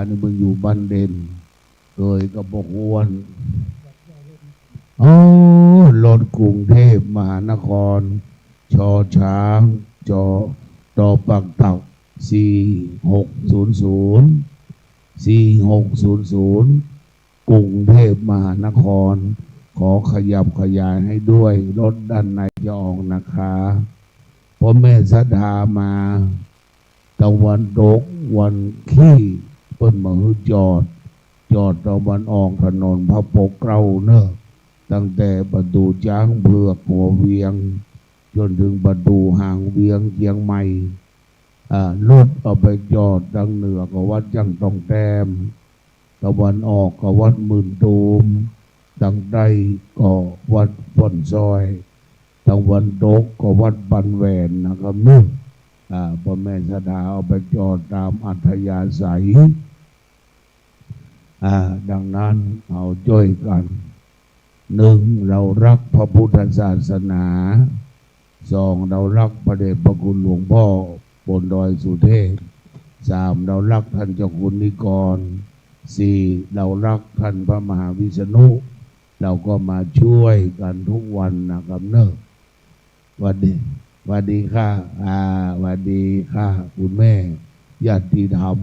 อันนี้มึงอยู่บ้านเด่นโดยกระบอกอ้วนโอ้รถกรุงเทพมหานครชอช้างจอตอปักเต่า46004600กรุงเทพมหานครขอขยับขยายให้ด้วยรถด้านในจะออกนะคะพ่อแม่ศรัทธามาตะวันตกวันขี้เปิ้นมาฮึจอดตะวันออกถนนพระปกเกล้าเนอะตั้งแต่ประตูช้างเผือกหัวเวียงจนถึงประตูหางเวียงเชียงใหม่รถเอาไปจอดทางเหนือก็วัดจังตองแต้มตะวันออกก็วัดหมื่นตูมทางใต้ก็วัดบ่อนซอยตะวันตกก็วัดบันแหวนนะครับนู่นพ่อแม่ศรัทธาเอาไปจอดตามอัธยาศัยดังนั้นเอาช่วยกันหนึ่งเรารักพระพุทธศาสนาสองเรารักพระเดชพระคุณหลวงพ่อบนดอยสุเทพสามเรารักท่านเจ้าคุณนิกรสี่เรารักท่านพระมหาวิษณุเราก็มาช่วยกันทุกวันนะครับเนอะวันดีค่ะวันดีค่ะคุณแม่ญาติธรรม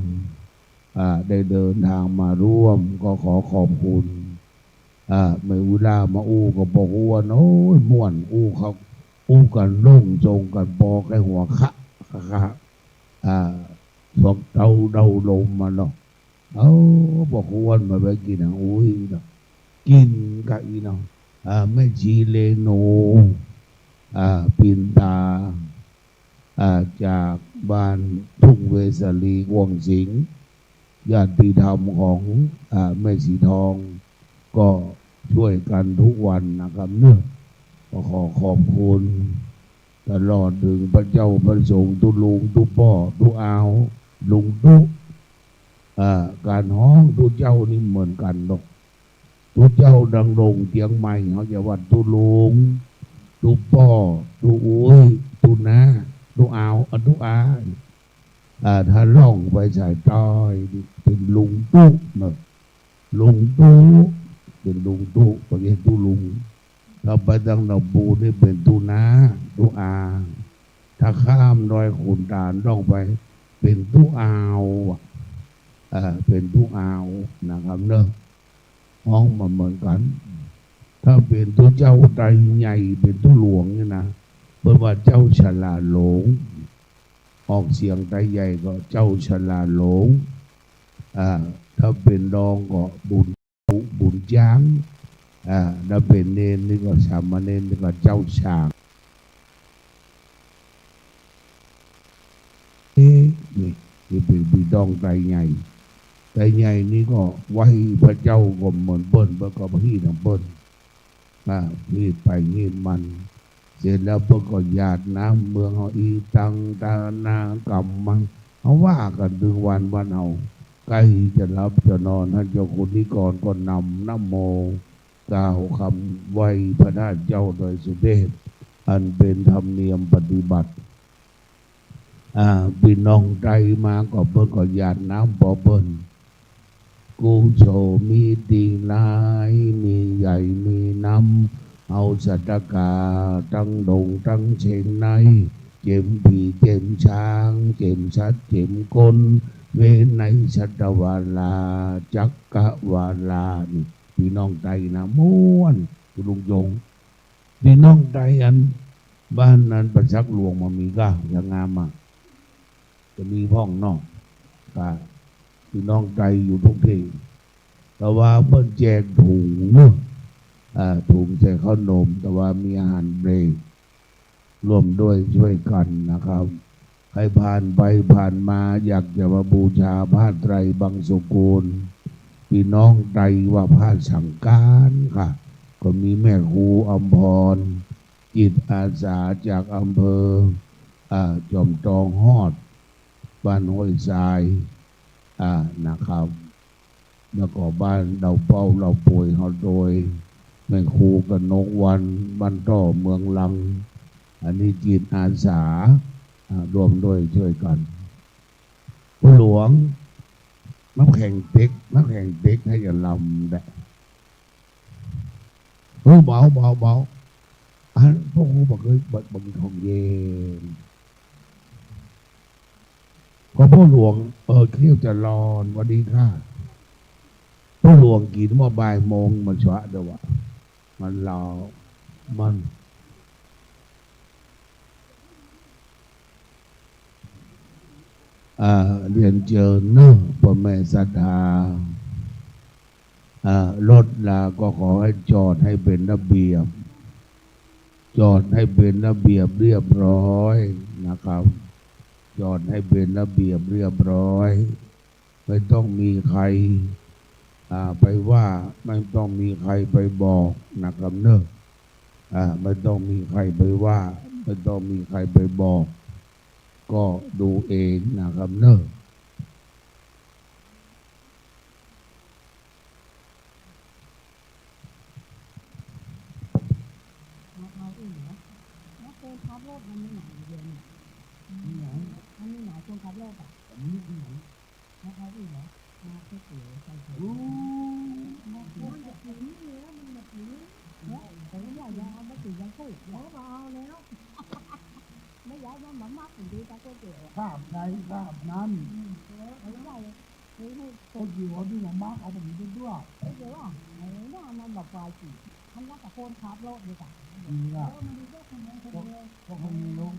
ได้เดินทางมาร่วมก็ขอขอบคุณไม่อุลามาอู้ก็บอกว่าโอ้ยม่วนอู้เขาอู้กันล่งจงกันปอแค่หัวคะสอกเดาลมมาเนาะเอาบอกว่ามาไปกินอุ้ยเนาะกินกับอีเนาะแม่ชีเลโนปินตาจากบ้านทุ่งเวสาลีวงสิงห์ญาติธรรมของแม่สีทองก็ช่วยกันทุกวันนะครับเนื่องก็ขอขอบคุณตลอดถึงพระเจ้าพระสงฆ์ทุลุงทุป่อทุอาวลุงทุการห้องทุเจ้านี่เหมือนกันดอกทุเจ้าดังลงเตียงใหม่เขาจะวัดทุลุงทุป่อทุอุ้ยทุนาทุอาวทุอาถ้าล่องไปใส่ต้อยเป็นลุงตุ๊เนอะลุงตุ๊เป็นลุงตุ๊ประเทศตุลุงถ้าไปทางหนองบูนี่เป็นตุนาตุอาถ้าข้ามดอยขุนด่านต้องไปเป็นตุอาวเป็นตุอาวนะครับเนอะห้องมาเหมือนกันถ้าเป็นตุเจ้าไตรใหญ่เป็นตุหลวงเนี่ยนะเพราะว่าเจ้าฉลาดหลงออกเสียงไตรใหญ่ก็เจ้าฉลาดหลงถ้าเป็นรองก็บุญจ้างถ้าเป็นเนนนี่ก็สามเณรนี่ก็เจ้าช่างนี่เป็นบิดองไตรใหญ่นี่ก็ไว้พระเจ้าก็เหมือนเบิ้ลเบิ้ลก็พี่ทำเบิ้ลพี่ไปงี้มันเสร็จแล้วเบิ้ลก็หยาดน้ำเมืองเอาอีตังตานากำมังเอาว่ากันถึงวันเอาใกล้จะรับจะนอนท่านเจ้าคุณนิกรก็นำนะโมกล่าวคำไหวพระนาถเจ้าโดยสุเทพอันเป็นธรรมเนียมปฏิบัติพี่น้องใจมาก็เบิ้ลก็หยาดน้ำปอเบิ้ลกูโฉมีตีลายมีใหญ่มีน้ำเอาสัตกาตั้งดงตั้งเชงในเจ็มผีเจ็มช้างเจ็มชัดเจ็มกลเวไนชัตวาลาจักกะวาลานี่พี่น้องใจนะม้วนลุงยงพี่น้องใจอันบ้านนั้นประชักหลวงมามีก็อย่างงามมากจะมีห้องนอกก็พี่น้องใจอยู่ทุกที่แต่ว่าเมื่อแจกถุงเนาะถุงใส่ข้าวนมแต่ว่ามีอาหารเบรกร่วมด้วยช่วยกันนะครับใครผ่านไปผ่านมาอยากจะมาบูชาผ้าไตรบางสกุลพี่น้องใจว่าผ้าสังการค่ะก็มีแม่ครูอมพรจิตอาสาจากอำเภอจอมทองฮอดบ้านห้วยทรายนะครับแล้วก็บ้านเราเป้าเราป่วยเขาโดยแม่ครูกับนกวันบ้านต่อเมืองลังอันนี้จิตอาสารวมด้วยช่วยกันผู้หลวง น้ำแข็งเต็กน้ำแข็งเต็กให้อย่าลำได้เบาเบาเบาอันพวกกูบอกเลยบังทองเย็นพอพ่อหลวงเที่ยวจะรอนวันนี้ค่ะพ่อหลวงกินมาบ่ายโมงมันชวะเดี๋ยววะมันรอมันเรียนเจอเนอะพ่อแม่ศรัทธารถลาก็ขอให้จอดให้เป็นระเบียบจอดให้เป็นระเบียบเรียบร้อยนะครับจอดให้เป็นระเบียบเรียบร้อยไม่ต้องมีใครไปว่าไม่ต้องมีใครไปบอกนะครับเนอะไม่ต้องมีใครไปว่าไม่ต้องมีใครไปบอกก็ดูเองนะครับเนอะข้ามใดข้ามนั้นก็อยู่ที่หลวงมาเอาแบบนี้ด้วยดีละก็คงมีลง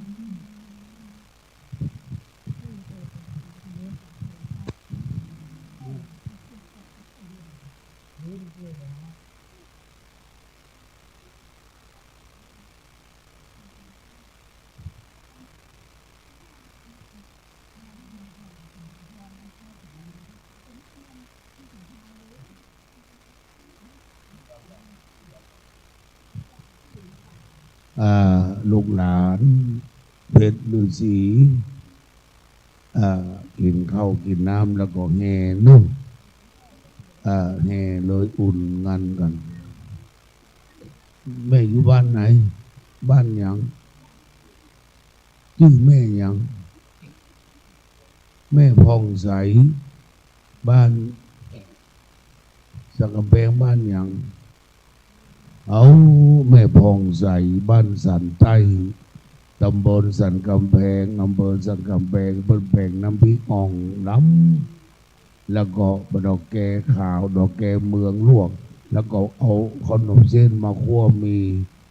ลูกหลานเพชรฤาษีกินข้าวกินน้ำแล้วก็แห่นุ่มแห่เลยอุ่นงานกันแม่อยู่บ้านไหนบ้านหยังชื่อแม่หยังแม่พองใสบ้านสักกำแพงบ้านหยังเอาแม่พองใสบ้านสันใต้ตำบลสันกำแพงอำเภอสันกำแพงเป็นแพงน้ำพริกอ่องน้ำแล้วก็ดอกแกขาวดอกแกเมืองลวกแล้วก็เอาขนมเส้นมาคั่วมี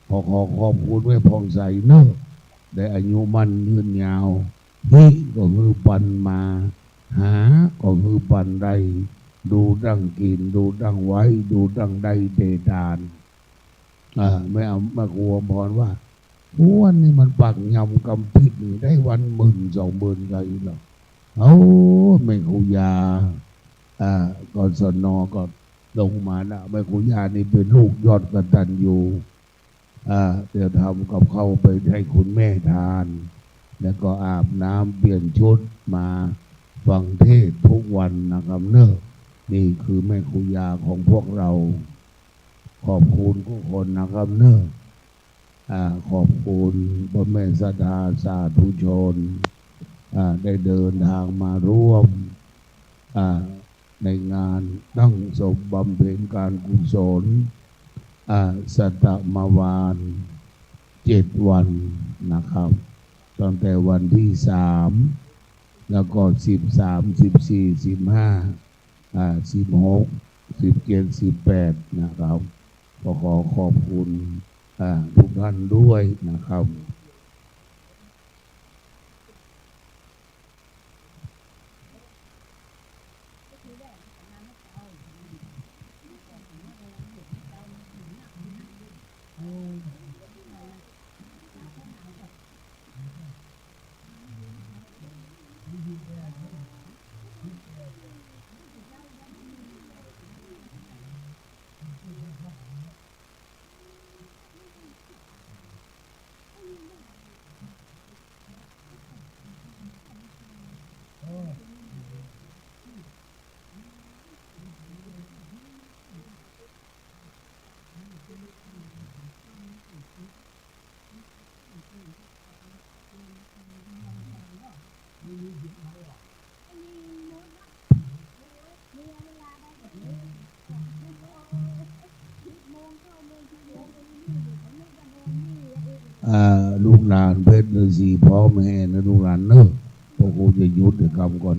ขอขอบคุณแม่พองใสเนอะได้อายุมันยืนยาวนี่ก็คือปันมาหาก็คือปันใดดูดังกินดูดังไว้ดูดังใดเดดานไม่เอามาครัวพรว่าวันนี้มันปักยำกำพิษได้วัน10,000 20,000ไงหรอกเอาไม่คุยาก่อนสนอก็ลงมานะไม่คุยานี่เป็นลูกยอดกตัญญูเดี๋ยวทำกับข้าวไปให้คุณแม่ทานแล้วก็อาบน้ำเปลี่ยนชุดมาฟังเทศทุกวันนะครับเนอะนี่คือแม่คุยาของพวกเราขอบคุณทุกคนนะครับเนอะขอบคุณพ่อแม่ศรัทธาสาธุชนได้เดินทางมาร่วมในงานตั้งศพบำเพ็ญการกุศลสัตมวาน7 วันนะครับตั้งแต่วันที่3แล้วก็13 14 15 16 17 18นะครับก็ขอขอบคุณทุกท่านด้วยนะครับ ลูกหลานเพชรฤาษีพ่อแม่นะลูกหลานเนอะพวกกูจะหยุดเดี๋ยวคำก่อน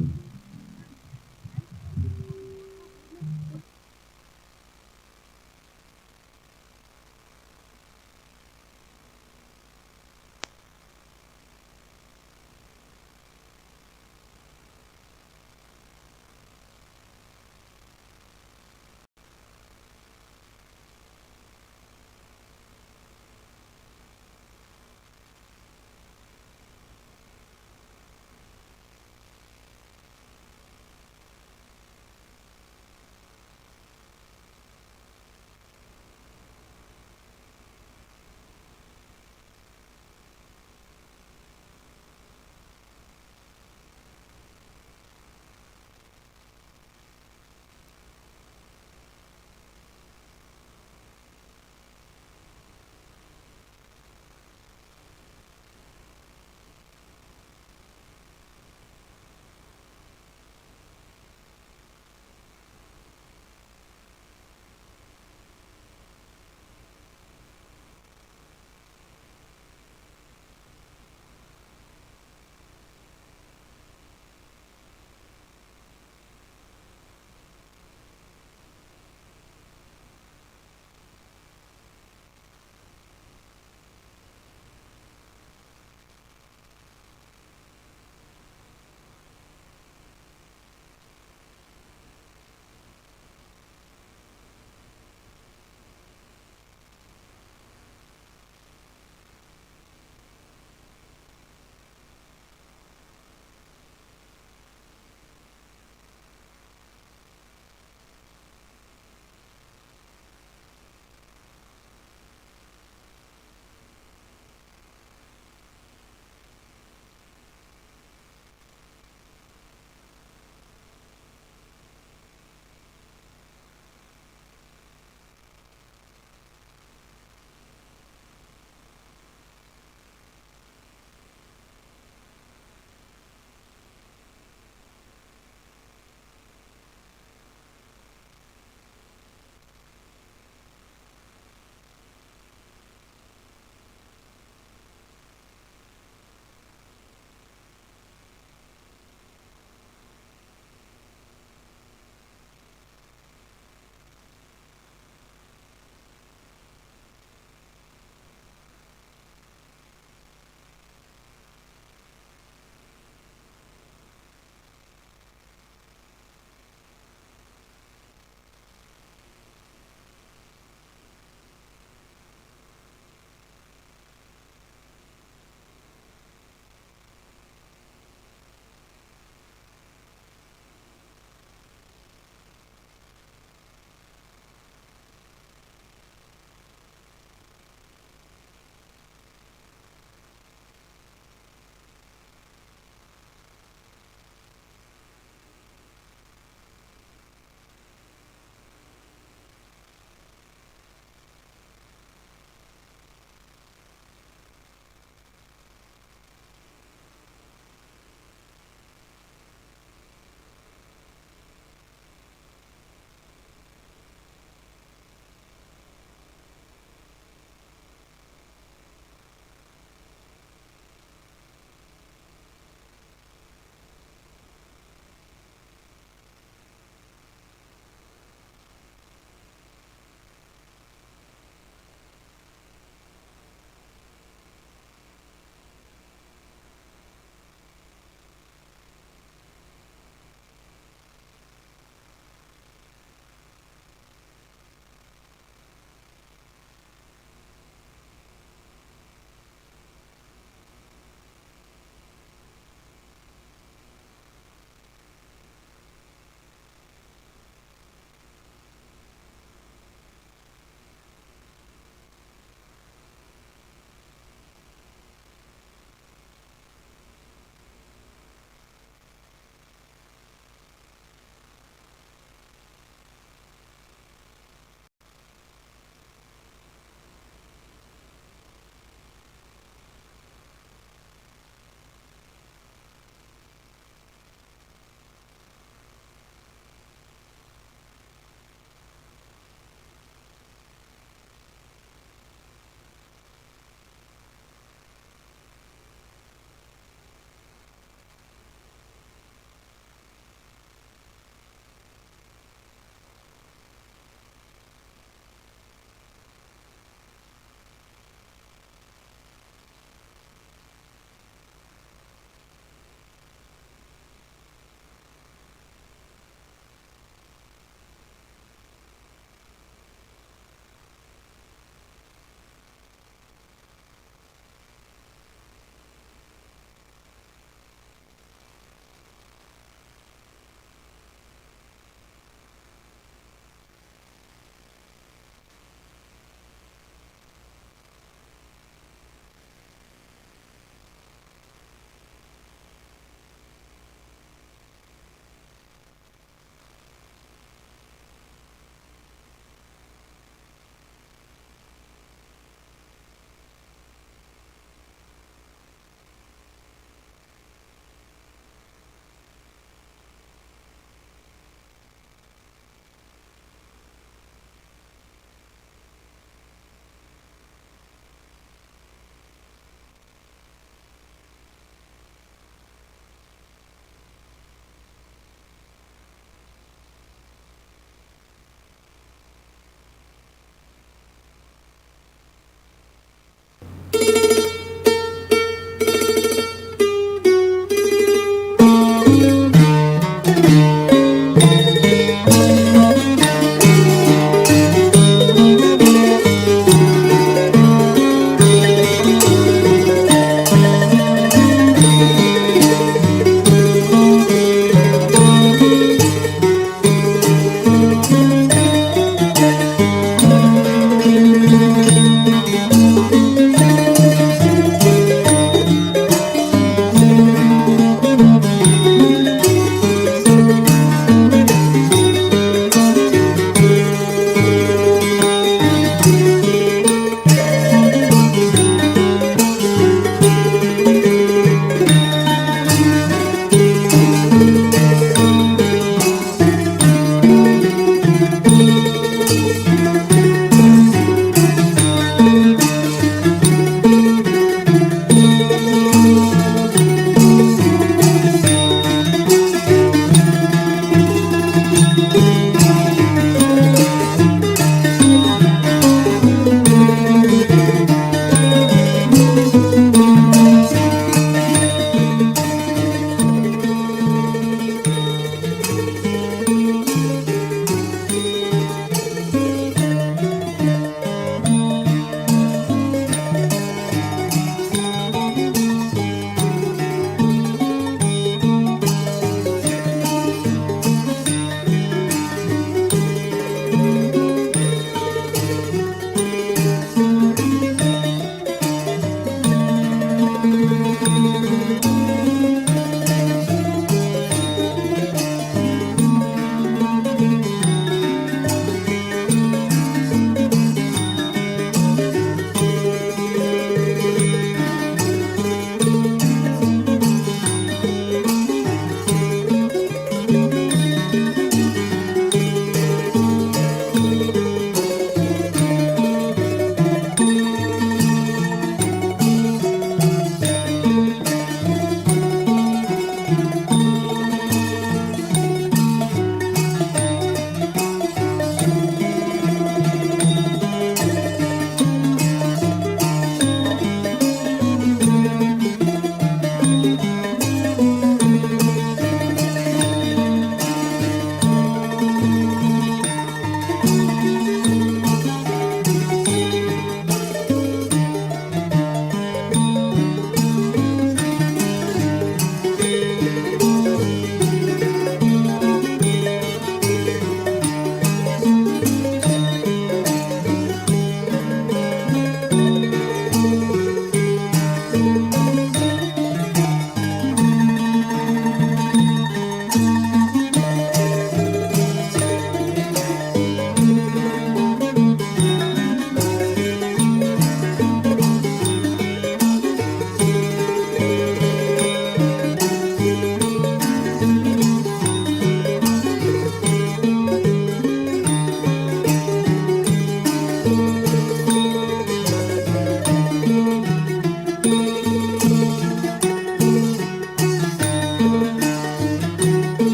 เ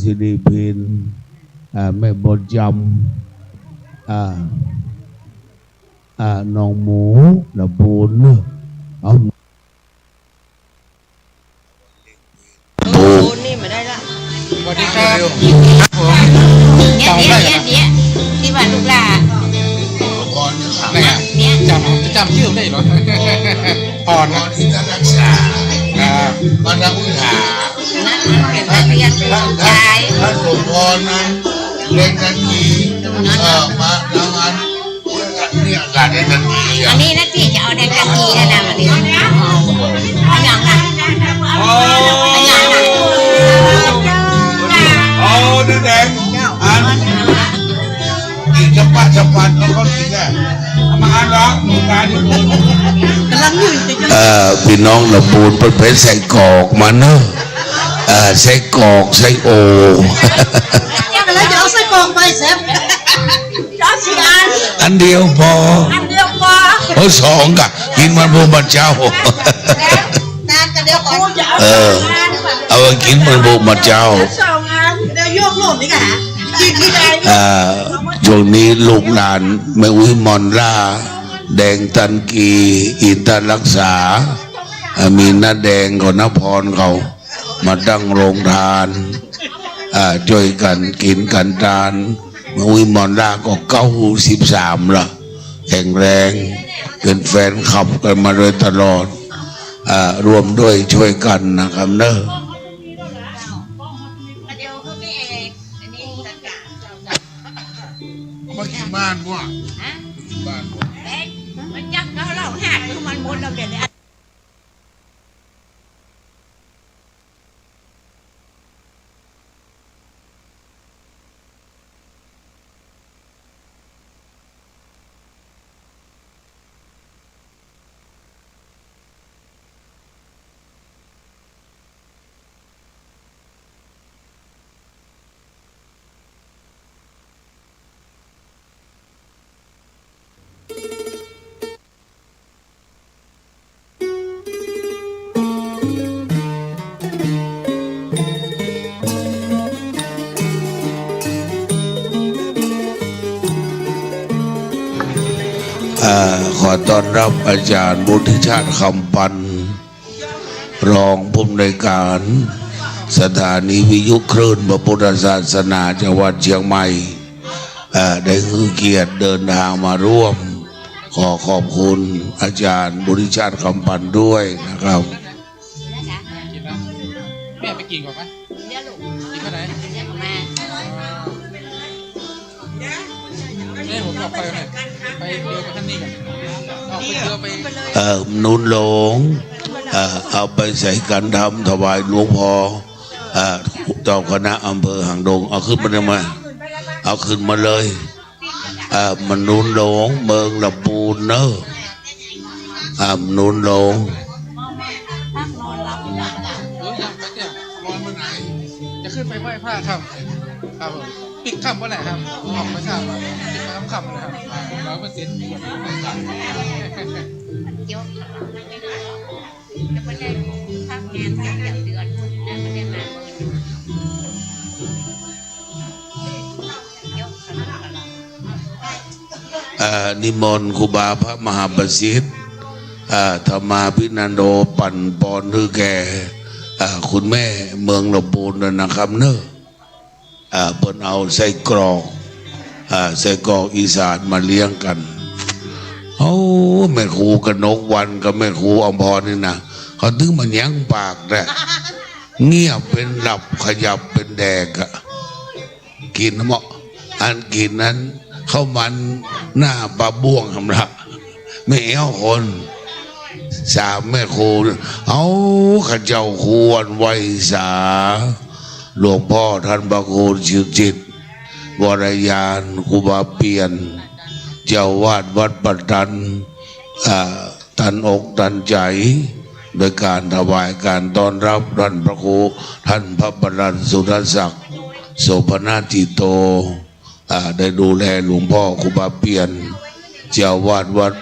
สิริพินแม่บดจำน้องหมูระบูนเนอะเอา โอ้นี่มาได้ละ สวัสดีครับผม เนี่ยที่ว่าลูกหลาน ไหนอ่ะจำชื่อได้เหรออ่อนนะมันนักวิชา นั่นเป็นนักเรียนชาย ท่านสมพรนั้นเล่นกันทีมาทำงานเนี่ยการเล่นกันที อันนี้นักที่จะเอาได้กันทีนะมันนี่อันยังนะอันยังนะ เอาแดงอันกินจับปันแล้วก็กินแค่มาอันร้องการที่พี่น้องระบูนเป็นเพชรใส่กอกมาเนอะใส่กอกใส่โอ ยังแล้วจะเอาใส่กล่องไปเสร็จจ้าสิอัน อันเดียวพอ อันเดียวพอ โอ้สองกะกินมันบูบัดเจ้า นานกันเดียวก่อน เอาไปกินมันบูบัดเจ้า สองอันเดี๋ยวโยกโลกนี่กันกินที่ไหน ช่วงนี้ลูกหลานแม่วิมลล่าแดงตันกีอินทรักษามีน้าแดงกับน้าพรเขามาตั้งโรงทานช่วยกันกินกันทานแม่วิมลล่าก็93ละแข็งแรงเป็นแฟนคลับกันมาโดยตลอดรวมด้วยช่วยกันนะครับเนอะ เดี๋ยวเขาไม่เอกอันนี้จัดการ มากินบ้านมั่ว ฮะ บ้าน เอ๊ะมันจักเราหักคือมันหมดเราเดี๋ยวนี้ ขอต้อนรับอาจารย์บุธิชาติคำปันรองผู้อำนวยการสถานีวิทยุคลื่นพระพุทธศาสนาจังหวัดเชียงใหม่ได้คือเกียรติเดินทางมาร่วมขอขอบคุณอาจารย์บุธิชาติคำปันด้วยนะครับ กินแล้วแม่ไปกินก่อนไหม เดี๋ยวลูก กินเท่าไหร่ เดี๋ยวมา แม่ผมบอกไปหน่อยไปเรือไปท่านนี่กันเอาไปเรือไป นุนหลงเอาไปใส่กันทำถวายหลวงพ่อเจ้าคณะอำเภอหางดงเอาขึ้นมาได้ไหมเอาขึ้นมาเลยมันนุนหลงเมืองลำพูนเนอะนุนหลง ยังไปเนี่ยนอนเมื่อไหร่จะขึ้นไปไหว้พระครับครับผมปิดค่ำเมื่อไหร่ครับออกไปทราบว่าปิดค่ำนะครับ100%เดี๋ยวจะไม่ได้ทำงานสักเดือนนะไม่ได้มานิมนต์ครูบาพระมหาประสิทธิ์ธรรมาพินันโดปั่นปอนคือแก่คุณแม่เมืองลำพูนนะครับเนอะเปิ่นเอาใส่กรอกอีสานมาเลี้ยงกันโอ้แม่ครูกนกวันกับแม่ครูอมพรนี่นะเขาถึงมันยั้งปากนะเงียบเป็นหลับขยับเป็นแดกกินเหมาะอันกินนั้นเข้ามันหน้าปลาบ่วงทำละไม่เอาคนสามแม่ครูเอาข้าเจ้าควรไว้สาหลวงพ่อท่านพระครูชิวจิตวรยานครูบาเปลี่ยนเจ้าวาดวัดปัตตันตันอกตันใจโดยการถวายการต้อนรับท่านพระครูท่านพระบรมสุรศักดิ์โสภณจิโตได้ดูแลหลวงพ่อครูบาเปลี่ยนเจ้าวาดวัด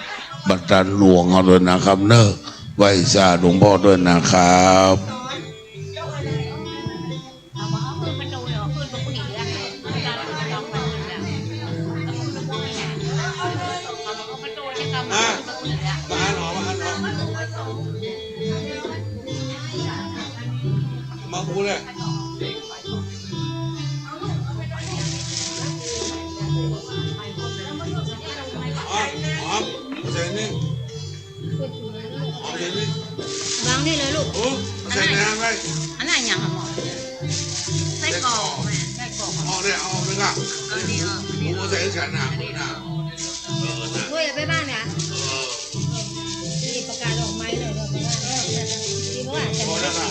ปัตตันหลวงเอาด้วยนะครับเนอะไหว้สาหลวงพ่อด้วยนะครับ เอามือมันดูหรอก อ้ใส่น้ำไว้ อันนั้นอย่างหมอไส้กรอกไส้กรอก เอาเนี่ยเอาไปก่อน อันนี้ผมใส่ฉันหนาคนหนานะ เฮ้ยไปบ้านเนี่ยนี่ประกาศออกไม้เลยดีเพราะว่าจะ พอแล้วค่ะ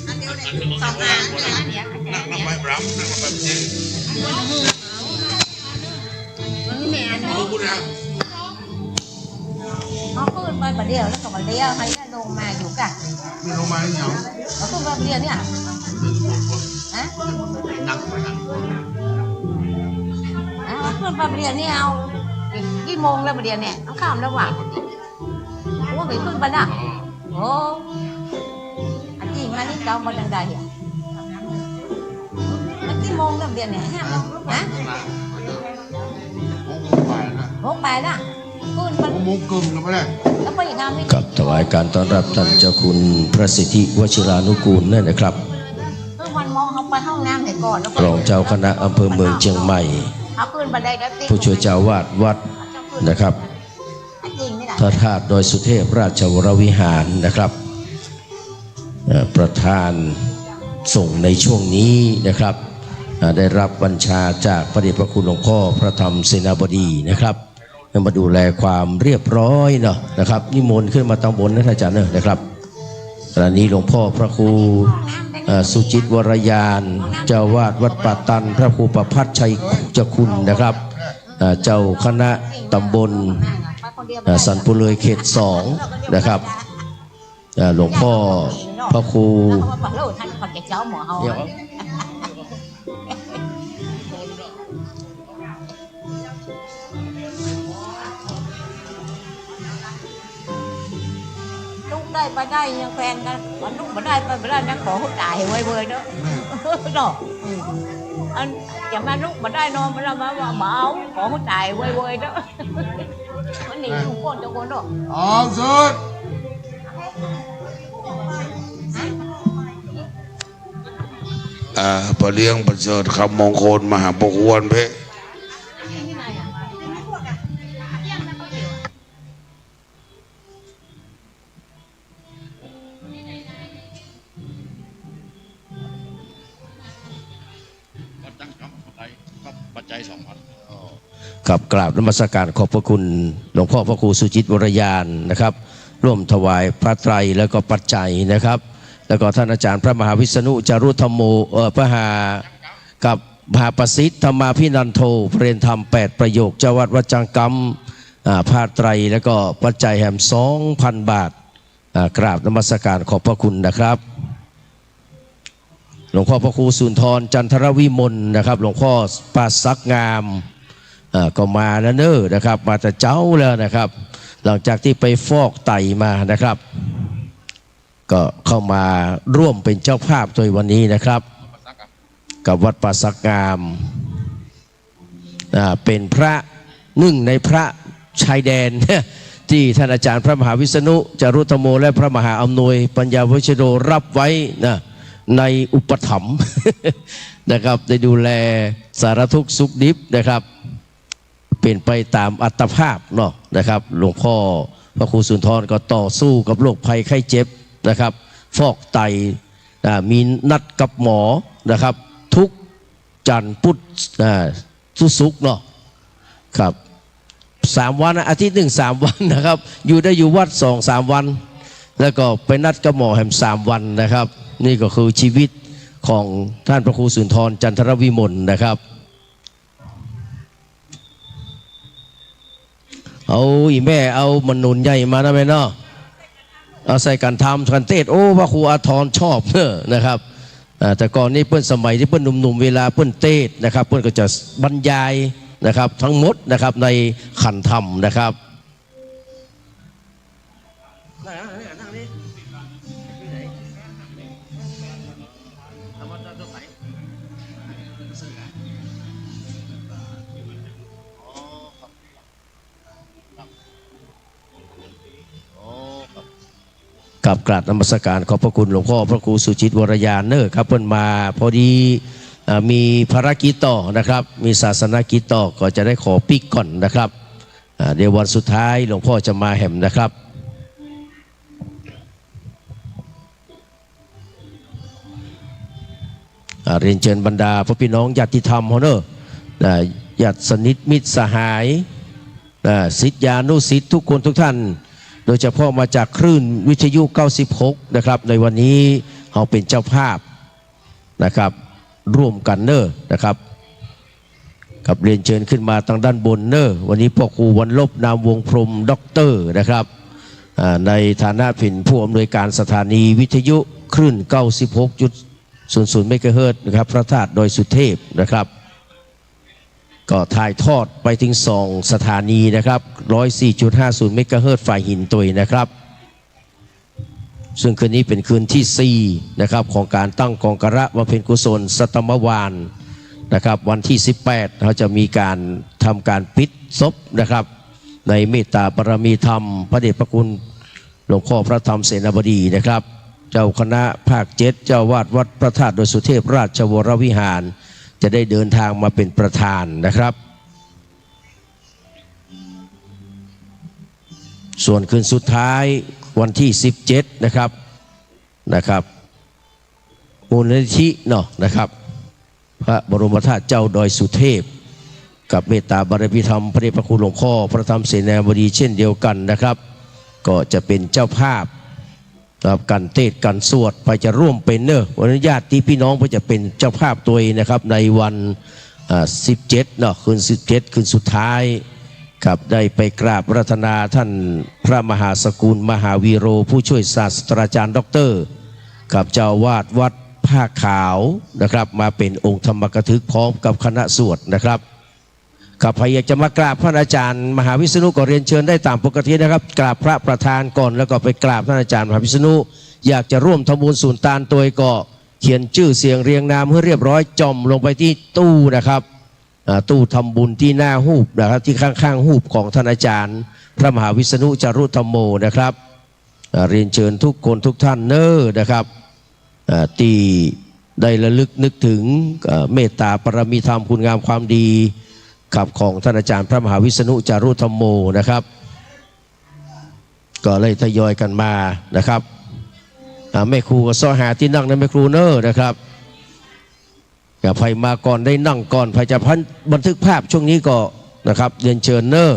อันเดียวเลย2 อันเนี้ย นั่งน้ำไปรำนั่งน้ำไปจริง มันไม่แม่น เอาคุณนะ เขาขึ้นไปประเดี๋ยวแล้วก็ประเดี๋ยวให้ลงมาอยู่กัน มีลงมาอย่าง เขาขึ้นไปประเดี๋ยวเนี่ยฮะ นั่งไปนั่ง เขาขึ้นไปประเดี๋ยวนี่เอากี่โมงแล้วประเดี๋ยวเนี่ยเอาข้ามแล้วว่ะโอ้ไปขึ้นไปน่ะโอ้อันจริงอันนี้เจ้ามาดังใดอ่ะมันกี่โมงแล้วประเดี๋ยวเนี่ย5 โมงฮะ ไปนะ โมงไปละขึ้นไป มุกกึ่งแล้วไม่ได้ แล้วไปทำไม่ กับถวายการต้อนรับท่านเจ้าคุณพระสิทธิวชิรานุกูลนั่นนะครับ วันมองเขาไปห้องน้ำไหนก่อนแล้ว รองเจ้าคณะอำเภอเมืองเชียงใหม่ เขาขึ้นบันไดแล้ว ผู้ช่วยเจ้าวาดวัดนะครับ จริงไม่ได้ พระธาตุดอยสุเทพราชวรวิหารนะครับประธานส่งในช่วงนี้นะครับได้รับบัญชาจากพระเดชพระคุณหลวงพ่อพระธรรมเสนาบดีนะครับมาดูแลความเรียบร้อยเนาะนะครับนิมนต์ขึ้นมาตั้งบนนะท่านอาจารย์เนอะนะครับขณะนี้หลวงพ่อพระครูสุจิตวรยานเจ้าวาดวัดป่าตันพระครูประพัฒชัยเจ้าคุณนะครับเจ้าคณะตำบลสันปุเลยเขต2นะครับหลวงพ่อพระครู ลูกได้ไปได้ยังแฟนกันลูกมาได้ไปได้นะขอเขาจ่ายไว้เบยเนาะเนาะอันอย่ามาลูกมาได้นอนมาแล้วมาว่ามาเอาขอเขาจ่ายไว้เบยเนาะมันนี่ทุกคนทุกคนเนาะ เอาสุดพอเลี้ยงประเสริฐคำมงคลมหาปกวนเพะกับกราบนมัสการขอบพระคุณหลวงพ่อพระครูสุจิตวรยานนะครับร่วมถวายพระไตรแล้วก็ปัจจัยนะครับแล้วก็ท่านอาจารย์พระมหาวิษณุจารุธรรมโมพระหากับมหาประสิทธิ์ธรรมาภินันโทเรียนธรรม8 ประโยคเจ้าวัดวัดจังกำผ้าไตรแล้วก็ปัจจัยแห่ม 2,000 บาทกราบนมัสการขอบพระคุณนะครับหลวงพ่อพระครูสุนทรจันทรวิมลนะครับหลวงพ่อปาสักงามก็มาแล้วเนอะนะครับมาแต่เจ้าแล้วนะครับหลังจากที่ไปฟอกไตมานะครับก็เข้ามาร่วมเป็นเจ้าภาพโดยวันนี้นะครับกับวัดปาสักงามเป็นพระ1 ในพระชายแดน ที่ท่านอาจารย์พระมหาวิษณุจารุธรรมโมและพระมหาอำนวยปัญญาวิชโรรับไว้นะในอุปถัมภ์ นะครับได้ดูแลสารทุกข์สุขดิบนะครับเป็นไปตามอัตภาพเนาะนะครับหลวงพ่อพระครูสุนทรก็ต่อสู้กับโรคภัยไข้เจ็บนะครับฟอกไตมีนัดกับหมอนะครับทุกจันทร์พุธศุกร์เนาะครับ3 วันอาทิตย์1 3 วันนะครับอยู่วัด2-3 วันแล้วก็ไปนัดกับหมอแห่ม3 วันนะครับนี่ก็คือชีวิตของท่านพระครูสุนทรจันทรวิมลนะครับเอาอีแม่เอามันนุนใหญ่มานะแม่เนาะเอาใส่กันทำกันเทศโอ้พระครูอาทรชอบเนอะนะครับแต่ก่อนนี้เปิ้นสมัยที่เปิ้นหนุ่มๆเวลาเปิ้นเทศนะครับเปิ้นก็จะบรรยายนะครับทั้งหมดนะครับในขันธรรมนะครับกับกราบนมัสการขอบพระคุณหลวงพ่อพระครูสุจิตวรยานเนอร์ครับเพิ่นมาพอดีมีภารกิจต่อนะครับมีศาสนกิจต่อก็จะได้ขอปิกก่อนนะครับเดี๋ยววันสุดท้ายหลวงพ่อจะมาแห่มนะครับ เรียนเชิญบรรดาพ่อพี่น้องญาติธรรมเฮาเนอะญาติสนิทมิตรสหายศิษยานุศิษย์ทุกคนทุกท่านโดยเฉพาะมาจากคลื่นวิทยุ96นะครับในวันนี้เราเป็นเจ้าภาพนะครับร่วมกันเนอะนะครับกับเรียนเชิญขึ้นมาทางด้านบนเนอะวันนี้พ่อครูวันลบนามวงพรหมด็อกเตอร์นะครับในฐานะเป็นผู้อำนวยการสถานีวิทยุคลื่น96.00 เมกะเฮิรตซ์นะครับพระธาตุดอยสุเทพนะครับก็ถ่ายทอดไปถึง2สถานีนะครับ 104.50 เมกะเฮิรตซ์ฝ่ายหินตุยนะครับซึ่งคืนนี้เป็นคืนที่4นะครับของการตั้งกองกระบำเพ็ญกุศลสัตมวานนะครับวันที่18เขาจะมีการทำการปิดศพนะครับในเมตตาบารมีธรรมพระเดชพระคุณหลวงพ่อพระธรรมเสนาบดีนะครับเจ้าคณะภาค7เจ้าวาดวัดพระธาตุดอยสุเทพราชวรวิหารจะได้เดินทางมาเป็นประธานนะครับส่วนคืนสุดท้ายวันที่17นะครับมูลนิธิเนาะนะครับพระบรมธาตุเจ้าดอยสุเทพกับเมตตาบารมีธรรมพระเดชพระคุณหลวงพ่อพระธรรมเสนาบดีเช่นเดียวกันนะครับก็จะเป็นเจ้าภาพครับการเทศน์การสวดไปจะร่วมเป็นเนอะวันนี้ญาติพี่น้องก็จะเป็นเจ้าภาพตัวเองนะครับในวัน17เนาะคืน17คืนสุดท้ายครับได้ไปกราบรัตนาท่านพระมหาสกุลมหาวีโรผู้ช่วยศาสตราจารย์ด็อกเตอร์กับเจ้าวาดวัดผ้าขาวนะครับมาเป็นองค์ธรรมกถึกพร้อมกับคณะสวดนะครับกับใครอยากจะมากราบพระอาจารย์มหาวิษณุก็เรียนเชิญได้ตามปกตินะครับกราบพระประธานก่อนแล้วก็ไปกราบท่านอาจารย์มหาวิษณุอยากจะร่วมทำบุญสุนทานตัวก็เขียนชื่อเสียงเรียงนามให้เรียบร้อยจอมลงไปที่ตู้นะครับตู้ทำบุญที่หน้าหูปนะครับที่ข้างๆหูปของท่านอาจารย์พระมหาวิษณุจารุธรรมโมนะครับเรียนเชิญทุกคนทุกท่านเนอนะครับที่ได้ระลึกนึกถึงเมตตาปรมีธรรมคุณงามความดีขับของท่านอาจารย์พระมหาวิษณุจารุธรรมโมนะครับก็เลยทยอยกันมานะครับแม่ครูก็ซ้อหาที่นั่งในแม่ครูเนอนะครับอย่าใครมาก่อนได้นั่งก่อนใครจะบันทึกภาพช่วงนี้ก็นะครับเรียนเชิญเนอ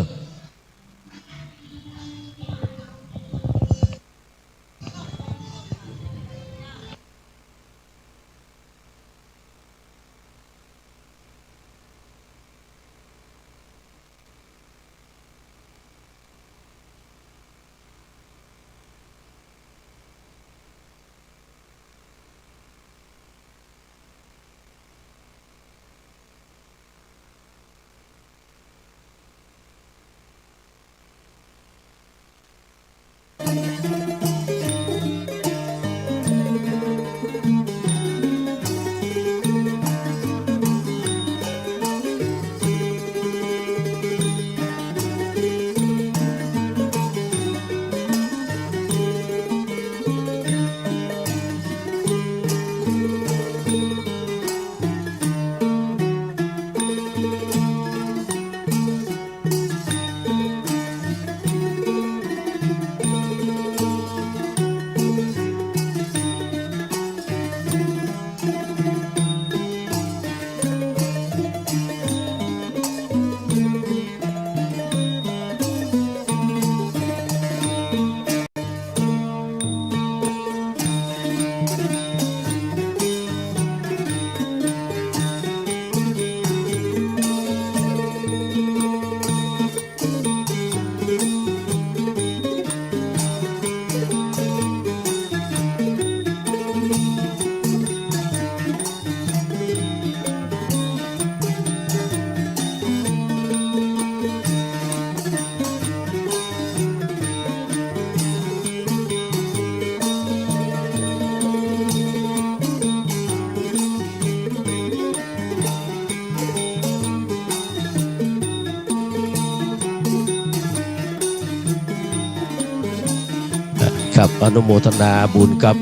ครับอนุโมทนาบุญกับ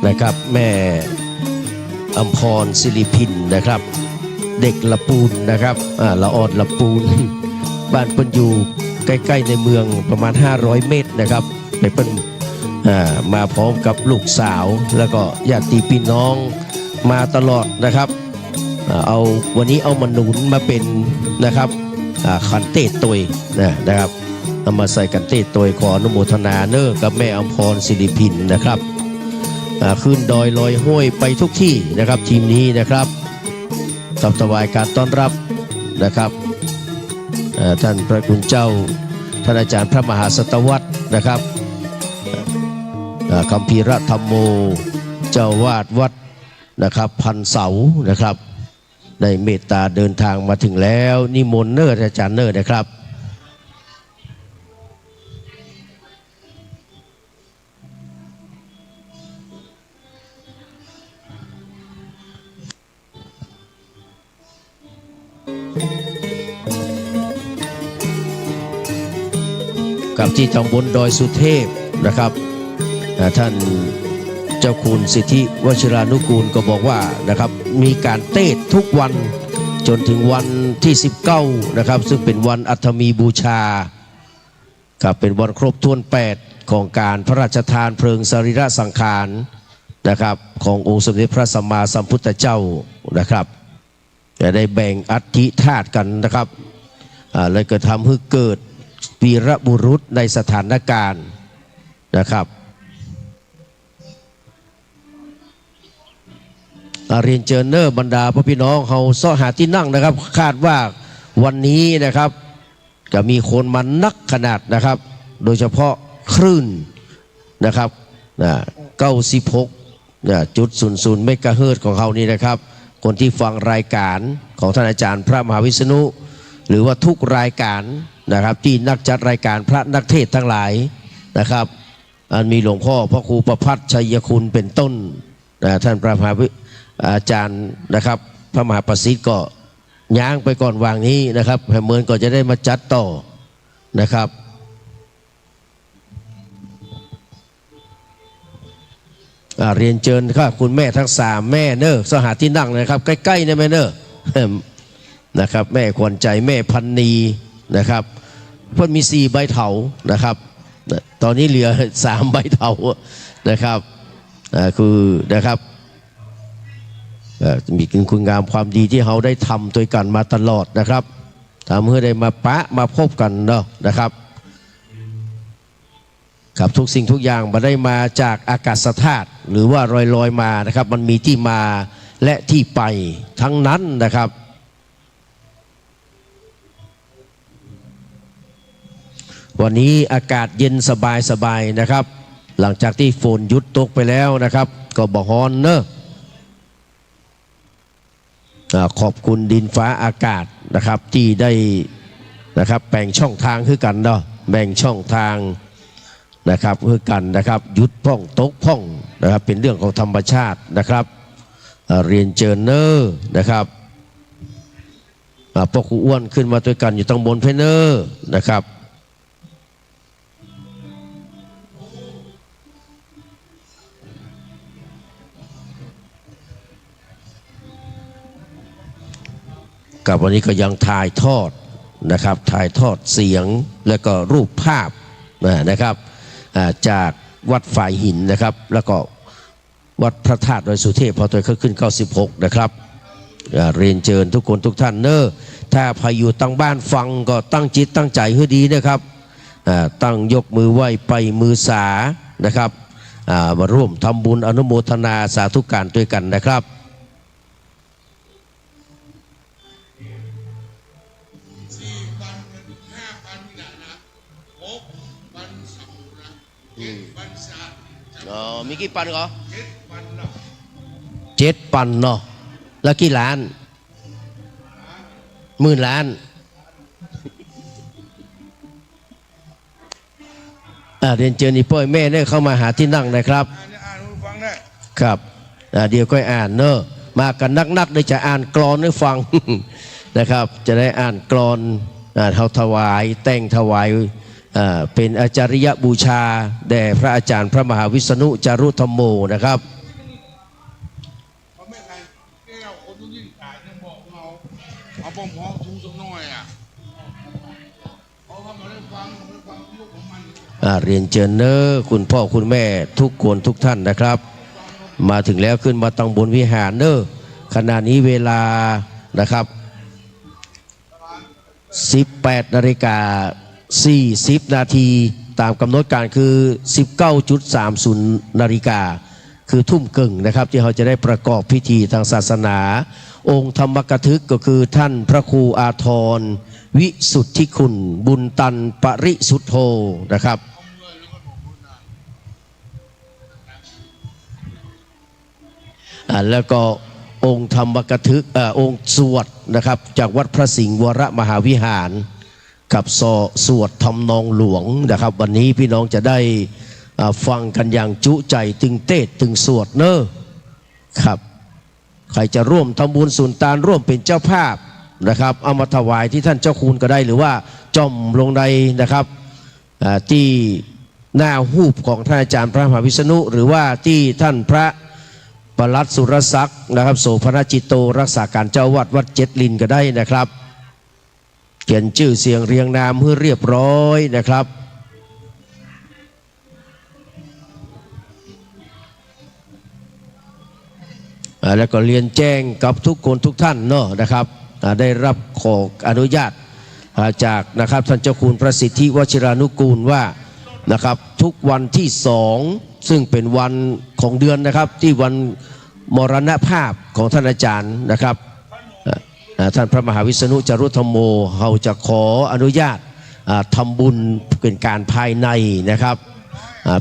นะครับแม่อัมพรศิริพินนะครับเด็กละปูนนะครับละอ่อนละปูนบ้านเปิ้นอยู่ใกล้ๆในเมืองประมาณ500เมตรนะครับไปเปิ้นมาพร้อมกับลูกสาวแล้วก็ญาติพี่น้อง มาตลอดนะครับเอาวันนี้เอามาหนุนมาเป็นนะครับขันเต้ตวยนะครับเอามาใส่กันเต้ตวยขออนุโมทนาเนอกับแม่อมพรศิริพินนะครับขึ้นดอยลอยห้วยไปทุกที่นะครับทีมนี้นะครับกับถวายการต้อนรับนะครับท่านพระคุณเจ้าท่านอาจารย์พระมหาสัตวัตรนะครับคัมภีรธรรมโมเจ้าวาดวัดนะครับพันเสานะครับได้เมตตาเดินทางมาถึงแล้วนิมนต์เนอร์อาจารย์เนอร์นะครับกับที่ตำบลดอยสุเทพนะครับท่านเจ้าคุณสิทธิวชิรานุกูลก็บอกว่านะครับมีการเทศทุกวันจนถึงวันที่19นะครับซึ่งเป็นวันอัฐมีบูชาครับเป็นวันครบถ้วน8ของการพระราชทานเพลิงสรีระสังขารนะครับขององค์สมเด็จพระสัมมาสัมพุทธเจ้านะครับจะได้แบ่งอัฐิธาตุกันนะครับแล้วก็ทำให้เกิดวีรบุรุษในสถานการณ์นะครับเรียนเชิญเนอร์บรรดาพ่อพี่น้องเขาซ้อหาที่นั่งนะครับคาดว่าวันนี้นะครับจะมีคนมานักขนาดนะครับโดยเฉพาะคลื่นนะครับ96.00 เมกะเฮิรตซ์ของเขานี่นะครับคนที่ฟังรายการของท่านอาจารย์พระมหาวิษณุหรือว่าทุกรายการนะครับที่นักจัดรายการพระนักเทศทั้งหลายนะครับมีหลวงพ่อพระครูประภัตรชัยคุณเป็นต้นท่านพระมหาอาจารย์นะครับพระมหาประสิทธิ์ก็ย้างไปก่อนวางนี้นะครับเหมือนก็จะได้มาจัดต่อนะครับเรียนเชิญครับคุณแม่ทั้ง3แม่เนอสหาที่นั่งนะครับใกล้ๆเนี่ยแม่เนอนะครับแม่ขวัญใจแม่พันนีนะครับเพิ่นมี4ใบเถานะครับตอนนี้เหลือ3ใบเถานะครับคือนะครับมีคุณงามความดีที่เขาได้ทำด้วยกันมาตลอดนะครับทำเพื่อได้มาปะมาพบกันเนาะนะครับครับทุกสิ่งทุกอย่างมาได้มาจากอากาศธาตุหรือว่าลอยมานะครับมันมีที่มาและที่ไปทั้งนั้นนะครับวันนี้อากาศเย็นสบายๆนะครับหลังจากที่ฝนหยุดตกไปแล้วนะครับก็บ่ฮ้อนเนอะขอบคุณดินฟ้าอากาศนะครับที่ได้นะครับแบ่งช่องทางคือกันเนาะแบ่งช่องทางนะครับคือกันนะครับหยุดพ่องตกพ่องนะครับเป็นเรื่องของธรรมชาตินะครับเรียนเชิญเนอร์นะครับพ่อครูอ้วนขึ้นมาด้วยกันอยู่ตรงบนเพเนอร์นะครับกับวันนี้ก็ยังถ่ายทอดนะครับถ่ายทอดเสียงและก็รูปภาพนะครับจากวัดฝ่ายหินนะครับแล้วก็วัดพระธาตุดอยสุเทพพอตัวขึ้น96นะครับเรียนเชิญทุกคนทุกท่านเนอะถ้าพายุตั้งบ้านฟังก็ตั้งจิตตั้งใจให้ดีนะครับตั้งยกมือไหว้ไปมือสานะครับมาร่วมทำบุญอนุโมทนาสาธุการด้วยกันนะครับมีกี่ปันเหรอ7 ปันเนาะแล้วกี่ล้าน10,000 ล้านเรียนเชิญอีพ่อยแม่เนี่ยเข้ามาหาที่นั่งนะครับครับเดี๋ยวก็อ่านเนอะมากันนักๆได้จะอ่านกลอนให้ฟัง นะครับจะได้อ่านกลอนเขาถวายแต่งถวายเป็นอาจาริยบูชาแด่พระอาจารย์พระมหาวิษณุจารุธรรมโมนะครับเรียนเชิญเนอคุณพ่อคุณแม่ทุกคนทุกท่านนะครับ มาถึงแล้วขึ้นมาตั้งบนวิหารเนอะขณะนี้เวลานะครับ18:40 นาทีตามกำหนดการคือ 19.30 นาฬิกาคือทุ่มครึ่งนะครับที่เราจะได้ประกอบพิธีทางศาสนาองค์ธรรมกถึกก็คือท่านพระครูอาทรวิสุทธิคุณบุญตันปริสุทโธนะครับแล้วก็องค์ธรรมกถึกองค์สวดนะครับจากวัดพระสิงห์วรมหาวิหารกับสวดทำนองหลวงนะครับวันนี้พี่น้องจะได้ฟังกันอย่างจุใจตึงเต้ตึงสวดเนอะครับใครจะร่วมทำบุญสุนทานร่วมเป็นเจ้าภาพนะครับเอามาถวายที่ท่านเจ้าคุณก็ได้หรือว่าจ่อมลงในนะครับที่หน้าหูปของท่านอาจารย์พระมหาวิษณุหรือว่าที่ท่านพระปลัดสุรศักดิ์นะครับโสภณจิตโตรักษาการเจ้าวัดเจ็ดลินก็ได้นะครับเขียนชื่อเสียงเรียงนามเพื่อเรียบร้อยนะครับแล้วก็เรียนแจ้งกับทุกคนทุกท่านเนาะนะครับได้รับขออนุญาตจากนะครับท่านเจ้าคุณพระสิทธิวชิรานุกูลว่านะครับทุกวันที่2ซึ่งเป็นวันของเดือนนะครับที่วันมรณภาพของท่านอาจารย์นะครับท่านพระมหาวิษณุจารุธรรมโมเราจะขออนุญาตทำบุญเป็นการภายในนะครับ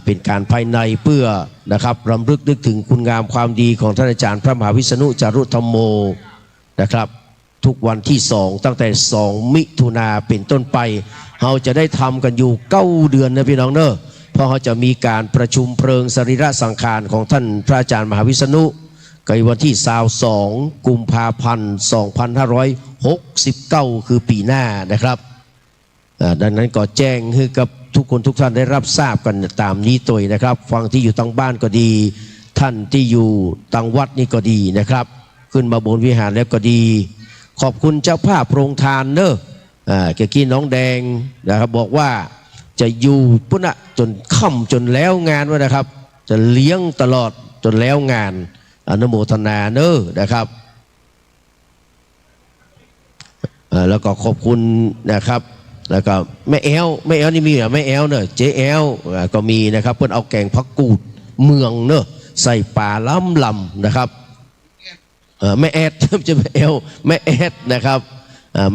เป็นการภายในเพื่อนะครับรำลึกนึกถึงคุณงามความดีของท่านอาจารย์พระมหาวิษณุจารุธรรมโมนะครับทุกวันที่2ตั้งแต่2 มิถุนาเป็นต้นไปเราจะได้ทำกันอยู่9 เดือนนะพี่น้องเนอะเพราะเขาจะมีการประชุมเพลิงสรีระสังขารของท่านพระอาจารย์มหาวิษณุในวันที่22 กุมภาพันธ์ 2569 คือปีหน้านะครับดังนั้นก็แจ้งให้กับทุกคนทุกท่านได้รับทราบกันตามนี้ตัวนะครับฟังที่อยู่ตั้งบ้านก็ดีท่านที่อยู่ตั้งวัดนี่ก็ดีนะครับขึ้นมาบนวิหารแล้วก็ดีขอบคุณเจ้าภาพโรงทานเนอะเกี่ยวกับน้องแดงนะครับบอกว่าจะอยู่พุ่นจนค่ำจนแล้วงานว่านะครับจะเลี้ยงตลอดจนแล้วงานอนุโมทนาเนอะนะครับแล้วก็ขอบคุณนะครับแล้วก็แม่แอลนี่มีแม่แอลเนอะเจ๊แอลก็มีนะครับเพื่อนเอาแกงผักกูดเมืองเนอะใส่ปลาล้ำนะครับแม่แอดจะแม่แอลแม่แอดนะครับ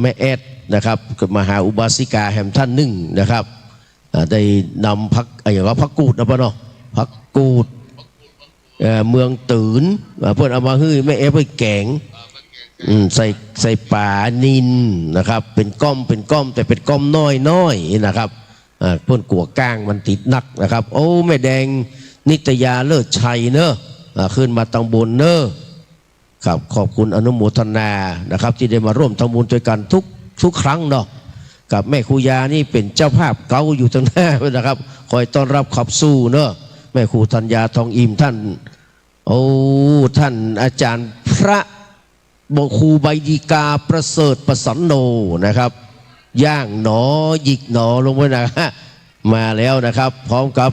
แม่แอดนะครับมหาอุบาสิกาแห่งท่านหนึ่งนะครับได้นำอย่างว่าผักกูดนะป่ะเนาะผักกูดเมืองตื่นเพื่อนเอามาให้แม่แอดไปแกงใส่ปลานินนะครับเป็นก้อมแต่เป็นก้อมน้อยนะครับเพื่อนกัวก้างมันติดนักนะครับโอ้แม่แดงนิตยาเลิศชัยเนอะขึ้นมาตังบนเนอะครับขอบคุณอนุโมทนานะครับที่ได้มาร่วมทำบุญด้วยกันทุกครั้งเนาะกับแม่ครูยานี่เป็นเจ้าภาพเก่าอยู่ตรงหน้านะครับคอยต้อนรับขับสู้เนอะแม่ครูธัญญาทองอิ่มท่านท่านอาจารย์พระบครูใบดีกาประเสริฐประสันโนนะครับย่างหนอหยิกหนอลงไปนะมาแล้วนะครับพร้อมกับ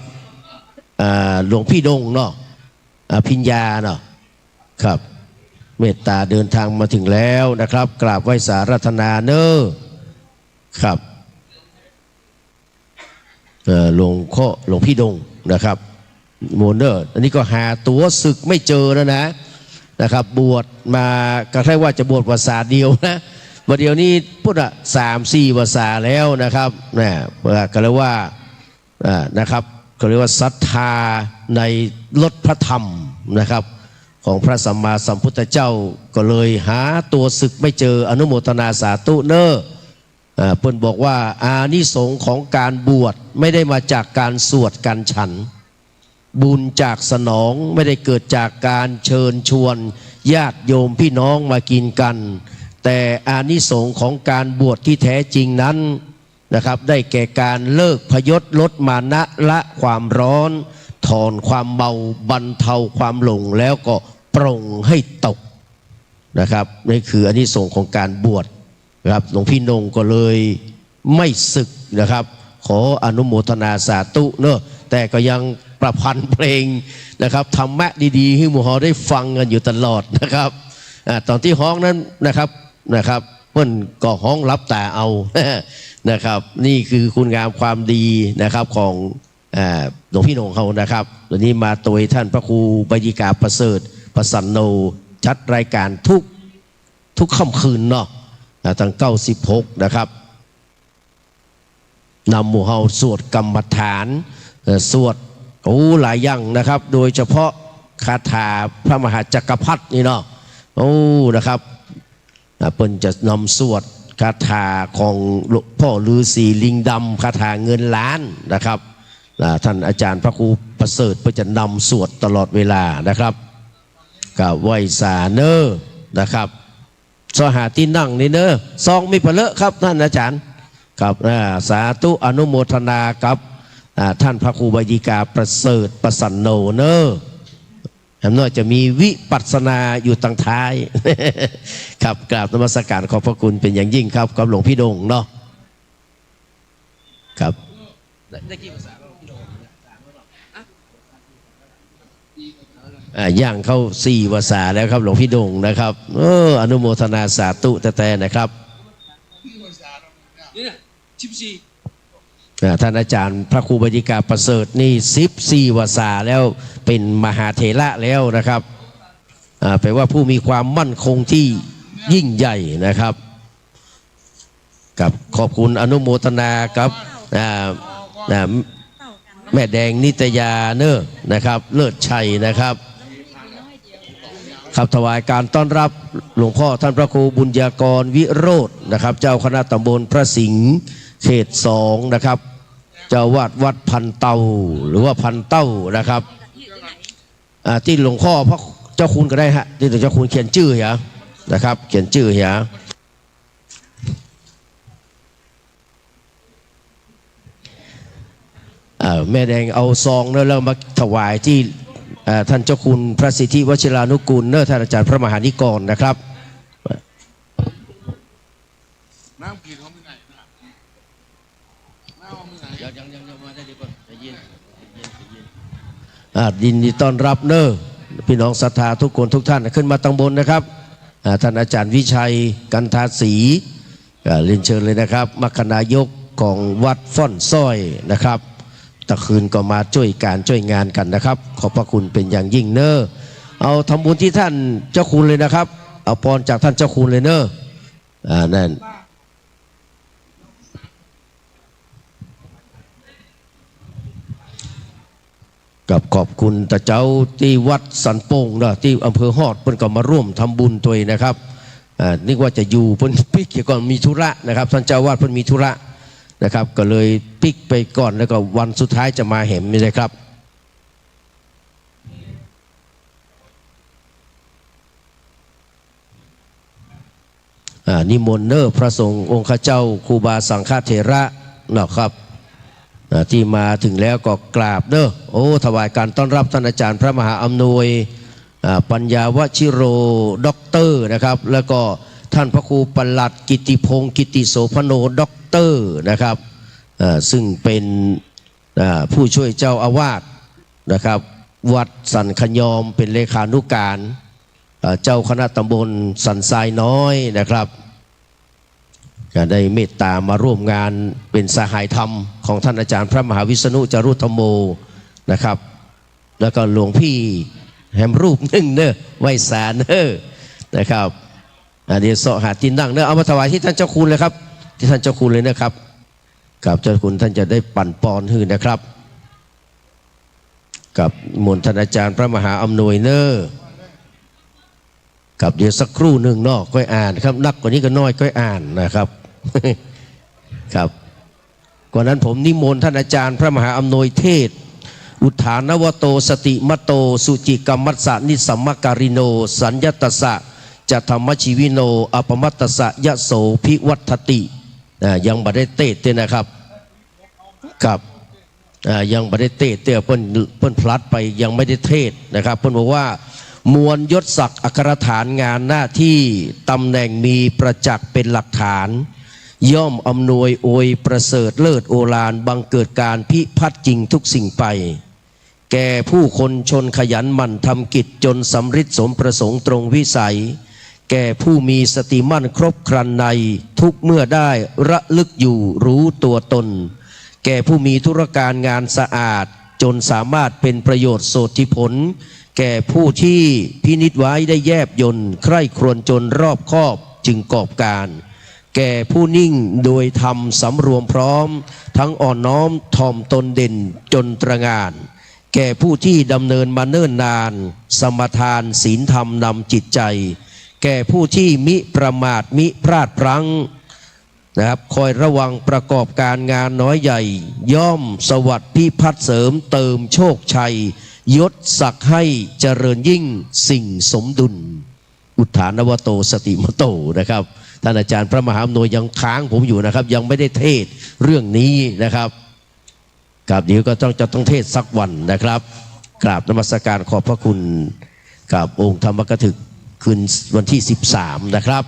หลวงพี่ดงเนาะพิญญาเนาะครับเมตตาเดินทางมาถึงแล้วนะครับกราบไหว้สารัตนาเนอะครับหลวงพี่ดงนะครับโมเนอร์อันนี้ก็หาตัวศึกไม่เจอแล้วนะครับบวชมาก็แค่ว่าจะบวชภาษาเดียวนะวันเดียวนี้พุทธ3-4 ภาษาแล้วนะครับเนี่ยก็เรียกว่านะครับก็เรียกว่าศรัทธาในรสพระธรรมนะครับของพระสัมมาสัมพุทธเจ้าก็เลยหาตัวศึกไม่เจออนุโมทนาสาธุเนอะเพิ่นบอกว่าอานิสงส์ของการบวชไม่ได้มาจากการสวดการฉันบุญจากสนองไม่ได้เกิดจากการเชิญชวนญาติโยมพี่น้องมากินกันแต่อานิสงส์ของการบวชที่แท้จริงนั้นนะครับได้แก่การเลิกพยศลดมานะละความร้อนถอนความเมาบรรเทาความหลงแล้วก็ปรงให้ตกนะครับนี่คืออานิสงส์ของการบวชนะครับหลวงพี่นงก็เลยไม่ศึกนะครับขออนุโมทนาสาธุเนอะแต่ก็ยัง ประพันธ์เพลงนะครับธรรมะดีๆให้หมู่เฮาได้ฟังกันอยู่ตลอดนะครับตอนที่ฮ้องนั้นนะครับเพิ่นก็ฮ้องรับตาเอานะครับนี่คือคุณงามความดีนะครับของหลวงพี่โหน่งเขานะครับวันนี้มาโดยท่านพระครูบดิกาประเสริฐประสันโนจัดรายการทุกค่ำคืนเนาะตั้ง96นะครับนำหมู่เฮาสวดกรรมฐานสวดหลายอย่างนะครับโดยเฉพาะคาถาพระมหาจักรพรรดินี่เนาะนะครับเพิ่นจะนำสวดคาถาของหลวงพ่อฤาษีลิงดำคาถาเงินล้านนะครับท่านอาจารย์พระครูประเสริฐเพื่อจะนำสวดตลอดเวลานะครับกับไหวสาเนอร์นะครับสหาที่นั่งนี่เนอซองไม่เปเลอะครับท่านอาจารย์ครับสาธุอนุโมทนากับท่านพระครูบดิกาประเสริฐประสันโนเนอแหมน้อยจะมีวิปัสสนาอยู่ตั้งท้าย ครับกราบนมัสการขอบพระคุณเป็นอย่างยิ่งครับกับหลวงพี่โด่งเนาะครับได้กี่ภาษาหลวงพี่โด่งย่างเข้า4 ภาษาแล้วครับหลวงพี่โด่งนะครับอนุโมทนาสาธุแต่นะครับท่านอาจารย์พระครูบดิกาประเสริฐนี่14 ภาษาแล้วเป็นมหาเถระแล้วนะครับแปลว่าผู้มีความมั่นคงที่ยิ่งใหญ่นะครับกับขอบคุณอนุโมทนากับแม่แดงนิตยาเนอนะครับเลิศชัยนะครับขับถวายการต้อนรับหลวงพ่อท่านพระครูบุญญากรวิโรจน์นะครับเจ้าคณะตำบลพระสิงห์เขต2นะครับเจ้าวาดวัดพันเต้าหรือว่าพันเต้านะครับที่หลวงพ่อพระเจ้าคุณก็ได้ฮะที่เจ้าคุณเขียนชื่อเหรอนะครับเขียนชื่อเหรอแม่แดงเอาซองแล้วมาถวายที่ท่านเจ้าคุณพระสิทธิวชิรานุกูลเนอท่านอาจารย์พระมหานิกรนะครับน้ำกินเขาไม่ไหนน้ำไม่ไหนยังมาได้ดีกว่าเย็นยินดีต้อนรับเนอพี่น้องศรัทธาทุกคนทุกท่านขึ้นมาตั้งบนนะครับท่านอาจารย์วิชัยกันทาศรีเรียนเชิญเลยนะครับมคณายกของวัดฟ่อนซ้อยนะครับตะคืนก็มาช่วยงานกันนะครับขอบพระคุณเป็นอย่างยิ่งเนอเอาทำบุญที่ท่านเจ้าคุณเลยนะครับเอาพรจากท่านเจ้าคุณเลยเนอนั่นกับขอบคุณตาเจ้าที่วัดสันโป่งนะที่อำเภอฮอดเพิ่นก็มาร่วมทำบุญตัวเองนะครับนึกว่าจะอยู่เพิ่นปิกก่อนมีธุระนะครับท่านเจ้าวาดเพิ่นมีธุระนะครับก็เลยปิกไปก่อนแล้วก็วันสุดท้ายจะมาเห็นไม่ใช่ครับนิมนต์เนอพระสงฆ์องค์ข้าเจ้าครูบาสังฆเถระนะครับที่มาถึงแล้วก็กราบเด้อถวายการต้อนรับท่านอาจารย์พระมหาอำนวยปัญญาวชิโรด็อกเตอร์นะครับแล้วก็ท่านพระครูปลัดกิติพงศ์กิติโสพโนด็อกเตอร์นะครับซึ่งเป็นผู้ช่วยเจ้าอาวาสนะครับวัดสันขยอมเป็นเลขานุการเจ้าคณะตำบลสันทรายน้อยนะครับก็ได้เมตตามาร่วมงานเป็นสหายธรรมของท่านอาจารย์พระมหาวิษณุจารุธรรมโมนะครับแล้วก็หลวงพี่แหมรูปหนึ่งเนอะไหวสารเนอะนะครับเดี๋ยวสหาตินนั่งเนอะเอามาถวายที่ท่านเจ้าคุณเลยครับที่ท่านเจ้าคุณเลยนะครับกับเจ้าคุณท่านจะได้ปั่นปอนหื้อนะครับกับมนท่านอาจารย์พระมหาอำนวยเนอะกับเดี๋ยวสักครู่หนึ่งนอกก็อ่านครับนักกว่านี้ก็น้อยก็อ่านนะครับครับก่อนนั้นผมนิมนต์ท่านอาจารย์พระมหาอำนวยเทศอุทานวโตสติมโตสุจิกรรมัสสะนิสัมมการิโนสัญญตสะจะธรรมชีวิโนอปมัตตสะยะโสภิวัตติยังบัได้เตะนะครับกับยังบัได้เตะเพิ่นพลัดไปยังไม่ได้เทศนะครับเพิ่นบอกว่ามวลยศศักดิ์อัครฐานงานหน้าที่ตำแหน่งมีประจักษ์เป็นหลักฐานย่อมอำนวยอวยประเสริฐเลิศโอฬารบังเกิดการพิพัฒน์จริงทุกสิ่งไป แก่ผู้คนชนขยันหมั่นทำกิจจนสำฤทธิ์สมประสงค์ตรงวิสัยแก่ผู้มีสติมั่นครบครันในทุกเมื่อได้ระลึกอยู่รู้ตัวตนแก่ผู้มีธุรการงานสะอาดจนสามารถเป็นประโยชน์โสติผลแก่ผู้ที่พินิจไว้ได้แยบยลใคร่ครวญจนรอบคอบจึงกอบการแก่ผู้นิ่งโดยธรรมสำรวมพร้อมทั้งอ่อนน้อมถ่อมตนเด่นจนตระหง่านแก่ผู้ที่ดำเนินมาเนิ่นนานสมทานศีลธรรมนำจิตใจแก่ผู้ที่มิประมาทมิพลาดพลั้งนะครับคอยระวังประกอบการงานน้อยใหญ่ย่อมสวัสดิ์พิพัฒน์เสริมเติมโชคชัยยศศักดิ์ให้เจริญยิ่งสิ่งสมดุลอุทานวโตสติมโตนะครับท่านอาจารย์พระมหาอำนวยยังค้างผมอยู่นะครับยังไม่ได้เทศเรื่องนี้นะครับกับเดี๋ยวก็จะต้องเทศสักวันนะครับกราบนมัสการขอบพระคุณกับองค์ธรรมกถึกคืนวันที่13นะครับ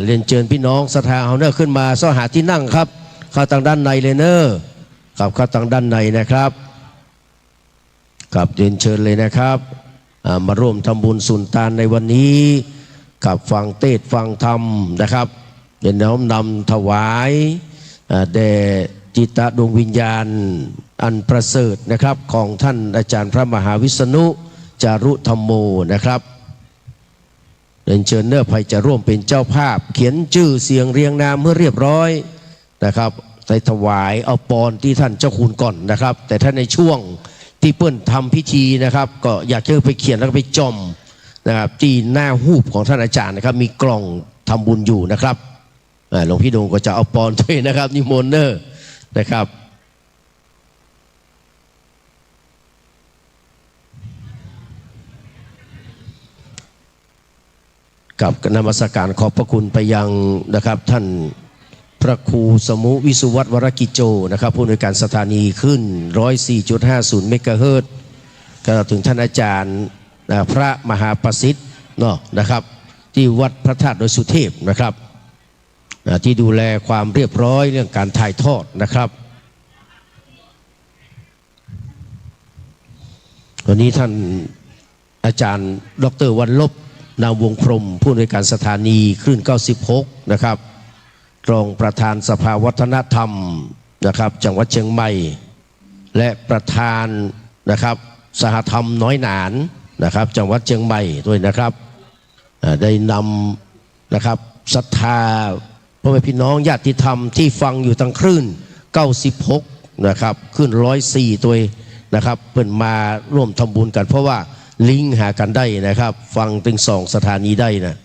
เรียนเชิญพี่น้องศรัทธาเอาเนอร์ขึ้นมาซ้อหาที่นั่งครับเข้าทางด้านในเลยเนอร์ครับเข้าทางด้านในนะครับกับเรียนเชิญเลยนะครับมาร่วมทำบุญสุนทานในวันนี้กับฟังเทศน์ฟังธรรมนะครับเดี๋ยวน้อมนำถวายแด่จิตดวงวิญญาณอันประเสริฐนะครับของท่านอาจารย์พระมหาวิษณุจารุธรรมโมนะครับเรียนเชิญเนื้อภัยจะร่วมเป็นเจ้าภาพเขียนชื่อเสียงเรียงนามเมื่อเรียบร้อยนะครับใส่ถวายเอาปอนที่ท่านเจ้าคุณก่อนนะครับแต่ถ้าในช่วงที่เปิ้นทำพิธีนะครับก็อยากจะไปเขียนแล้วก็ไปจอมนะครับที่หน้าหูปของท่านอาจารย์นะครับมีกล่องทำบุญอยู่นะครับหลวงพี่ดงก็จะเอาปอนด้วยนะครับนิมนต์เนอร์นะครับกับนมัสการขอบพระคุณไปยังนะครับท่านพระครูสมุวิสุวัตวรกิจโจนะครับผู้อำนวยการสถานีขึ้น 104.50 เมกะเฮิรตซ์ก็ถึงท่านอาจารย์พระมหาประสิทธิ์เนาะนะครับที่วัดพระธาตุดอยสุเทพนะครับที่ดูแลความเรียบร้อยเรื่องการถ่ายทอดนะครับวันนี้ท่านอาจารย์ดร.วันลบนามวงพรหมผู้อำนวยการสถานีคลื่น 96 นะครับรองประธานสภาวัฒนธรรมนะครับจังหวัดเชียงใหม่และประธานนะครับสหธรรมน้อยหนานนะครับจังหวัดเชียงใหม่ด้วยนะครับได้นำนะครับศรัทธาพ่อแม่พี่น้องญาติธรรมที่ฟังอยู่ทางคลื่น 96 นะครับคลื่น 104 ตัวนะครับเพิ่นมาร่วมทำบุญกันเพราะว่าลิงก์หากันได้นะครับฟังถึง2 สถานีได้นะ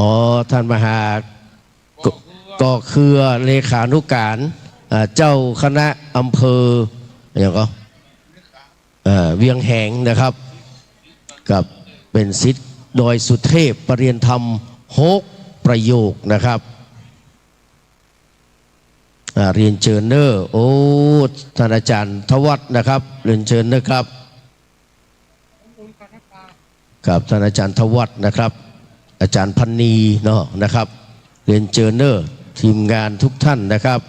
อ๋อท่านมหาก็คือเลขานุการเจ้าคณะอำเภออย่างก็เวียงแหงนะครับกับเป็นศิษย์โดยสุเทพปรริยนธรรม6 ประโยคนะครับเรียนเชิญเนอร์โอ้ท่านอาจารย์ทวัฒน์นะครับเรียนเชิญนะครับกับท่านอาจารย์ทวัฒน์นะครับอาจารย์พันนีเนาะนะครับเรียนเชิญเนอร์ทีมงานทุกท่านนะครับ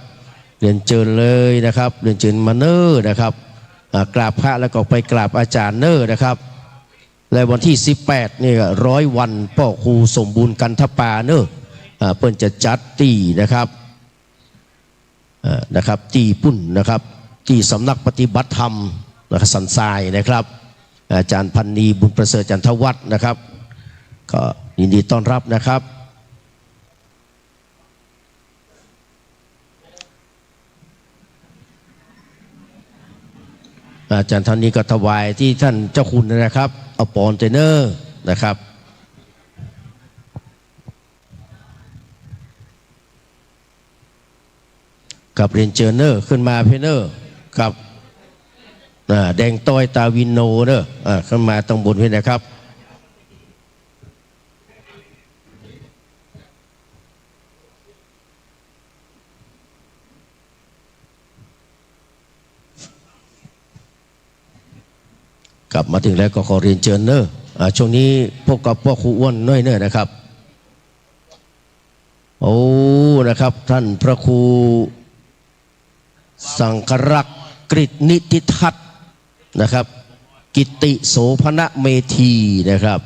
เรียนเชิญเลยนะครับเรียนเชิญมาเนอร์นะครับกราบพระแล้วก็ไปกราบอาจารย์เนอร์นะครับและวันที่18นี่100 วันพ่อครูสมบูรณ์กันทปาเนอร์เปิ้นจะจัดตีนะครับนะครับที่ปุ่นนะครับที่สำนักปฏิบัติธรรมนะครับสันทรายนะครับอาจารย์พันนีบุญประเสริฐจันทวัฒน์นะครับก็ยินดีต้อนรับนะครับอาจารย์ท่านนี้ก็ถวายที่ท่านเจ้าคุณนะครับเอาปอนเทนเนอร์นะครับกับเรียนเชิญเนอร์ขึ้นมาเพเนอร์กับแดงต้อยตาวินโนเนอร์ขึ้นมาตรงบนเพนะครับ ลับมาถึงแล้วก็ขอเรียนเชิญเนอะช่วงนี้พบกับพ่อครูอ้วนน้อยเนอะนะครับโอ้นะครับท่านพระครูสังครักษ์กฤษนิติทัศน์นะครับกิติโสภณเมธีนะครับ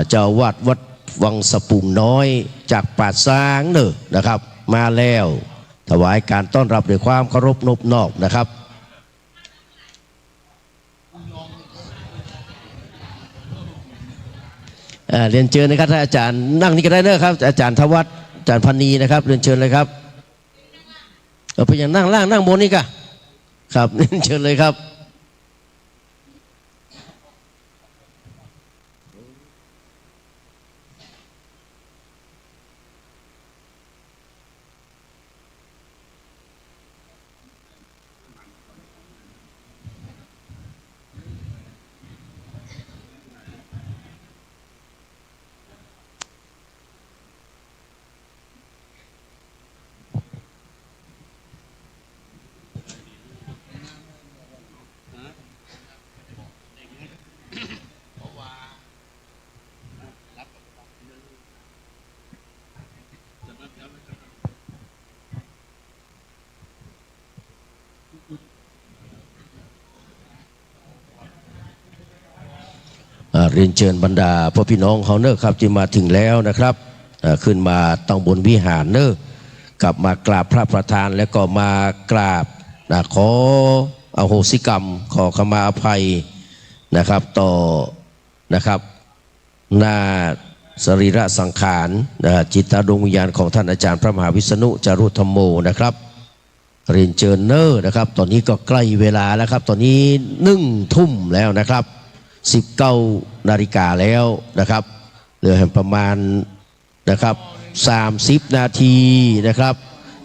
เจ้าวาดวัดวังสะพุงน้อยจากป่าซางเนอะนะครับมาแล้วถวายการต้อนรับด้วยความเคารพนอบน้อมนะครับเรียนเชิญนะครับท่านอาจารย์นั่งนี่ก็ได้นะครับอาจารย์ทวัฒน์อาจารย์พันนีนะครับเรียนเชิญเลยครับไปอย่างนั่งล่างนั่งบนนี่ก็ครับเรียนเชิญเลยครับเรียนเชิญบรรดาพ่อพี่น้องเขาเนอะครับที่มาถึงแล้วนะครับขึ้นมาตั้งบนวิหารเนอะกลับมากราบพระประธานแล้วก็มากราบขออโหสิกรรมขอขมาอภัยนะครับต่อนะครับหน้าสรีระสังขารจิตดวงวิญญาณของท่านอาจารย์พระมหาวิษณุจารุธรรมโมนะครับเรียนเชิญเนอะนะครับตอนนี้ก็ใกล้เวลาแล้วครับตอนนี้1 ทุ่มแล้วนะครับ19 นาฬิกาแล้วนะครับเหลือประมาณนะครับ30 นาทีนะครับ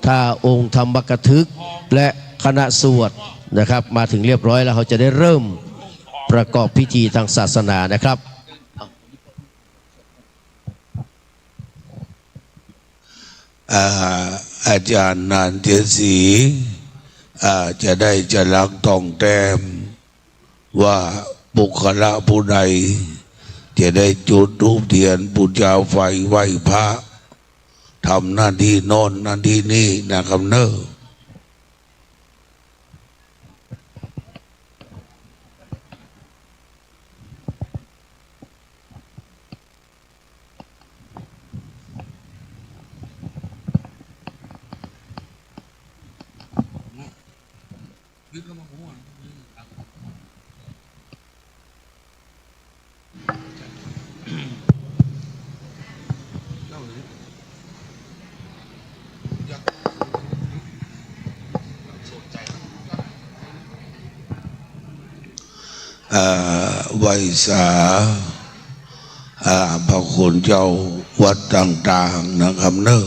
ถ้าองค์ธรรมกถึกและคณะสวดนะครับมาถึงเรียบร้อยแล้วเขาจะได้เริ่มประกอบพิธีทางศาสนานะครับอาจารย์นานเจสีจะได้จะลักต้องแต้มว่าบุคลาผู้ใดจะได้จุดธูปเทียนบูชาไฟไหว้พระทำหน้าที่โน่นหน้าที่นี่นะครับเนอะไหว้สาพระคุณเจ้าวัดต่างๆนะครับเนอะ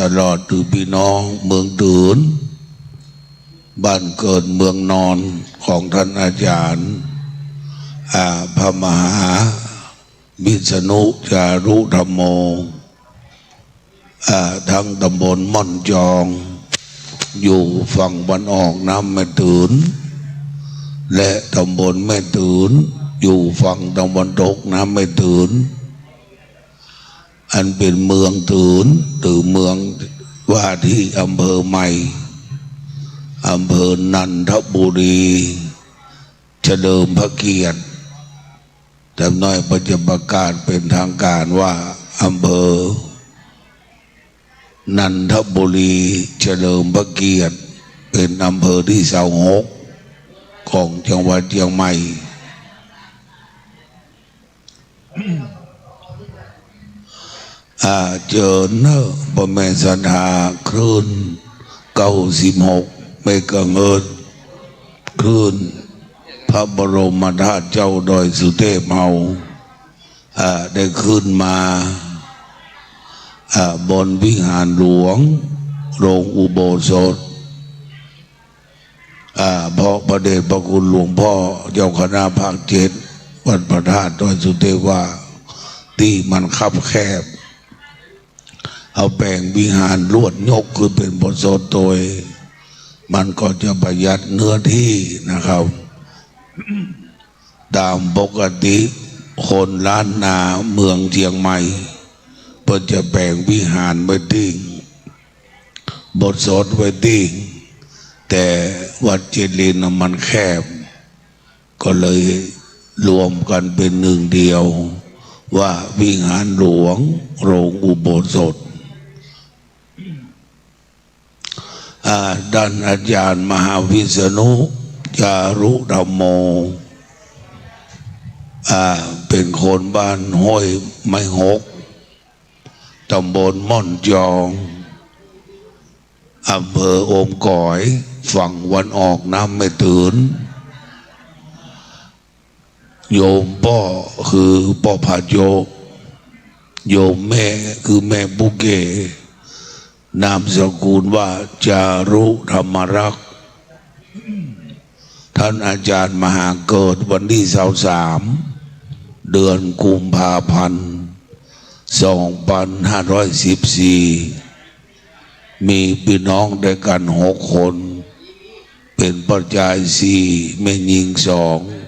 ตลอดถึงพี่น้องเมืองตืนบ้านเกิดเมืองนอนของท่านอาจารย์พระมหาวิษณุจารุธรรมโมทั้งตำบลม่อนจองอยู่ฝั่งตะวันออกน้ำแม่ตืนและตำบลแม่ตืนอยู่ฝั่งตะวันตกน้ำแม่ตืนอันเป็นเมืองตืนถือเมืองว่าที่อำเภอใหม่อำเภอนันทบุรีเฉลิมพระเกียรติแต่น้อยประกาศเป็นทางการว่าอำเภอนันทบุรีเฉลิมพระเกียรติเป็นอำเภอที่26ของจังหวัดเชียงใหม่เจอเนอะประเมสันหาคลื่น96 เมกะเฮิรตซ์คลื่นพระบรมธาตุเจ้าดอยสุเทพเฮาได้ขึ้นมาบนวิหารหลวงโรงอุโบสถเพราะพระเดชพระคุณหลวงพ่อเจ้าคณะภาค7วัดพระธาตุดอยสุเทพว่าที่มันคับแคบเอาแปลงวิหารลวดยกคือเป็นบทสวดโดยมันก็จะประหยัดเนื้อที่นะครับ ตามปกติคนล้านนาเมืองเชียงใหม่เพิ่นจะแบ่งวิหารไว้ติ้งบทสวดไว้ติ้งแต่วัดเจริญมันแคบก็เลยรวมกันเป็นหนึ่งเดียวว่าวิหารหลวงโรงอุโบสถด้านอาจารย์มหาวิษณุจารุธรรมโมเป็นคนบ้านห้วยไม้หกตำบลม่อนจองอำเภอโอมก่อยฝั่งวันออกน้ำไม่ตื่นโยมพ่อคือพ่อผาโยโยมแม่คือแม่บุเกนามสกุลว่าจารุธรรมรักษ์ท่านอาจารย์มหาเกิดวันที่23เดือนกุมภาพันธ์2514มีพี่น้องด้วยกัน6 คนเป็นปัจจัย4แม่หญิง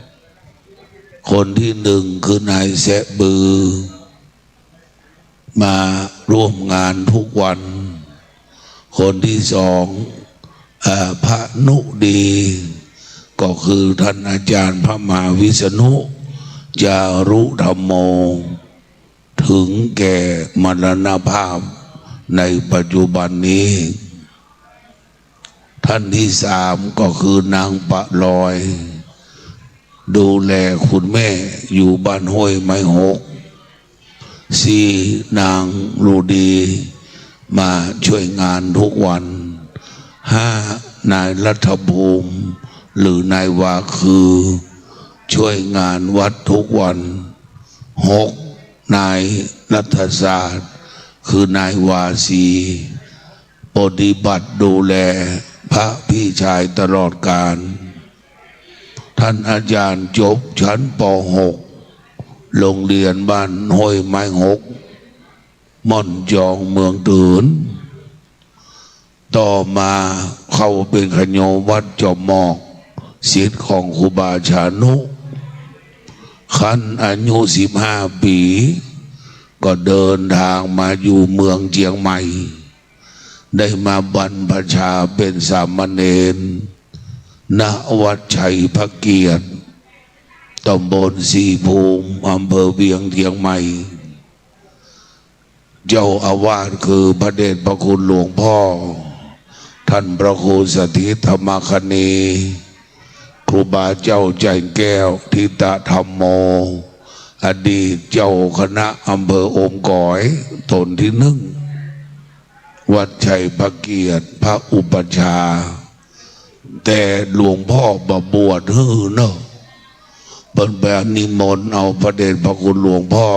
2คนที่1คือนายแสะบือมาร่วมงานทุกวันคนที่2พระนุดีก็คือท่านอาจารย์พระมหาวิษณุจารุธรรมโมถึงแก่มรณภาพในปัจจุบันนี้ท่านที่3ก็คือนางปะลอยดูแลคุณแม่อยู่บ้านห้วยไม้หก4นางรูดีมาช่วยงานทุกวัน5นายรัฐภูมิหรือนายวาคือช่วยงานวัดทุกวัน6นายรัฐศาสตร์คือนายวาสีปฏิบัติดูแลพระพี่ชายตลอดกาลท่านอาจารย์จบชั้นป .6 โรงเรียนบ้านห้วยไม้หกม่อนจองเมืองตื่นต่อมาเข้าเป็นขโยวัดจอมหมอกศิษย์ของครูบาชานุขั้นอายุ15 ปีก็เดินทางมาอยู่เมืองเชียงใหม่ได้มาบรรพชาเป็นสามเณรณวัดชัยพระเกียรติตำบลสีภูมิอำเภอเวียงเชียงใหม่เจ้าอาวาสคือพระเดชพระคุณหลวงพ่อท่านพระครูสถิตธรรมคณีครูบาเจ้าใจแก้วทิตธรรมโมอดีตเจ้าคณะอำเภอโอมก่อยตนที่1วัดชัยพระเกียรติพระอุปัชฌาย์แต่หลวงพ่อบวชเนอะเป็นแบบนิมนต์เอาพระเดชพระคุณหลวงพ่อ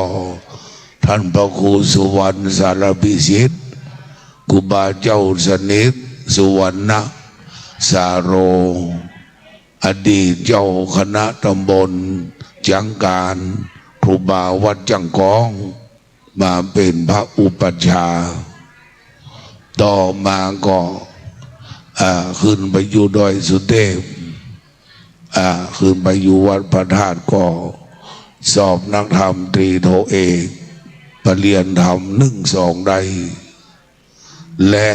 ท่านพระครูสุวรรณสารพิสิทธิ์ครูบาเจ้าสนิทสุวรรณสาโรอดีตเจ้าคณะตำบลจังการครูบาวัดจังกองมาเป็นพระอุปัชฌาย์ต่อมาก็ขึ้นไปอยู่ดอยสุเทพขึ้นไปอยู่วัดพระธาตุก็สอบนักธรรมตรีโทเอกปรริญญาธรรม1 2ได้และ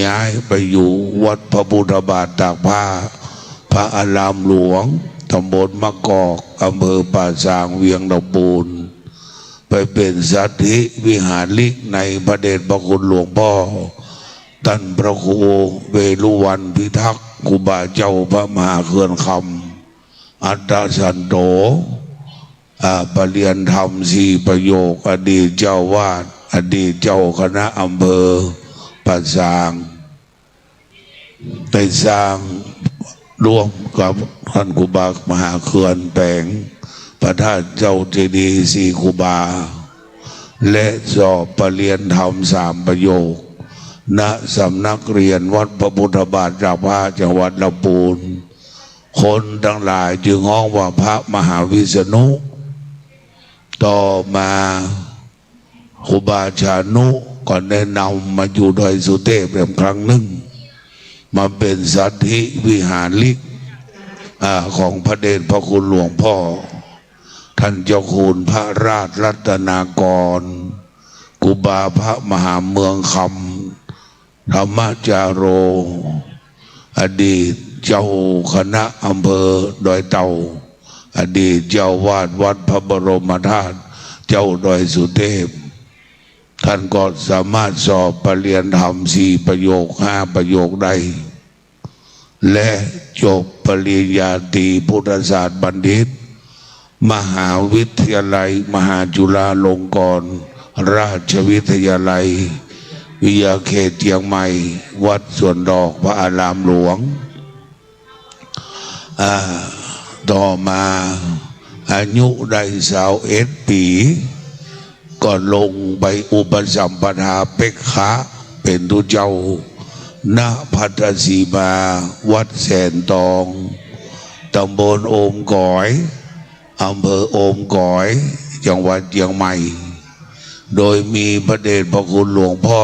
ย้ายไปอยู่วัดพระพุทธบาทตากผ้าพระอารามหลวงตำบลมะกอกอำเภอป่าซางเวียงดอกปูนไปเป็นสัตถิวิหาริกในพระเดชพระคุณหลวงพ่อท่านพระครูเวรุวันพิทักษ์ครูบาเจ้าพระมหาเขื่อนคำอัตตสันโตปรริญญาธรรม4 ประโยคอดีตเจ้าวาดอดีตเจ้าคณะอำเภอป่าซางได้สร้างร่วมกับท่านครูบามหาเขื่อนแปลงพระธาตุเจ้าเจดีย์4 ครูบาและสอบปรริญญาธรรม3 ประโยคณสำนักเรียนวัดพระพุทธบาทจากผ้าจังหวัดลำพูนคนทั้งหลายจึงฮ้องว่าพระมหาวิษณุต่อมาครูบาชานุก็แนะนำมาอยู่ดอยสุเทพเป็นครั้งหนึ่งมาเป็นสัตถิวิหาริก ของพระเดชพระคุณหลวงพ่อท่านเจ้าคุณพระราชรัตนากรกุบาพระมหาเมืองคำธรรมจาโรอดีตเจ้าคณะอำเภอดอยเต่าอดีตเจ้าวาดวัดพระบรมธาตุเจ้าดอยสุเทพท่านก็สามารถสอบปรริญญาธรรม4 ประโยค 5 ประโยคได้และจบปริญญาตรีพุทธศาสตร์บัณฑิตมหาวิทยาลัยมหาจุฬาลงกรณราชวิทยาลัยวิทยาเขตเชียงใหม่วัดสวนดอกพระอารามหลวงต่อมาอายุได้21 ปีก็ลงไปอุปสัมปทาเป็กขะเป็นทุเจ้าณพัทสีมาวัดแสนตองตำบลโอมก๋อยอำเภอโอมก๋อยจังหวัดเชียงใหม่โดยมีพระเดชพระคุณหลวงพ่อ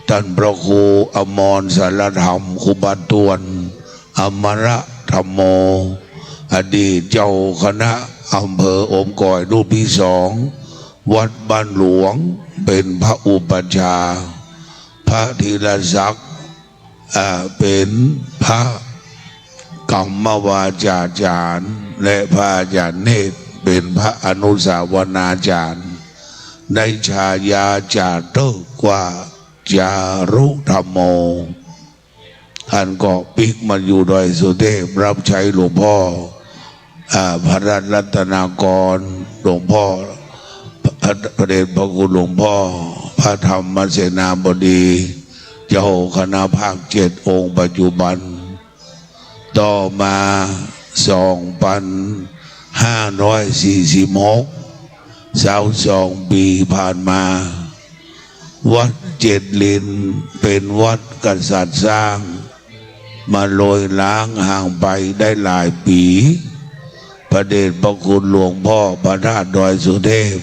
ท่านพระครูอมรสารธรรมครูบาตวนอมระธรรมโมอดีตเจ้าคณะอำเภอโอมก๋อยรูปที่2วัดบ้านหลวงเป็นพระอุปัชฌาย์พระธีรศักดิ์เป็นพระกรรมวาจาจารย์และพระอาจารย์เนตรเป็นพระอนุสาวนาจารย์ในฉายาจาเตกว่าจารุธรรมโมท่านก็ปิกมาอยู่ดอยสุเทพรับใช้หลวงพ่อพระราชรัตนากรหลวงพ่อพระเดชพระคุณหลวงพ่อพระธรรมเสนาบดีเจ้าคณะภาค7 องค์ปัจจุบันต่อมา2546 ปีผ่านมาวัดเจ็ดลินเป็นวัดกษัตริย์สร้างมาโรยล้างห่างไปได้หลายปีพระเดชพระคุณหลวงพ่อพระธาตุดอยสุเทพ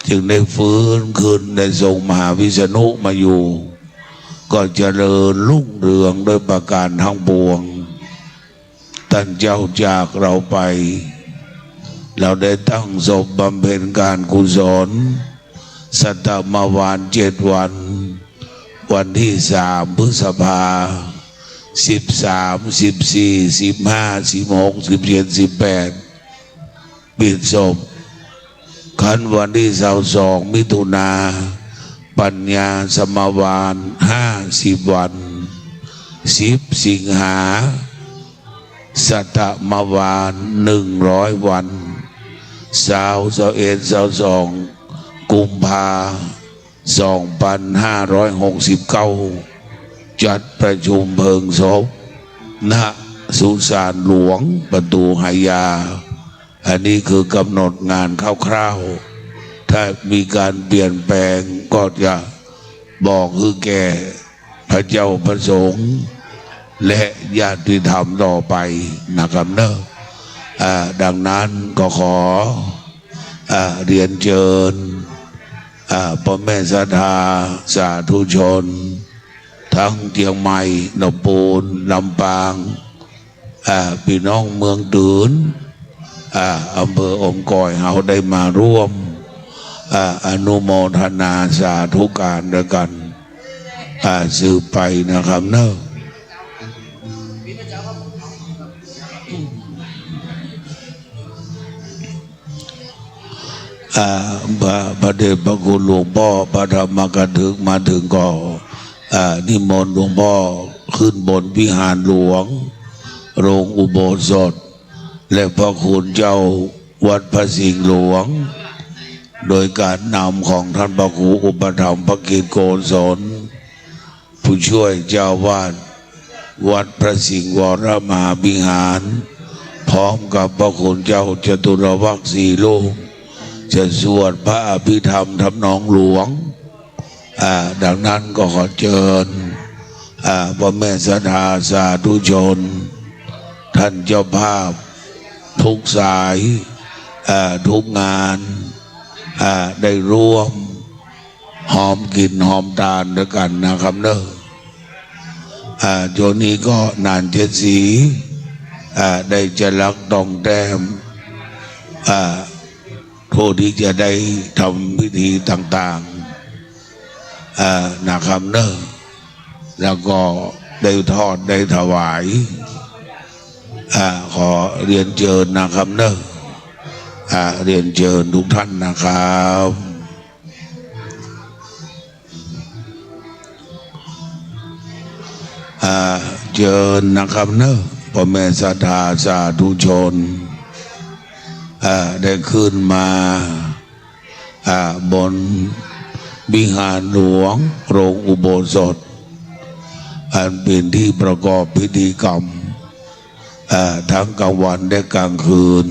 จึงได้ฟื้นคืนได้ทรงมหาวิษณุมาอยู่ก็เจริญรุ่งเรืองโดยประการทั้งปวงท่านเจ้าจากเราไปเราได้ตั้งศพบำเพ็ญการกุศลสัตตมวาน7 วันวันที่3 พฤษภา13 14 15 16 17 18ปิดศพขันวันที่22 มิถุนาปัญญาสมวาน50 วัน10 สิงหาสัตตมวาน100 วัน21 กุมภา2569จัดประชุมเพลิงศพณสุสานหลวงประตูหายาอันนี้คือกำหนดงานคร่าวๆถ้ามีการเปลี่ยนแปลงก็จะบอกคือแก่พระเจ้าประสงค์และญาติธรรมต่อไปนะครับเนอะดังนั้นก็ขอเรียนเชิญพ่อแม่ศรัทธาสาธุชนทั้งเชียงใหม่ลำพูนลำปางพี่น้องเมืองตื่นอำเภออมก๋อยเราได้มาร่วมอนุโมทนาสาธุการด้วยกันสืบไปนะครับเนอะพระเดชพระคุณหลวงพ่อพระธรรมกถึกมาถึงก็นิมนต์หลวงพ่อขึ้นบนวิหารหลวงโรงอุโบสถและพระคุณเจ้าวัดพระสิงห์หลวงโดยการนำของท่านพระครูอุปถัมภ์พระกิจโกศลผู้ช่วยเจ้าวาดวัดพระสิงห์วรมหาวิหารพร้อมกับพระคุณเจ้าจตุรวรรษ4 รูปจะสวดพระอภิธรรมทำนองหลวงดังนั้นก็ขอเชิญพ่อแม่ศรัทธาสาธุชนท่านเจ้าภาพทุกสายทุกงานได้ร่วมหอมกินหอมทานด้วยกันนะครับเนอะโจนี้ก็นาน7 สี ได้จะลักดองแต้มผู้ที่จะได้ทำพิธีต่างๆนะครับเนอะแล้วก็ได้ทอดได้ถวายขอเรียนเชิญนะครับเนอะเรียนเชิญทุกท่านนะครับเชิญนะครับเนอะพ่อแม่ศรัทธาสาธุชนได้ขึ้นมาบนวิหารหลวงโรงอุโบสถอันเป็นที่ประกอบพิธีกรรมทั้งกลางวันและกลางคืน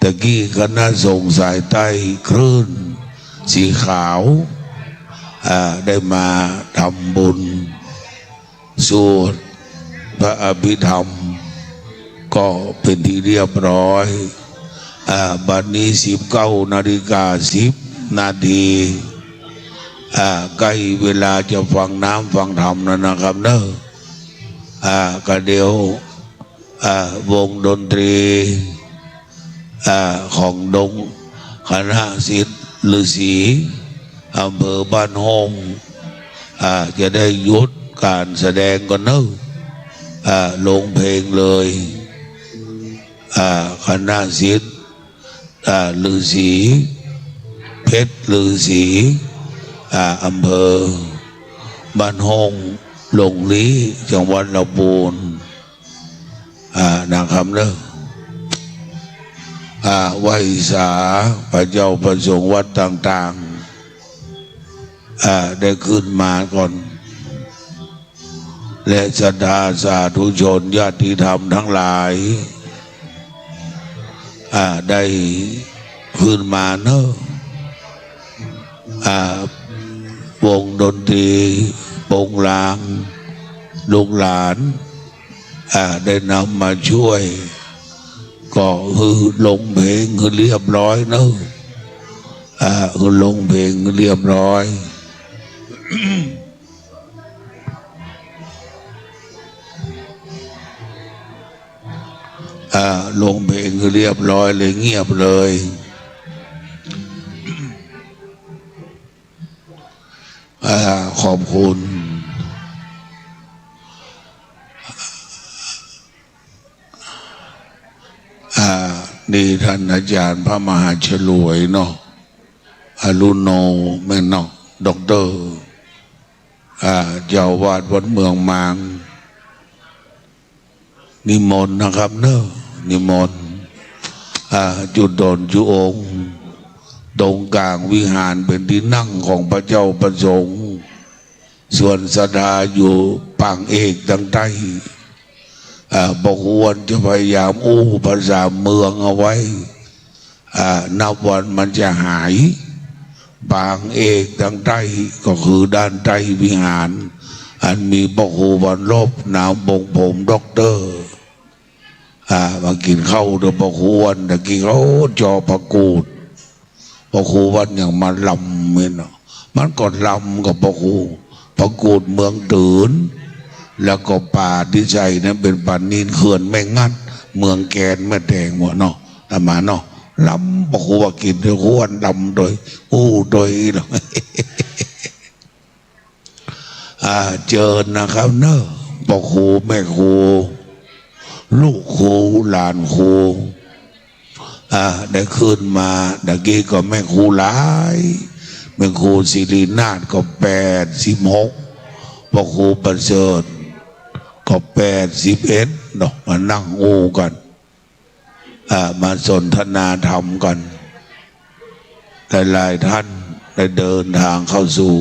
ตะกี้คณะสงฆ์สายใต้คลื่นสีขาวได้มาทำบุญสวดพระอภิธรรมก็เป็นที่เรียบร้อยบัดนี้19:10 นาทีใกล้เวลาจะฟังน้ำฟังธรรมแล้วนะครับเนอะก็เดี๋ยววงดนตรีของดงคณะศิษย์ฤาษีอำเภอบ้านฮงจะได้หยุดการแสดงก่อนเนอะลงเพลงเลยคณะศิษย์ฤาษีเพชรฤาษีอำเภอบ้านฮงหลงลี้จังหวัดลำพูนนะครับเนอะไหว้สาพระเจ้าประสงค์วัดต่างๆได้ขึ้นมาก่อนและศรัทธาสาธุชนญาติธรรมทั้งหลายได้ขึ้นมาเนอะวงดนตรีโปงลางลูกหลานได้นำมาช่วยก็คือลงเพลงคือเรียบร้อยเนอะคือลงเพลงเรียบร้อย ลงเพลงคือเรียบร้อยเลยเงียบเลยขอบคุณนี่ท่านอาจารย์พระมหาฉลวยเนาะอรุโนแม่เนาะด็อกเตอร์เจ้าวาดวัดเมืองมางนิมนต์นะครับเนอะนิมนต์จุดโดนจุองค์ตรงกลางวิหารเป็นที่นั่งของพระเจ้าประสงค์ส่วนศรัทธาอยู่ปางเอกทางใต้บอกควรจะพยายามภาษาเมืองเอาไว้นับวันมันจะหายปางเอกทางใต้ก็คือด้านใต้วิหารอันมีบอกวันลบนามบงผมด็อกเตอร์มากินข้าวเดี๋ยวบอกควรแต่กินเขาจอประกูดบอกวันอย่างมาลำเมนมันก็ลำกับบอกประกูดเมืองตื่นแล้วก็ป่าที่ใจนั้นเป็นป่านินเขื่อนแม่งัดเมืองแกนแม่แดงหมดเนาะแต่มาเนาะลำบอกว่ากินด้วยควรลำโดยโดยเนาะ เจอนะครับเนอะบอกครูแม่ครูลูกครูหลานครูได้ขึ้นมาตะกี้ก็แม่ครูหลายแม่ครูศิรินาถก็86บอกครูประเสริฐก็81เนาะมานั่งกันมาสนทนาธรรมกันหลายท่านได้เดินทางเข้าสู่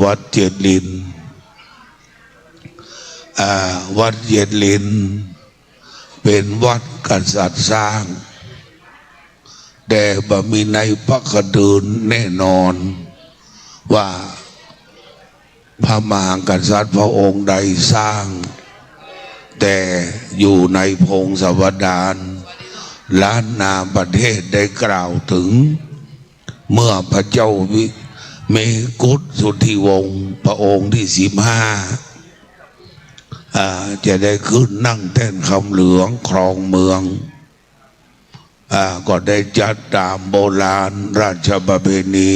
วัดเจ็ดลินวัดเจ็ดลินเป็นวัดกษัตริย์สร้างแต่บ่มีในพระคดืนแน่นอนว่าพระมหากษัตริย์พระองค์ใดสร้างแต่อยู่ในพงศาวดารล้านนาประเทศได้กล่าวถึงเมื่อพระเจ้าเมกุฏสุทธิวงศ์พระองค์ที่15 จะได้ขึ้นนั่งแท่นคำเหลืองครองเมืองก็ได้จัดตามโบราณราชประเพณี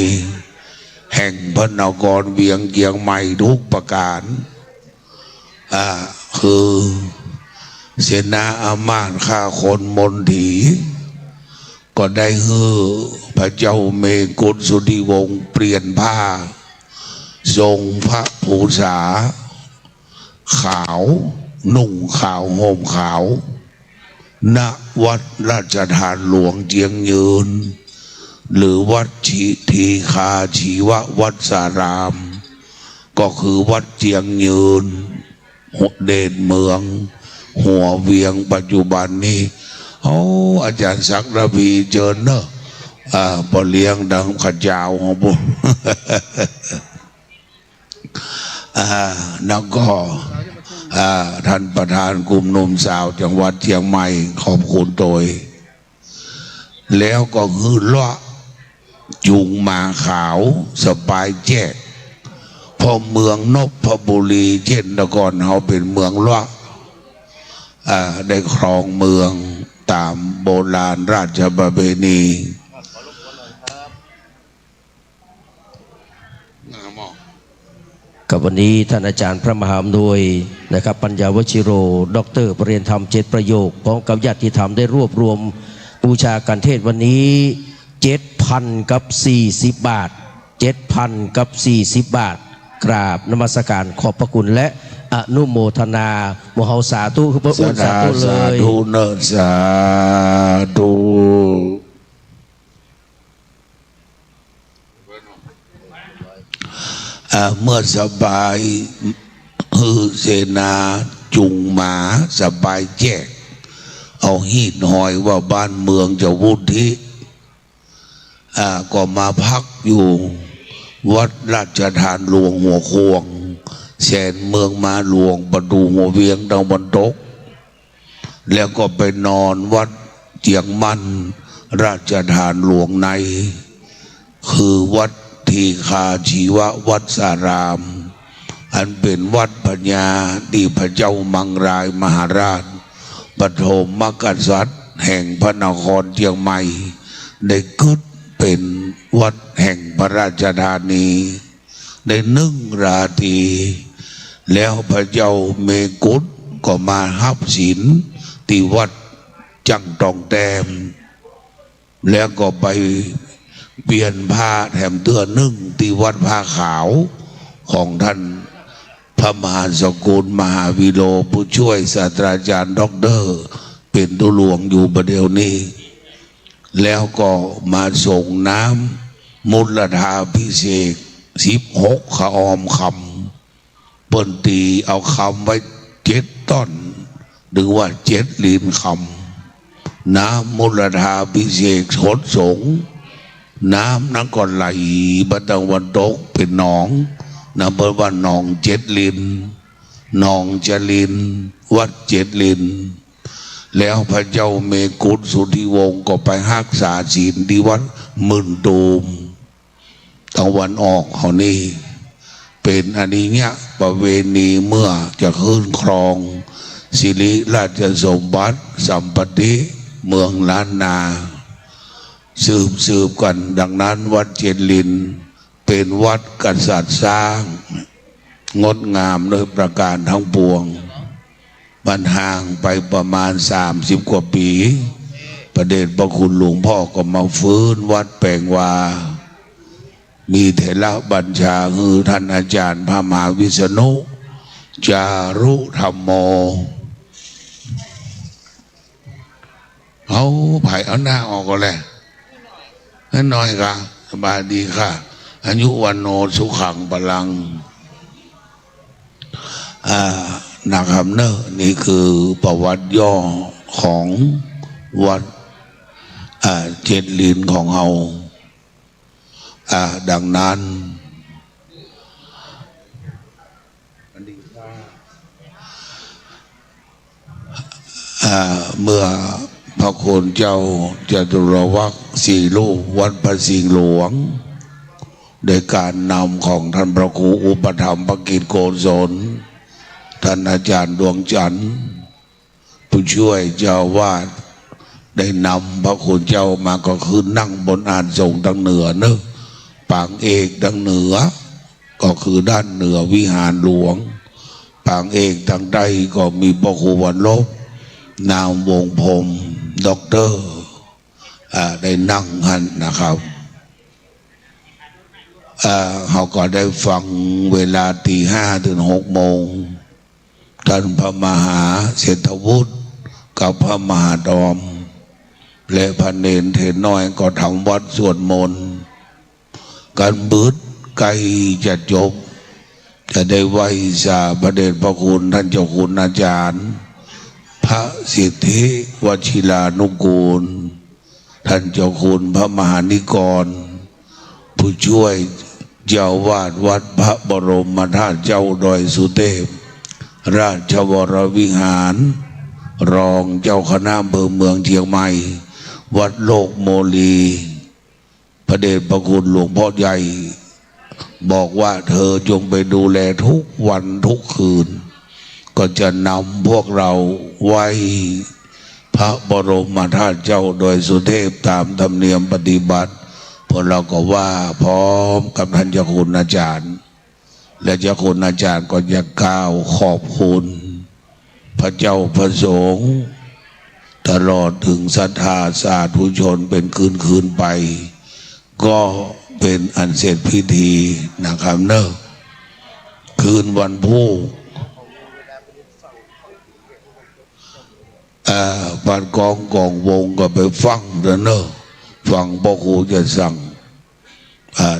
แห่งพระนครเวียงเกียงใหม่ทุกประการคือเสนาอามาตย์ฆ่าคนมนถีก็ได้ฮือพระเจ้าเมกุลสุธิวงศ์เปลี่ยนผ้าทรงพระภูษาขาวนุ่งขาวห่มขาวณวัดราชทานหลวงเจียงยืนหรือวัดทีคาชีววัดสารามก็คือวัดเจียงยืนเด่นเมืองหัวเวียงปัจจุบันนี้อาจารย์ศักดิ์ระพีเจิญเนอะพอเลี้ยงดังขจาวของบุแล้วก็ท่านประธานกลุ่มหนุ่มสาวจังหวัดเชียงใหม่ขอบคุณโดยแล้วก็คือล้อจุงมาขาวสบายแจ๊กพอเมืองนพบุรีเช่นแต่ก่อนเขาเป็นเมืองล้อได้ครองเมืองตามโบราณราชประเพณีกับวันนี้ท่านอาจารย์พระมหาอำนวยนะครับปัญญาวชิโรด็อกเตอร์ปรริญญาธรรม7ประโยคพร้อมกับญาติธรรมได้รวบรวมบูชาการเทศวันนี้ 7,000 กับ 40 บาท 7,000 กับ 40 บาทกราบนมัสการขอบพระคุณและอนุโมทนาโมเฮาสาธุคือพระอุสาธุเลย สาธุเนอะสาธุเมื่อสบายคือเสนาจุงหมาสบายแจกเอาหีดหอยว่าบ้านเมืองจะวุฒิก็มาพักอยู่วัดราชทานหลวงหัวโควงแสนเมืองมาหลวงประดูหัวเวียงดาวบรรทกแล้วก็ไปนอนวัดเจียงมันราชทานหลวงในคือวัดทีคาชีววัดสารามอันเป็นวัดปัญญาที่พระเจ้ามังรายมหาราชปฐมกษัตริย์แห่งพระนครเชียงใหม่ได้ขึ้นเป็นวัดแห่งพระราชธานีได้1 ราตรีแล้วพระเจ้าเมกุฎก็มาหับศีลที่วัดจังตองแต้มแล้วก็ไปเปลี่ยนผ้าแถมเตื้อนึ่งที่วัดผ้าขาวของท่านพระมหาสกุลมหาวิโรผู้ช่วยศาสตราจารย์ด็อกเตอร์เป็นตัวหลวงอยู่ประเดี๋ยวนี้แล้วก็มาส่งน้ำมุลธาพิเศษ16 ขอมคำเปิ้นตีเอาคำไว้7 ต้นหรือว่า7 ลิ้นคำน้ำมุลธาพิเศษขนสงน้ำนั้นก็ไหลบตะวันตกเป็นหนองนะเปิดว่าหนอง7 ลิ้นหนองจลินวัด7 ลิ้นแล้วพระเจ้าเมกุฎสุธิวงศ์ก็ไปรักษาศีลที่วัดหมื่นตูมตะวันออกเขานี่เป็นอันนี้เนี่ยประเวณีเมื่อจะขึ้นครองสิริราชสมบัติสัมปติเมืองล้านนาสืบกันดังนั้นวัด7 ลิ้นเป็นวัดกษัตริย์สร้างงดงามโดยประการทั้งปวงบันห่างไปประมาณ30 กว่าปีประเดชพระคุณหลวงพ่อก็มาฟื้นวัดแปลงวามีเถระบัญชาคือท่านอาจารย์พระมหาวิษณุจารุธรรมโมเอาไผ่เอาหน้าออกก็แล้วนั่นน้อยค่ะสบายดีค่ะอายุวันโนสุขังพลังนะครับเนอะนี่คือประวัติย่อของวัด7 ลิ้นของเราดังนั้นเมื่อพระคุณเจ้าจตุรวรรษ4 รูปวัดพระสิงห์หลวงโดยการนำของท่านพระครูอุปถัมภกิจโกศล ท่านอาจารย์ดวงจันทร์ผู้ช่วยเจ้าวาดได้นำพระคุณเจ้ามาก็คือนั่งบนอานทรงทางเหนือเนอะปางเอกทางเหนือก็คือด้านเหนือวิหารหลวงปางเอกทางใต้ก็มีพระครูวันลบนามวงพรมด็อกเตอร์ได้นั่งหันนะครับเขาก็ได้ฟังเวลาตี 5 ถึง 6 โมงท่านพระมหาเศรษฐวุฒิกับพระมหาดอมและพระเนรเทนน้อยก็ทำวัดสวดมนต์กันบืดไกลจะจบจะได้ไหว้สาพระเดชพระคุณท่านเจ้าคุณอาจารย์พระสิทธิวชิรานุกูลท่านเจ้าคุณพระมหานิกรผู้ช่วยเจ้าวาดวัดพระบรมธาตุเจ้าดอยสุเทพราชวรวิหารรองเจ้าคณะอำเภอเมืองเชียงใหม่วัดโลกโมลีพระเดชพระคุณหลวงพ่อใหญ่บอกว่าเธอจงไปดูแลทุกวันทุกคืนก็จะนำพวกเราไว้พระบรมธาตุเจ้าดอยสุเทพตามธรรมเนียมปฏิบัติพวกเราก็ว่าพร้อมกับท่านเจ้าคุณอาจารย์และเจ้าคุณอาจารย์ก็จะกล่าวขอบคุณพระเจ้าพระสงฆ์ตลอดถึงศรัทธาสาธุชนเป็นคืนไปก็เป็นอันเสร็จพิธีนะครับเนอะคืนวันพุธปัดกองวงก็ไปฟังเนอะฟังพ่อครูจะสั่ง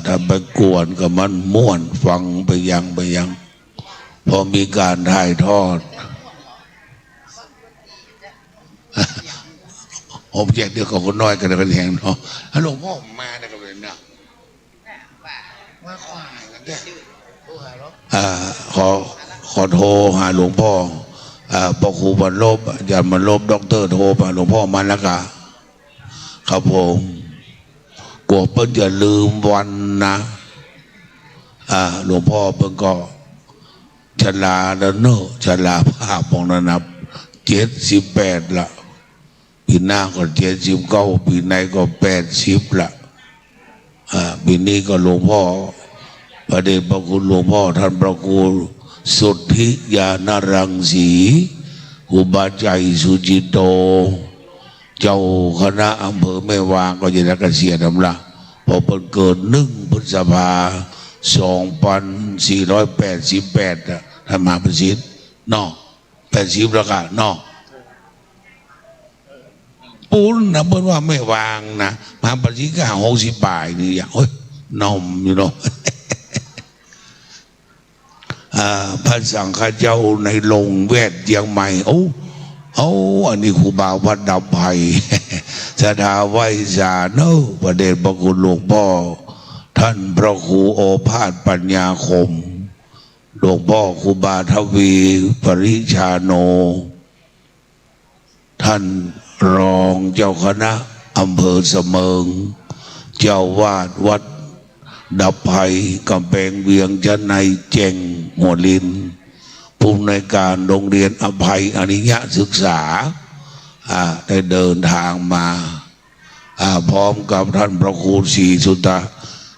ถ้าไปกวนก็มันม่วนฟังไปยังพอมีการถ่ายทอดผมแจกเดียวกับคนน้อยกันเลยกันแหงเนาะหลวงพ่อมาได้กันเลยเนี่ยมาขวายกันเนี่ยขอโทรหาหลวงพ่อพระครูบรรลบอาจารย์บรรลบด็อกเตอร์โทรมาหลวงพ่อมันแล้วกันครับผมกลัวเพิ่นจะลืมวันนะหลวงพ่อเพิ่นก็ชราแล้วเนอะชราภาพของนั้นนะ78ละปีหน้าก็79ปีในก็80ละปีนี้ก็หลวงพ่อพระเดชพระคุณหลวงพ่อท่านพระครูสุทธิญาณรังสีอุบาใจสุจิโตเจ้าคณะอำเภอแม่วางก็จะได้เกษียณแล้วล่ะพอเกิด1 พฤษภาคม 2488ท่านมหาประสิทธิ์นอก80แล้วกันนอกปูนนะเพิ่นว่าไม่วางนะมหาประสิทธิ์ก็60 บาทนี่อย่างนมอยู่เนาะพระสังฆเจ้าในลงแวดเชียงใหม่อันนี้ครูบาวัดดับภัยสถาไว้สาเนอะพระเดชพระคุณหลวงพ่อท่านพระครูโอภาสปัญญาคมหลวงพ่อครูบาทวีปริชาโนท่านรองเจ้าคณะอำเภอเสมิงเจ้าวาดวัดดับภัยกำแพงเวียงจะในเจงหัวลินผู้ในวยการโรงเรียนอภัยอนิยศึกษาได้เดินทางมาพร้อมกับท่านพระครูศรีสุต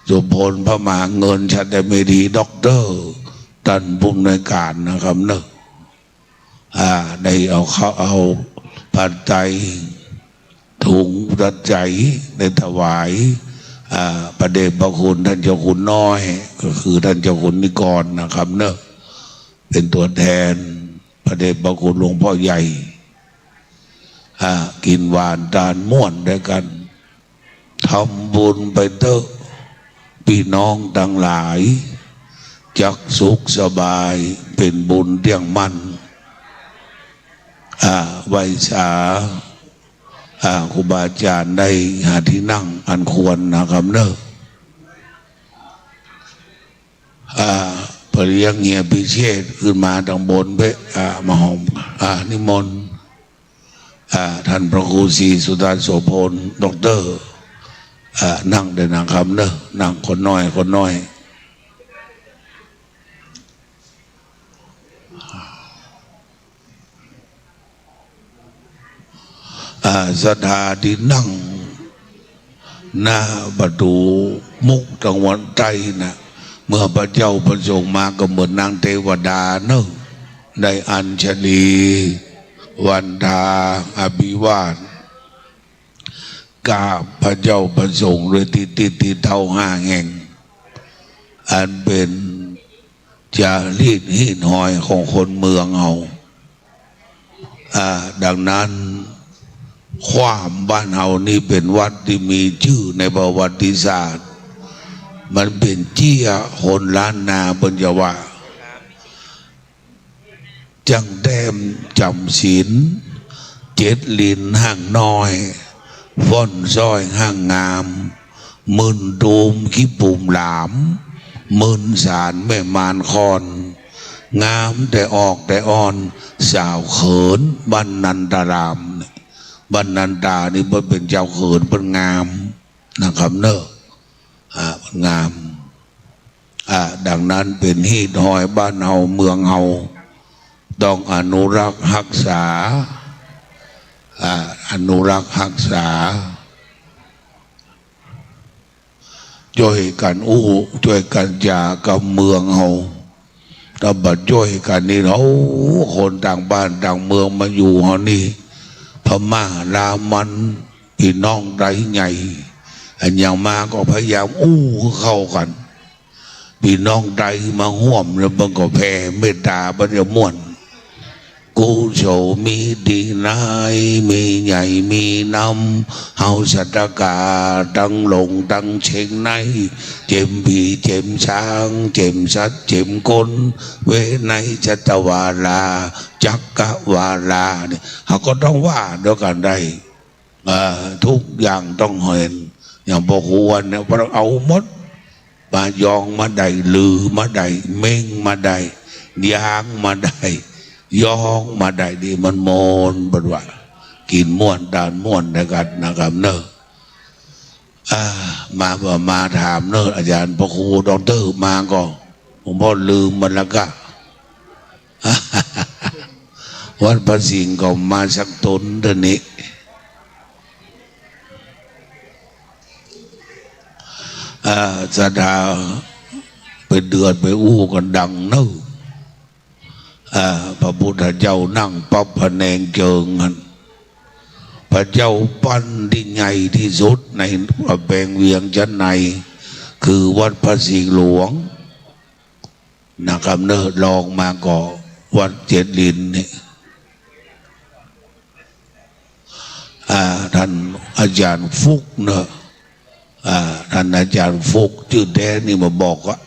สุพลพระมหาเงินชัดเมธีด็อกเตอร์ท่านผู้ในวยการนะครับเนอะได้เอาปัจจัยถุงปัจจัยได้ถวายพระเดชพระคุณท่านเจ้าคุณน้อยก็คือท่านเจ้าคุณนิกรนะครับเนอะเป็นตัวแทนพระเดชพระคุณหลวงพ่อใหญ่กินหวานทานม่วนด้วยกันทำบุญไปเถอะพี่น้องทั้งหลายจักสุขสบายเป็นบุญเที่ยงมั่นไว้สาครูบาอาจารย์ได้หาที่นั่งอันควรนะครับเนอะปริยังเงียพิเชษขึ้นมาทางบนไปมาหอมนิมนต์ท่านพระครูศรีสุตานโสพลด็อกเตอร์นั่งเดินนะครับเนอะนั่งคนน้อย ศรัทธาที่นั่งหน้าประตูมุกตะวันใจนะเมื่อพระเจ้าประสงค์มาก็เหมือนนางเทวดาเนอะได้อัญชลีวันทาอภิวาทกราบพระเจ้าประสงค์ด้วยติเท่าห้าแห่งอันเป็นจารีตหินหอยของคนเมืองเอาดังนั้นความบ้านเฮานี่เป็นวัดที่มีชื่อในประวัติศาสตร์มันเป็นเจี้ยคนล้านนาบรรยาวะจังแต้มจำศีลเจ็ดลินห้างน้อยฟ้อนซ้อยห้างงามมื่นตูมขี้ปุ่มหลามมื่นสารแม่มานคอนงามแต่ออกแต่อ่อนสาวเขินบรรนันตารามบรรนันตานี่มันเป็นเจ้าเขินเป็นงามนะครับเนอะงามดังนั้นเป็นฮีดหอยบ้านเฮาเมืองเฮาต้องอนุรักษ์รักษาอนุรักษ์รักษาช่วยกันช่วยกันอย่ากับเมืองเฮาถ้าบัดช่วยกันนี่เราคนต่างบ้านต่างเมืองมาอยู่เฮานี่พม่าลามันพี่น้องไรใหญ่อันอย่างมาก็พยายามเข้ากันพี่น้องใดมาห่วมแล้วบังก็แผ่เมตตาบัญญัติม่วนกูโฉมีดีนายมีใหญ่มีนำเฮาสัตกาตั้งลงตั้งเชงในเจ็มผีเจ็มช้างเจ็มสัตเจ็มคนเวไนจัตวาลาจักกะวาลาเนี่ยเขาก็ต้องว่าด้วยกันได้ทุกอย่างต้องเห็นอย่างพอควรเนี่ยเราเอาหมดมายองมาได้ลือมาได้เม่งมาได้ยางมาได้ยองมาได้ดีมันโมนบดว่ากินม่วนดานม่วนในกันนะครับเนอะมาถามเนอะอาจารย์พระครูดร.มาก็ผมพ่อลืมมันแล้วก็วัดประสิงห์ก็มาสักตนเดือนนี้ศรัทธาไปเดือดไปกันดังเนอะพระพุทธเจ้านั่งปับพระแนงเจิงกันพระเจ้าปั้นที่ใหญ่ที่สุดในแปลงเวียงจันในคือวัดพระสิงห์หลวงนะครับเนอะลองมาก่อวัดเจ็ดลินนี่ท่านอาจารย์ฟุกเนอะท่านอาจารย์ฟุกชื่อแท้นี่มาบอกว่า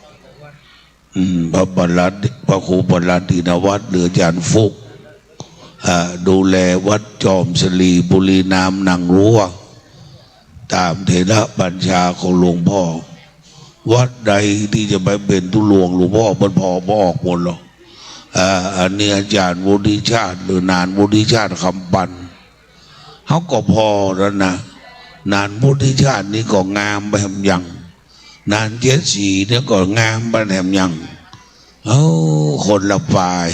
พระบรรพระครูบรรดินวัดหรืออาจารย์ฟุกดูแลวัดจอมสลีบุรีน้ำนางรั้วตามเถระบัญชาของหลวงพ่อวัดใดที่จะไปเป็นตุหลวงหลวงพ่อมันพอบอกหมดหรอกอันนี้อาจารย์วุฒิชาติหรือนานวุฒิชาติคำปันเขาก็พอแล้วนะนานวุฒิชาตินี้ก็งามไปแหมยังนานเจ็ดสีเนี่ยก็งามไปแหมยังคนละฝ่าย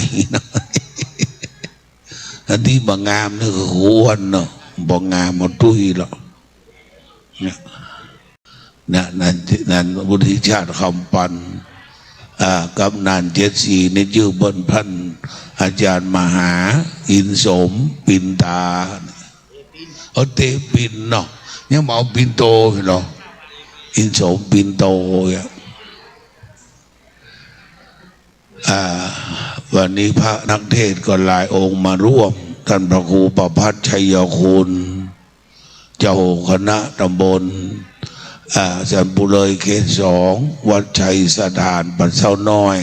อันที่บางงามนี่คือหัวเนาะบางงามมาตุ้ยหรอกนั่นวุฒิชาติคำปันกับนานเจ็ดสีนี่ชื่อบนพันอาจารย์มหาอินสมปินตาเตปินเนาะยังมาเอาปินโตเหรออินสมปินโตวันนี้พระนักเทศก็หลายองค์มาร่วมท่านพระครูประภัสชัยคุณเจ้าคณะตำบลสันปุเลยเขต2วัดชัยสถานปัสเซาน้อย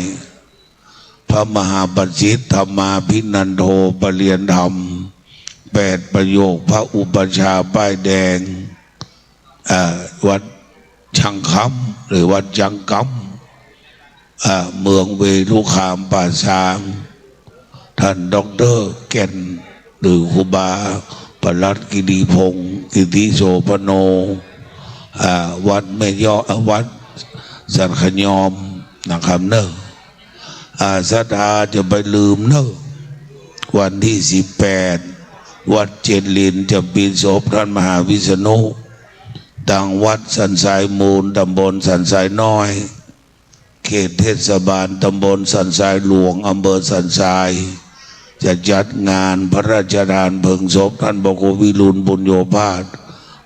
พระมหาบัณฑิตธรรมาภินันโทปเรียนธรรม8ประโยคพระอุปชาป้ายแดงวัดชังคำหรือวัดจังกำเมืองเวลุคามป่าช้างท่านดร.แก่นหรือครูบาปลัดกิติพงศ์กิติโสพโนวัดแม่ยอวัดสันขยอมนะครับเนอะศรัทธาจะไปลืมเนอะวันที่18 วัดเจดลินจะปีศพท่านมหาวิษณุทางวัดสันทรายมูลตำบลสันทรายน้อยเขตเทศบาลตำบลสันทรายหลวงอำเภอสันทรายจะจัดงานพระราชทานเพลิงศพท่านพระครูวิรุณบุญโยภาส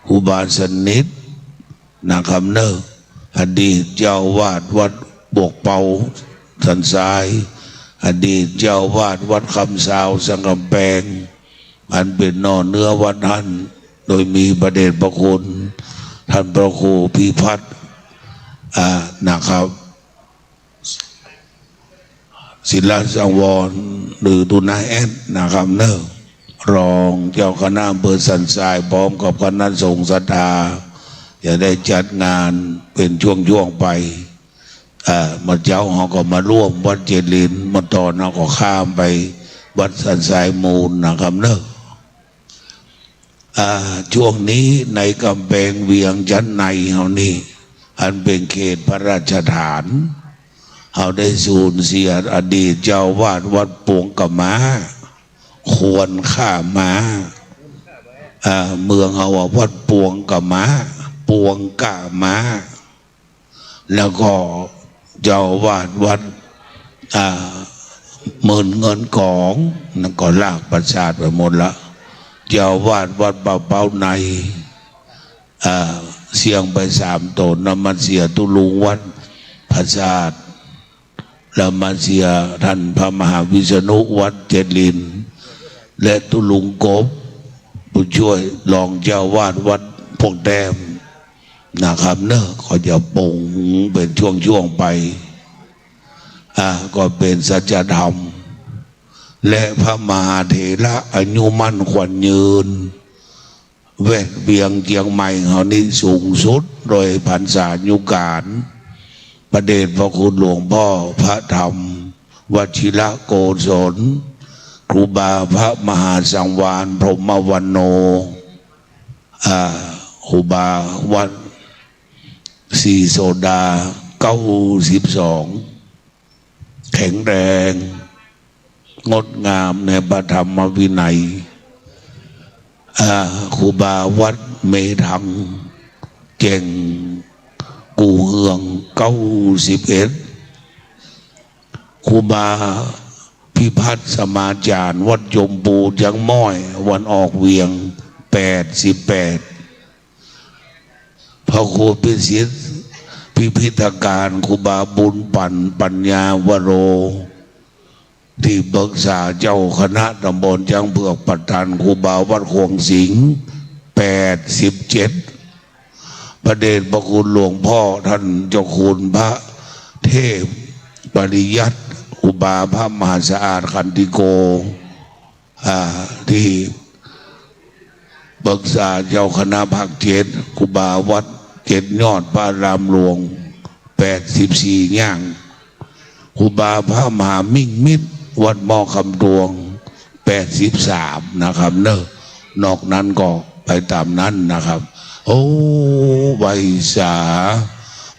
ครูบาสนิทนะครับเนออดีตเจ้าวาดวัดบวกเปาสันทรายอดีตเจ้าวาดวัดคำสาวสังกำแพงอันเป็นนอเนื้อวัดท่านโดยมีประเดชพระคุณท่านพระครูพิพัฒน์นะครับศิลาสังวรหรือตุนาแอดนะครับเนอรองเจ้าคณะอำเภอสันทรายพร้อมกับคณะสงฆ์ศรัทธาจะได้จัดงานเป็นช่วงๆไปมาเจ้าเขาก็มาร่วมวัดเจริญมาต่อเราก็ข้ามไปวัดสันทรายมูลนะครับเนอะช่วงนี้ในกำแพงเวียงชั้นในเขานี่อันเป็นเขตพระราชฐานเขาได้สูญเสียอดีตเจ้าวาดวัดปวงกะมาควรฆ่ามาเมืองเขาว่าวัดปวงกะมาปวงกะมาแล้วก็เจ้าวาดวัดหมื่นเงินกองนั่นก็ลากประชาชนไปหมดละเจ้าวาดวัดเป่าในเสียงไป3 ตนนำมาเสียตุลุงวัดประชาชนแล้วมาเสียท่านพระมหาวิษณุวัดเจริญและตุลุงกบผู้ช่วยรองเจ้าวาดวัดพวกแดมนะครับเนอะก็จะปงเป็นช่วงไปก็เป็นสัจธรรมและพระมหาเถระอายุมั่นขวัญยืนแวดเวียงเชียงใหม่เขานี่สูงสุดโดยพรรษายุการประเดชพระคุณหลวงพ่อพระธรรมวชิระโกศลครูบาพระมหาสังวานพรหมวันโนครูบาวัดสีโซดา92แข็งแรงงดงามในพระธรรมวินัยครูบาวัดเมธังเก่งกูเฮือง91ครูบาพิพัฒน์สมาจารย์วัดยมปูยังม้อยวันออกเวียง88พระครูพิสิทธิ์พิพิธการครูบาบุญปัญญาวโรที่เบิกษาเจ้าคณะตำบลจังเผือกประธานครูบาวัดขวงสิงห์87ประเดชพระคุณหลวงพ่อท่านเจ้าคุณพระเทพปริยัติครูบาพระมหาสะอาดขันติโกที่เบิกษาเจ้าคณะภาค7ครูบาวัด7 ยอดพระรามหลวง84ย่างครูบาพระมหามิ่งมิตรวัดหม้อคำดวง83นะครับเนอะนอกนั้นก็ไปตามนั้นนะครับโอ้ใบสา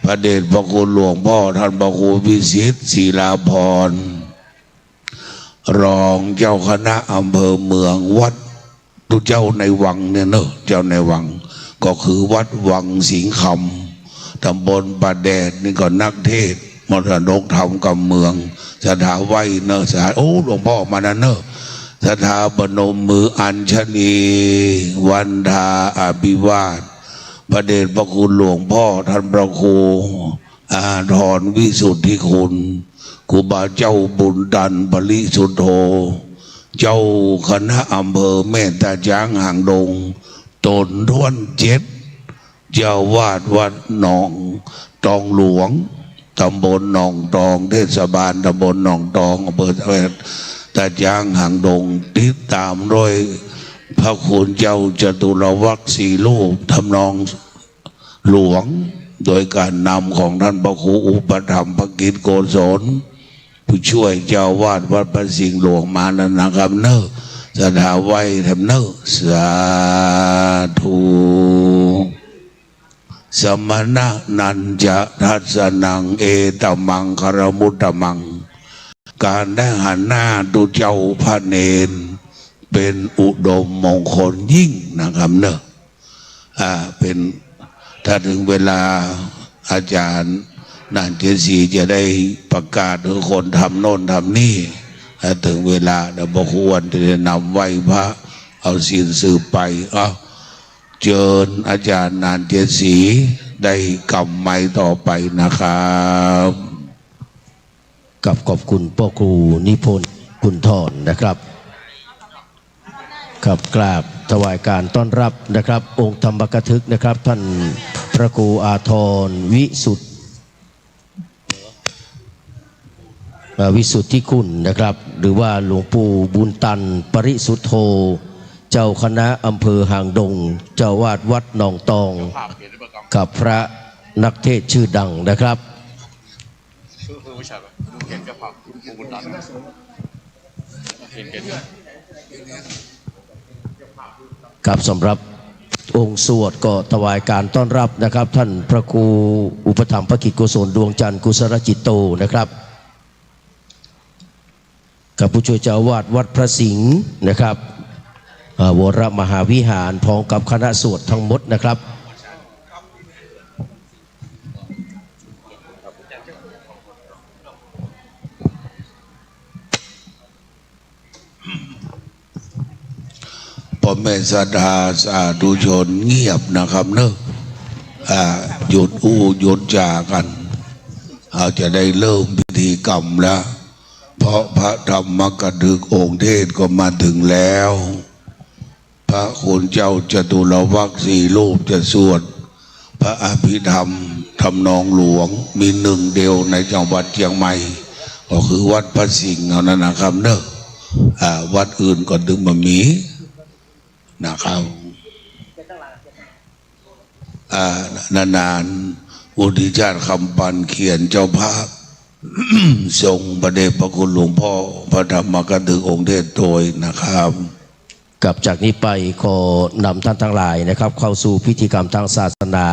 พระเดชพระคุณหลวงพ่อท่านพระครูวิสิทธิ์ศิลาพรรองเจ้าคณะอำเภอเมืองวัดตุเจ้าในวังเนี่ยเนอะเจ้าในวังก็คือวัดวังสิงห์คำตำบลป่าแดดนี่ก็นักเทศมรดกธรรมกำเมืองสถาไว้เนอะสถาโอ้หลวงพ่อมานะเนอะสถาปนมมืออัญชลีวันทาอภิวาทพระเดชพระคุณหลวงพ่อท่านพระครูอาทรวิสุทธิคุณครูบาเจ้าบุญดันปริสุทโธเจ้าคณะอำเภอแม่ตาช้างห่างดงตนท้วน7เจ้าวาดวัดหนองตองหลวงตำบลหนองตองเทศบาลตำบลหนองตองอำเภอตาช้างห่างดงติดตามโดยพระคุณเจ้าจตุรวรรค4 รูปทำนองหลวงโดยการนำของท่านพระครูอุปถัมภกิจโกศลผู้ช่วยเจ้าวาดวัดพระสิงห์หลวงมานันนะครับเนอะสถาไว้ทำเนอะสาธุสมณะนันจะทัศนังเอตมังคารมุตตมังการได้หันหน้าดูเจ้าพระเนร เป็นอุดมมงคลยิ่งนะครับเนอะเป็นถ้าถึงเวลาอาจารย์นานเจสีจะได้ประกาศให้คนทำโน่นทำนี่ถ้าถึงเวลาเราบอกควรจะนำไหว้พระเอาศีลสืบไปเชิญอาจารย์นานเจสีได้กำไม้ต่อไปนะครับกับขอบคุณพ่อครูนิพนธ์คุณทรนะครับกับกราบถวายการต้อนรับนะครับองค์ธรรมกถึกนะครับท่านพระครูอาทรวิสุทธิคุณนะครับหรือว่าหลวงปู่บุญตันปริสุทโธเจ้าคณะอำเภอหางดงเจ้าวาดวัดหนองตองกับพระนักเทศชื่อดังนะครับกับสำหรับองค์สวดก็ถวายการต้อนรับนะครับท่านพระครูอุปถัมภกิจกุศลดวงจันทร์กุศลจิตโตนะครับกับผู้ช่วยเจ้าวาดวัดพระสิงห์นะครับวรมหาวิหารพร้อมกับคณะสวดทั้งหมดนะครับพ่อแม่ศรัทธาสาธุชนเงียบนะครับเนอะหยุดหยุดจากันจะได้เริ่มพิธีกรรมแล้วเพราะพระธรรมกถึกองค์เทศก็มาถึงแล้วพระคุณเจ้าจตุรวรรคสี่รูปจะสวดพระอภิธรรมทำนองหลวงมีหนึ่งเดียวในจังหวัดเชียงใหม่ก็คือวัดพระสิงห์เท่านั้นนะครับเนอะวัดอื่นก็ดึงมามีนะครับนานๆอุทิศชาติคำปันเขียนเจ้าภาพ ทรงประเดชพระคุณหลวงพ่อพระธรรมกถึกองค์เทศโดยนะครับกับจากนี้ไปขอนำท่านทั้งหลายนะครับเข้าสู่พิธีกรรมทางศาสนา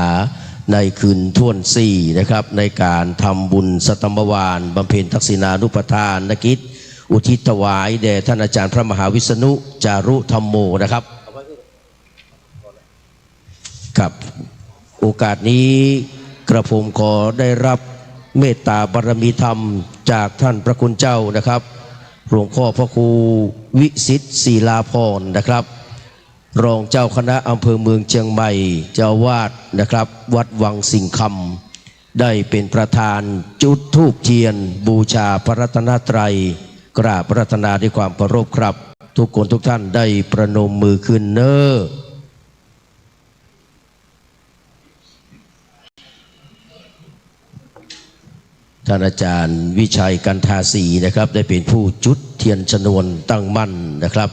ในคืนท่วนสี่นะครับในการทำบุญสัตมวานบำเพ็ญทักษิณานุปทานกิจอุทิศถวายแด่ท่านอาจารย์พระมหาวิษณุจารุธรรมโมนะครับกับโอกาสนี้กระผมขอได้รับเมตตาบารมีธรรมจากท่านพระคุณเจ้านะครับหลวงพ่อพระครูวิสิทธิ์ศิลาภรณ์นะครับรองเจ้าคณะอำเภอเมืองเชียงใหม่เจ้าวาดนะครับวัดวังสิงคำได้เป็นประธานจุดธูปเทียนบูชาพระรัตนตรัยกราบพระรัตนาด้วยความเคารพครับทุกคนทุกท่านได้ประนมมือขึ้นเนอท่านอาจารย์วิชัยกันทาสีนะครับได้เป็นผู้จุดเทียนชนวนตั้งมั่นนะครับ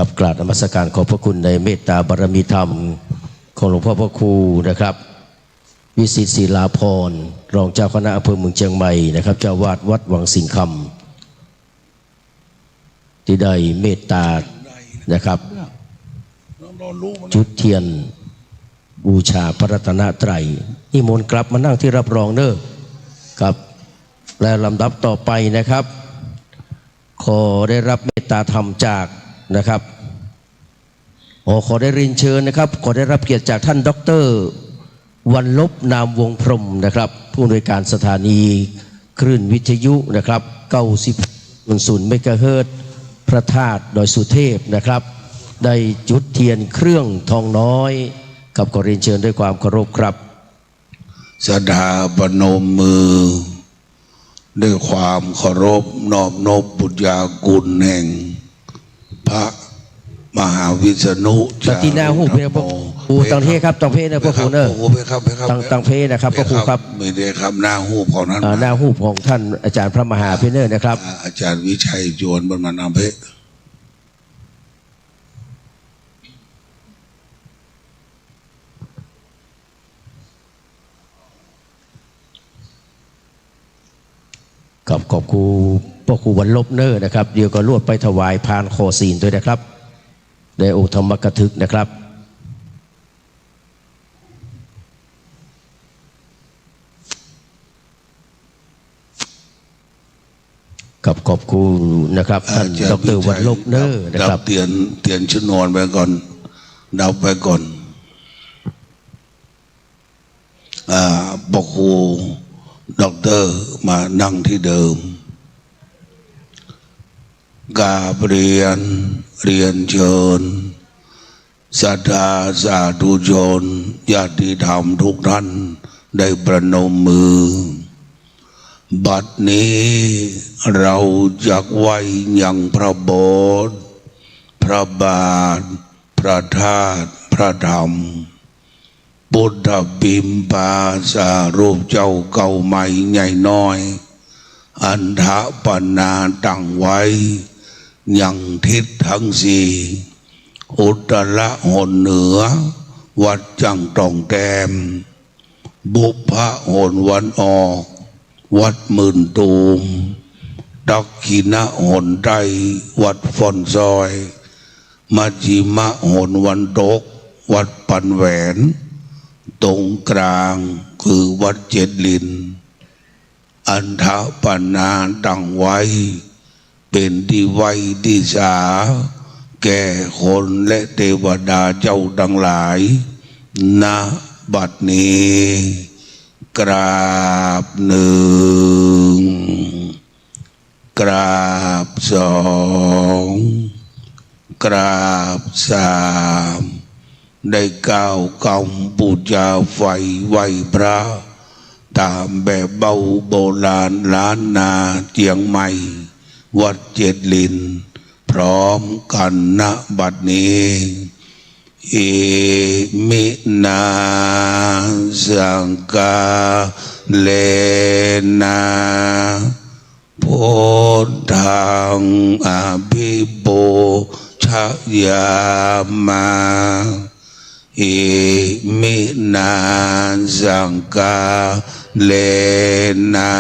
กับกราบนมัสการขอบพระคุณในเมตตาบารมีธรรมของหลวงพ่อพระครูนะครับวิสิทธิ์ศิลาภรณ์รองเจ้าคณะอำเภอเมืองเชียงใหม่นะครับเจ้าวาดวัดวังสิงคำที่ได้เมตตานะครับจุดเทียนบูชาพระรัตนตรัยนิมนต์กลับมานั่งที่รับรองเด้อครับและลำดับต่อไปนะครับขอได้รับเมตตาธรรมจากนะครับขอได้เรียนเชิญนะครับขอได้รับเกียรติจากท่านดร.วันลบนามวงพรหมนะครับผู้อำนวยการสถานีคลื่นวิทยุนะครับ90.0 เมกะเฮิรตซ์พระธาตุดอยสุเทพนะครับได้จุดเทียนเครื่องทองน้อยกับขอเรียนเชิญด้วยความเคารพครับศรัทธาปนมมือด้วยความเคารพนอบนบบุญญาคุณแห่งพระมหาวิษณุปฏินาหูเพลพระครูตังเพครับตังเพนะพระครูเนอะตังเพนะครับพระครูครับไม่ได้ครับหน้าหูของนั้นหน้าหูของท่านอาจารย์พระมหาเพเนอร์นะครับอาจารย์วิชัยจวนบรรณาเพ กับขอบครูพ่อครูวันลบเนอร์นะครับเดี๋ยวก็รวดไปถวายพานคอศีลด้วยนะครับในองค์ธรรมกถึกนะครับกับขอบครูนะครับท่านดร.วันลบเนอร์นะครับเตียนชนวนไปก่อนดับไปก่อนปกครูด็อกเตอร์มานั่งที่เดิมกราบเรียนเชิญศรัทธาสาธุชนญาติธรรมทุกท่านได้ประนมมือบัดนี้เราจักไว้ยังพระโบสถ์พระบาทพระธาตุพระธรรมบุตรบิมปาสารูปเจ้าเก่าใหม่ใหญ่น้อยอันทะปนาตั้งไว้ยังทิศทั้งสี่อุตระหนเหนือวัดจังตองแต้มบุพะหนวันออกวัดหมื่นตูมดักขินะหนใต้วัดฟอนซอยมัจจิมะหนวันตกวัดปันแหวนตรงกลางคือวัดเจ็ดลินอันทะปนาตั้งไว้เป็นที่ไว้ที่สาแก่คนและเทวดาเจ้าทั้งหลายณบัดนี้กราบหนึ่งกราบสองกราบสามได้ก้าวกำบูชาไฟไหวพระตามแบบเบาโบราณล้านนาเจียงใหม่วัดเจ็ดลินพร้อมกันณบัดนี้เอมินาสังกาเลนาพุทธังอภิปูชยามาเอมินาสังกาเลนา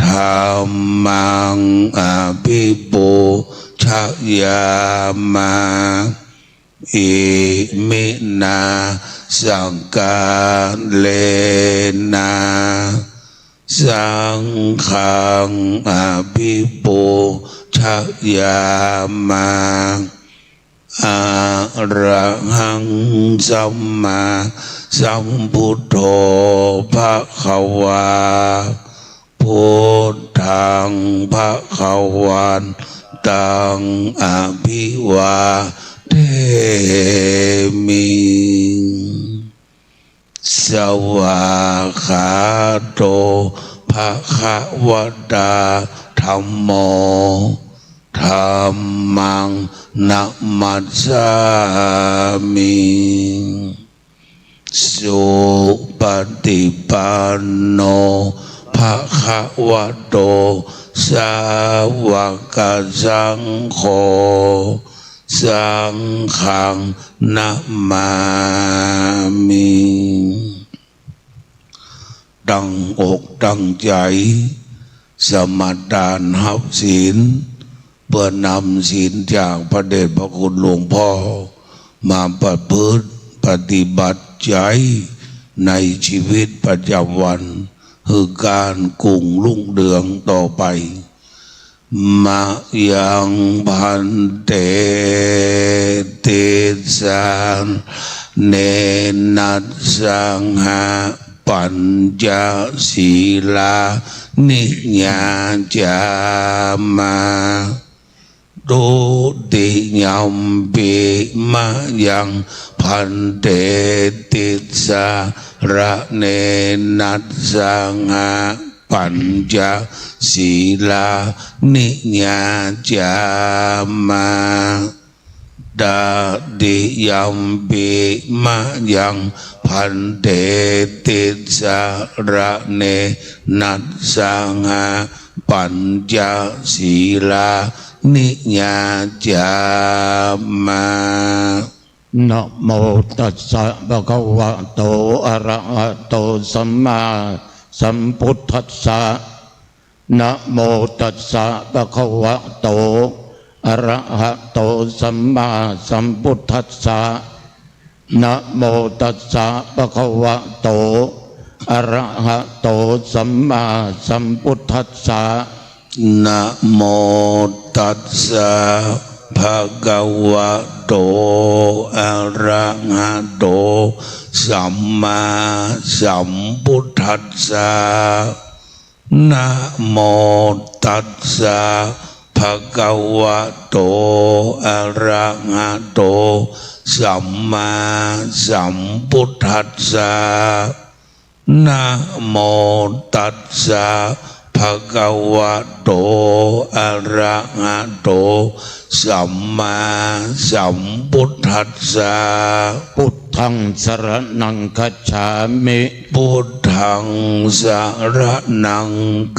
ธัมมังอภิปูชยามาเอมินาสังกาเลนะสังฆังอภิปูชยามาอะระหังสัมมาสัมพุทโธภะคะวาพุทธังภะคะวันตังอภิวาเทมิสวากขาโตภะคะวะตาธัมโมธัมมังนะมัสสามิสุปฏิปันโนภะคะวะโตสาวกสังโฆสังฆังนะมามิตั้งอกตั้งใจสมาทานหับศีลเพื่อนำศีลจากพระเดชพระคุณหลวงพ่อมาประพฤติปฏิบัติใจในชีวิตประจำวันคือการกุ่งรุ่งเรืองต่อไปมายังพันเตติสังเนนัสสังหาปัญจศีลานิญาจามาดุติยมปิมายังพันเตติสาระเนนัสสังหาปัญจศีลานิญาจามาดาดิยมปิมายังพันเตติสาระเนนัสสังหาปัญจศีลานิญาจามานะโมตัสสะภะคะวะโตอะระหะโตสัมมาสัมพุทธัสสะ นะโมตัสสะภะคะวะโตอะระหะโตสัมมาสัมพุทธัสสะนะโมตัสสะภะคะวะโตอะระหะโตสัมมาสัมพุทธัสสะ นะโมตัสสะภะคะวะโตอะระหะโตสัมมาสัมพุทธัสสะนะโมตัสสะภะคะวะโตอะระหะโตสัมมาสัมพุทธัสสะนะโมตัสสะภะคะวะโตอะระหะโตสัมมาสัมพุทธัสสะ พุทธังสรณังคัจฉามิ พุทธังสรณัง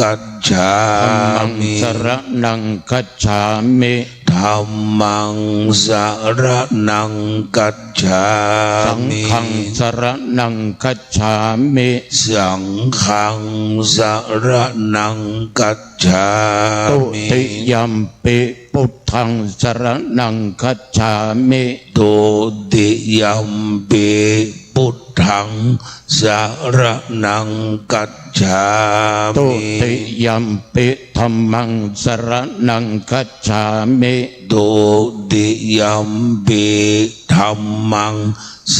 กัจฉา ธัมมัง มิ สรณังคัจฉามิ ธัมมังสรณังกัจฉา สัง มิ ฆังสรณังคัจฉามิ สังฆังสรณังกัจฉา ตุ มิ ติยัมปิพุทธังสรณังคัจฉามิ ตุติยัมปิพุทธังสรณังกัจฉา ตุ มิ ติยัมปิธัมมังสรณังคัจฉามิ ตุติยัมปิธัมมังส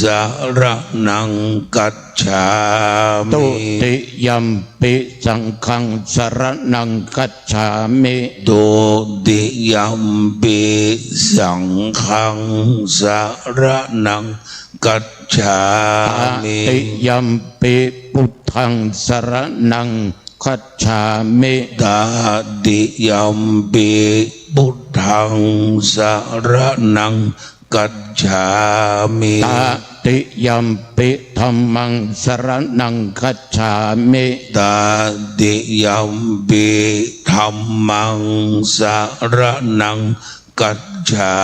รณังกัจฉา ตุ มิ ติยัมปิสังฆังสรณังคัจฉามิ ตุติยัมปิสังฆังสรณังกัจฉา ต มิ ติยัมปิพุทธังสรณังคัจฉามิ ตาติยัมปิพุทธังสรณังกัจฉามิ ตติยัมปิธัมมังสรณังคัจฉามิ ตาติยัมปิธัมมังสรณังกัจฉา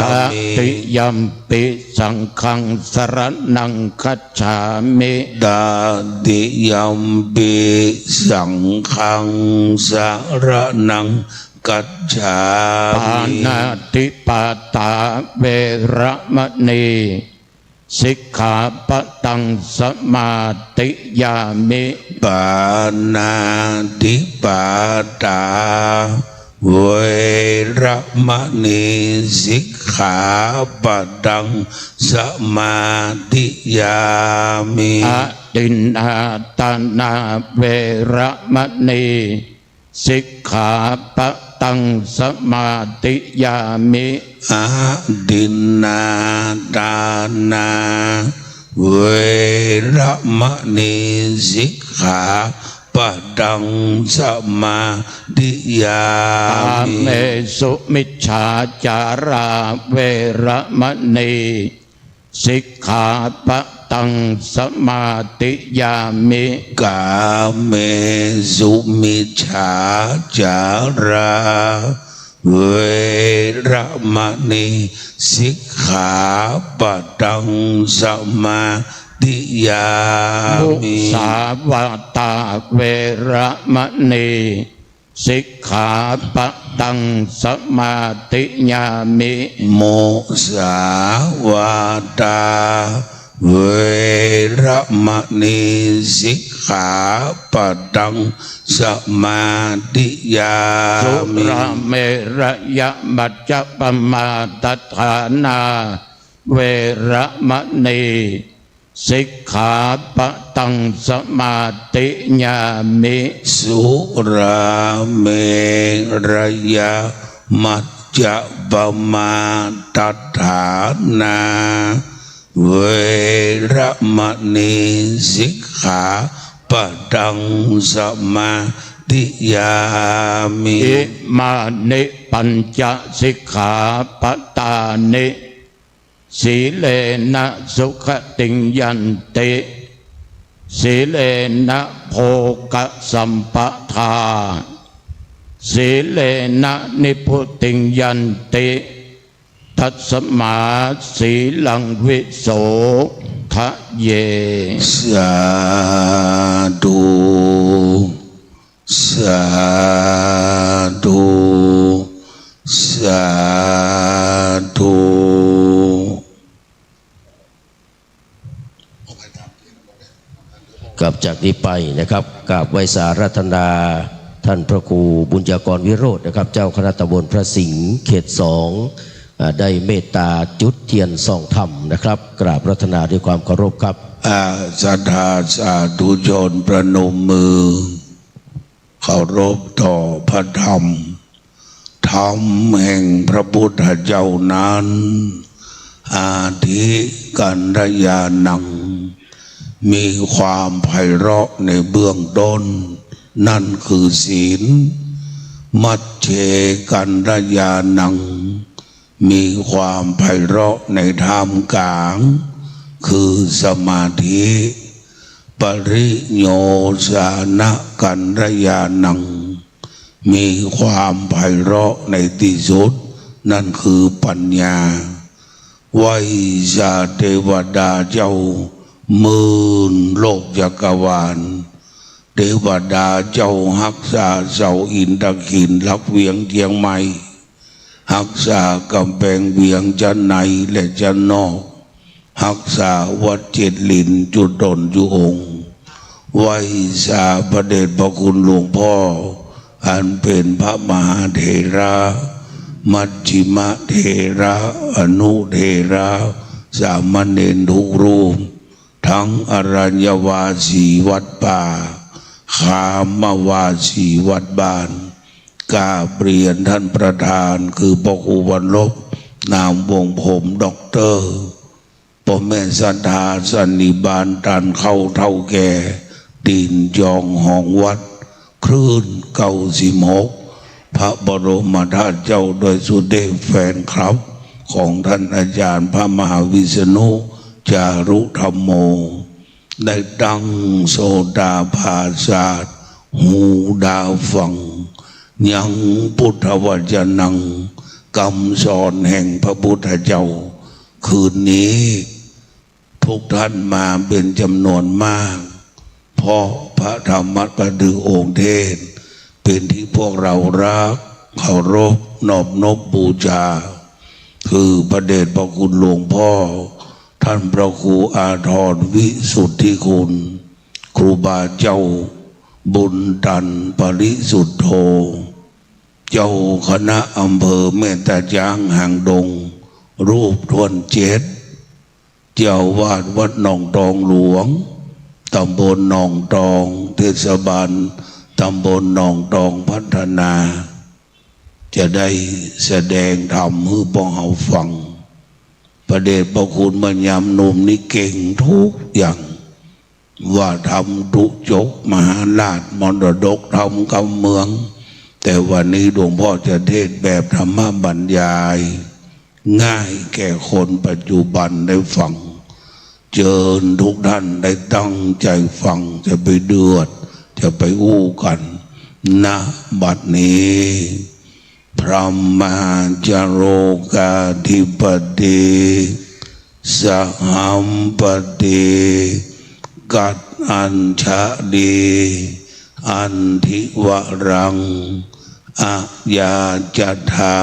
ต มิ ติยัมปิสังฆังสรณังคัจฉามิ ตาติยัมปิสังฆังสรณังกัจฉา ปา มิ นาติปาตาเวระมณีสิกขาปะตังสมาติยามิ ปานาติปาตาเวระมณีสิกขาปะตังสมาธิยามิ อตินนาตานาเวระมณีสิกขาปะตังสมาติยามิ อาดินนาตานาเวระมณีสิกขาปะตังสมาธิยา อา มิ เมสุมิจฉาจาราเวระมณีสิกขาปะตังสมาติยามิ กาเมสุมิจฉาจาราเวระมณีสิกขาปะตังสมาธิยา มุ มิ สาวาตาเวระมณีสิกขาปะตังสมาติยามิ โมสาวาตาเวระมณีสิกขาปะตังสมาธิยา สุ มิ ราเมระยะมัจจปมาตฐานาเวระมณีสิกขาปะตังสมาติยามิ สุราเมระยะมัจจปมาตฐานาเวระมณีสิกขาปะตังสมาธิยามิ อิมานิปัญจสิกขาปตานิสีเลนะสุขติงยันติสีเลนะโภกสัมปทาสีเลนะนิพุติงยันติทัสมาสีลังวิโสทะเย สาธุ สาธุสาธุ กลับจากนี้ไปนะครับกราบไหว้สารัตนาท่านพระครูบุญญากรวิโรจน์นะครับเจ้าคณะตำบลพระสิงห์เขต2ได้เมตตาจุดเทียนส่องธรรมนะครับกราบรัตนาด้วยความเคารพครับศรัทธาสาธุชนประนมมือเคารพต่อพระธรรมธรรมแห่งพระพุทธเจ้านั้นอาทิกันรยานังมีความไพเราะในเบื้องต้นนั่นคือศีลมัชเชกันรยานังมีความไพเราะในธรรมกลางคือสมาธิปริโยสานะกันรยานังมีความไพเราะในที่สุดนั่นคือปัญญาไวชาเทวดาเจ้ามื่นโลกจักรวาลเทวดาเจ้าหักษาเสาอินทขินลักเวียงเชียงใหม่หักษากำแพงเวียงจะในและจะนอกหักษาวัดเจ็ดลินจุดดนจุองค์ไหวสาพระเดชพระคุณหลวงพ่ออันเป็นพระมหาเถระมัชฌิมเถระอนุเถระสามเณรทุกรูปทั้งอรัญญวาสีวัดป่าขามวาสีวัดบ้านกราบเรียนท่านประธานคือพระครูวรรลบนามวงผมด็อกเตอร์พ่อแม่ศรัทธาสันนิบาตตันเข้าเท่าแก่ตีนจองห้องวัดคลื่น96พระบรมธาตุเจ้าโดยสุเดชแฟนคลับของท่านอาจารย์พระมหาวิษณุจารุธรรมโมได้ตั้งโสดาภาสาสหูดาวฟังยังพุทธวจนังคำสอนแห่งพระพุทธเจ้าคืนนี้ทุกท่านมาเป็นจำนวนมากเพราะพระธรรมประดือองค์เทศเป็นที่พวกเรารักเคารพนอบนบบูชาคือพระเดชพระคุณหลวงพ่อท่านพระครูอาทรวิสุทธิคุณครูบาเจ้าบุญตันปริสุทธโธเจ้าคณะอำเภอแม่ตาจางหางดงรูปทวนเจ็ดเจ้าวาดวัดหนองตองหลวงตำบลหนองตองเทศบาลตำบลหนองตองพัฒนาจะได้แสดงธรรมให้พวกเราฟังพระเดชพระคุณมัญญามนุมนี่เก่งทุกอย่างว่าทำดุจกมหาราชมรดกทำกำเมืองแต่วันนี้หลวงพ่อจะเทศแบบธรรมบรรยายง่ายแก่คนปัจจุบันได้ฟังเชิญทุกท่านได้ตั้งใจฟังจะไปเดือดจะไปอู้กันณบัดนี้พระมหาจโรกาธิปติสหัมปติกัดอัญชลีอันทิวรังอาญาจัตถา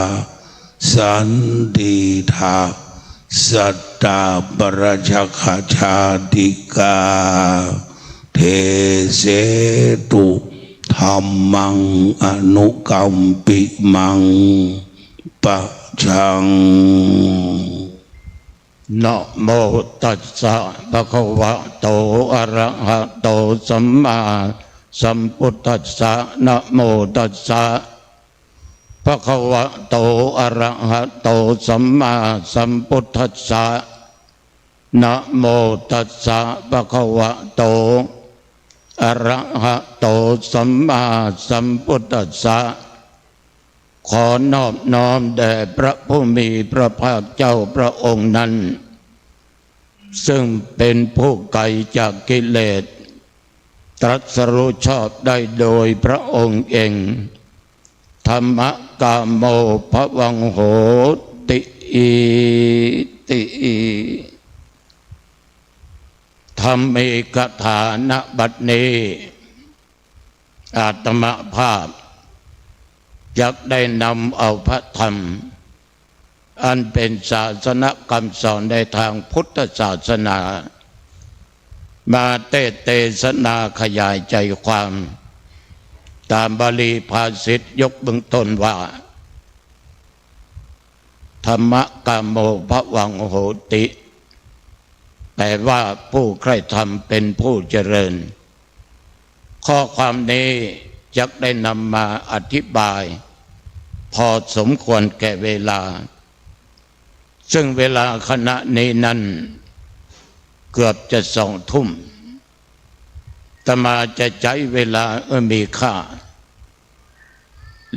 สันติธาสัตตาปรชคชาติกาเทเสตุธรรมังอนุกัมปิมังปะชังนะโมตัสสะภะคะวะโตอะระหะโตสัมมาสัมพุทธัสสะนะโมตัสสะภะคะวะโตอะระหะโตสัมมาสัมพุทธัสสะนะโมตัสสะภะคะวะโตอะระหะโตสัมมาสัมพุทธัสสะขอนอบน้อมแด่พระผู้มีพระภาคเจ้าพระองค์นั้นซึ่งเป็นผู้ไกลจากกิเลสตรัสรู้ชอบได้โดยพระองค์เองธรรมกามโมภวังโหติติธรรมเอกฐานะบัดนี้ อาตมาภาพอยากได้นำเอาพระธรรมอันเป็นศาสนคำสอนในทางพุทธศาสนามาเทศนาขยายใจความตามบาลีภาษิตยกเบื้องต้นว่าธรรมกามโมภวังโหติแปลว่าผู้ใคร่ธรรมเป็นผู้เจริญข้อความนี้จะได้นำมาอธิบายพอสมควรแก่เวลาซึ่งเวลาขณะนี้นั้นเกือบจะ2 ทุ่มอาตมาจะใช้เวลามีค่า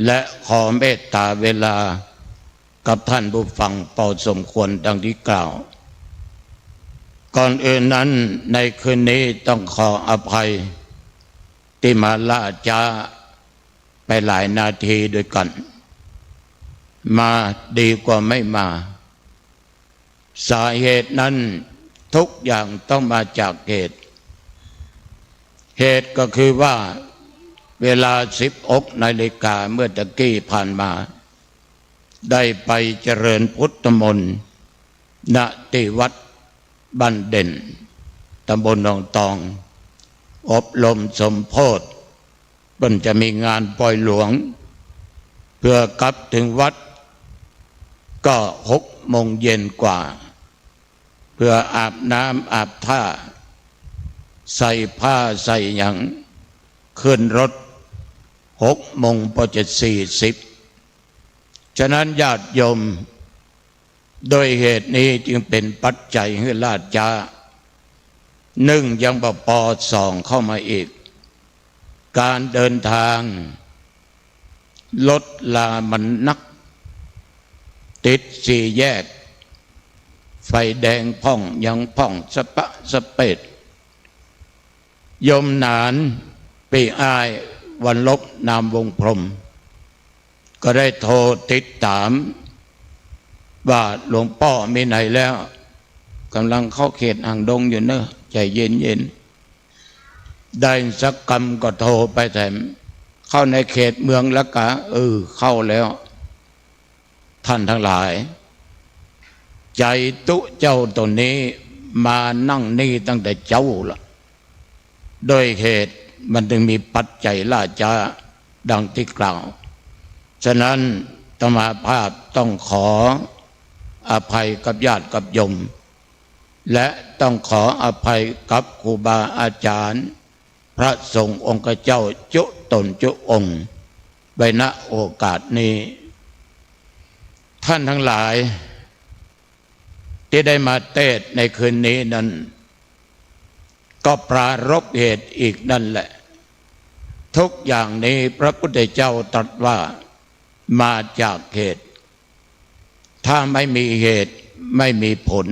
และขอเมตตาเวลากับท่านผู้ฟังพอสมควรดังที่กล่าวก่อนอื่นนั้นในคืนนี้ต้องขออภัยที่มาล่าช้าไปหลายนาทีด้วยกันมาดีกว่าไม่มาสาเหตุนั้นทุกอย่างต้องมาจากเหตุก็คือว่าเวลา16 นาฬิกาเมื่อตะกี้ผ่านมาได้ไปเจริญพุทธมนต์ณที่วัดบ้านเด่นตำบลหนองตองอบรมสมโภชมันจะมีงานปล่อยหลวงเพื่อกลับถึงวัดก็6 โมงเย็นกว่าเพื่ออาบน้ำอาบท่าใส่ผ้าใส่หยังขึ้นรถ6 โมงพอจะ40ฉะนั้นญาติโยมโดยเหตุนี้จึงเป็นปัจจัยให้ลาดช้า1ยังปป2เข้ามาอีกการเดินทางรถลามันนักติด4 แยกไฟแดงพ่องยังพ่องสะปะสะเปดยมหนานปีอ้ายวันลบนามวงพรหมก็ได้โทรติดตามว่าหลวงพ่อมีไหนแล้วกำลังเข้าเขตอ่างดงอยู่เนอะใจเย็นได้สักกรรมก็โทรไปแถมเข้าในเขตเมืองแล้วกะเข้าแล้วท่านทั้งหลายใจตุเจ้าตัวนี้มานั่งนี่ตั้งแต่เจ้าละโดยเหตุมันจึงมีปัจจัยล่าช้าดังที่กล่าวฉะนั้นอาตมาภาพต้องขออภัยกับญาติกับโยมและต้องขออภัยกับครูบาอาจารย์พระสงฆ์องค์เจ้าจุตนจุองค์ไว้ณโอกาสนี้ท่านทั้งหลายที่ได้มาเทศน์ในคืนนี้นั้นก็ปรารภเหตุอีกนั่นแหละทุกอย่างนี้พระพุทธเจ้าตรัสว่ามาจากเหตุถ้าไม่มีเหตุไม่มีผล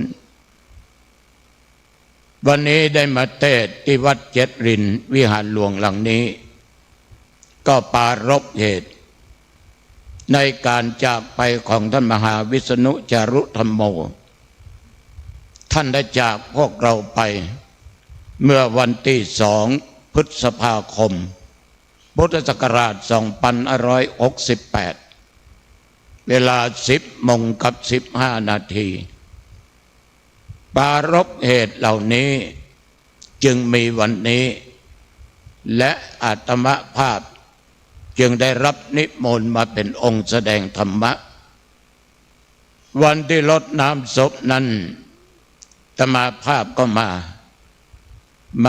วันนี้ได้มาเทศน์ที่วัดเจ็ดรินวิหารหลวงหลังนี้ก็ปรารภเหตุในการจากไปของท่านมหาวิษณุจารุธรรมโมท่านได้จากพวกเราไปเมื่อวันที่2 พฤษภาคมพุทธศักราช2568เวลา10:15 นาทีปรารภเหตุเหล่านี้จึงมีวันนี้และอาตมภาพจึงได้รับนิมนต์มาเป็นองค์แสดงธรรมะวันที่รดน้ำศพนั้นอาตมภาพก็ม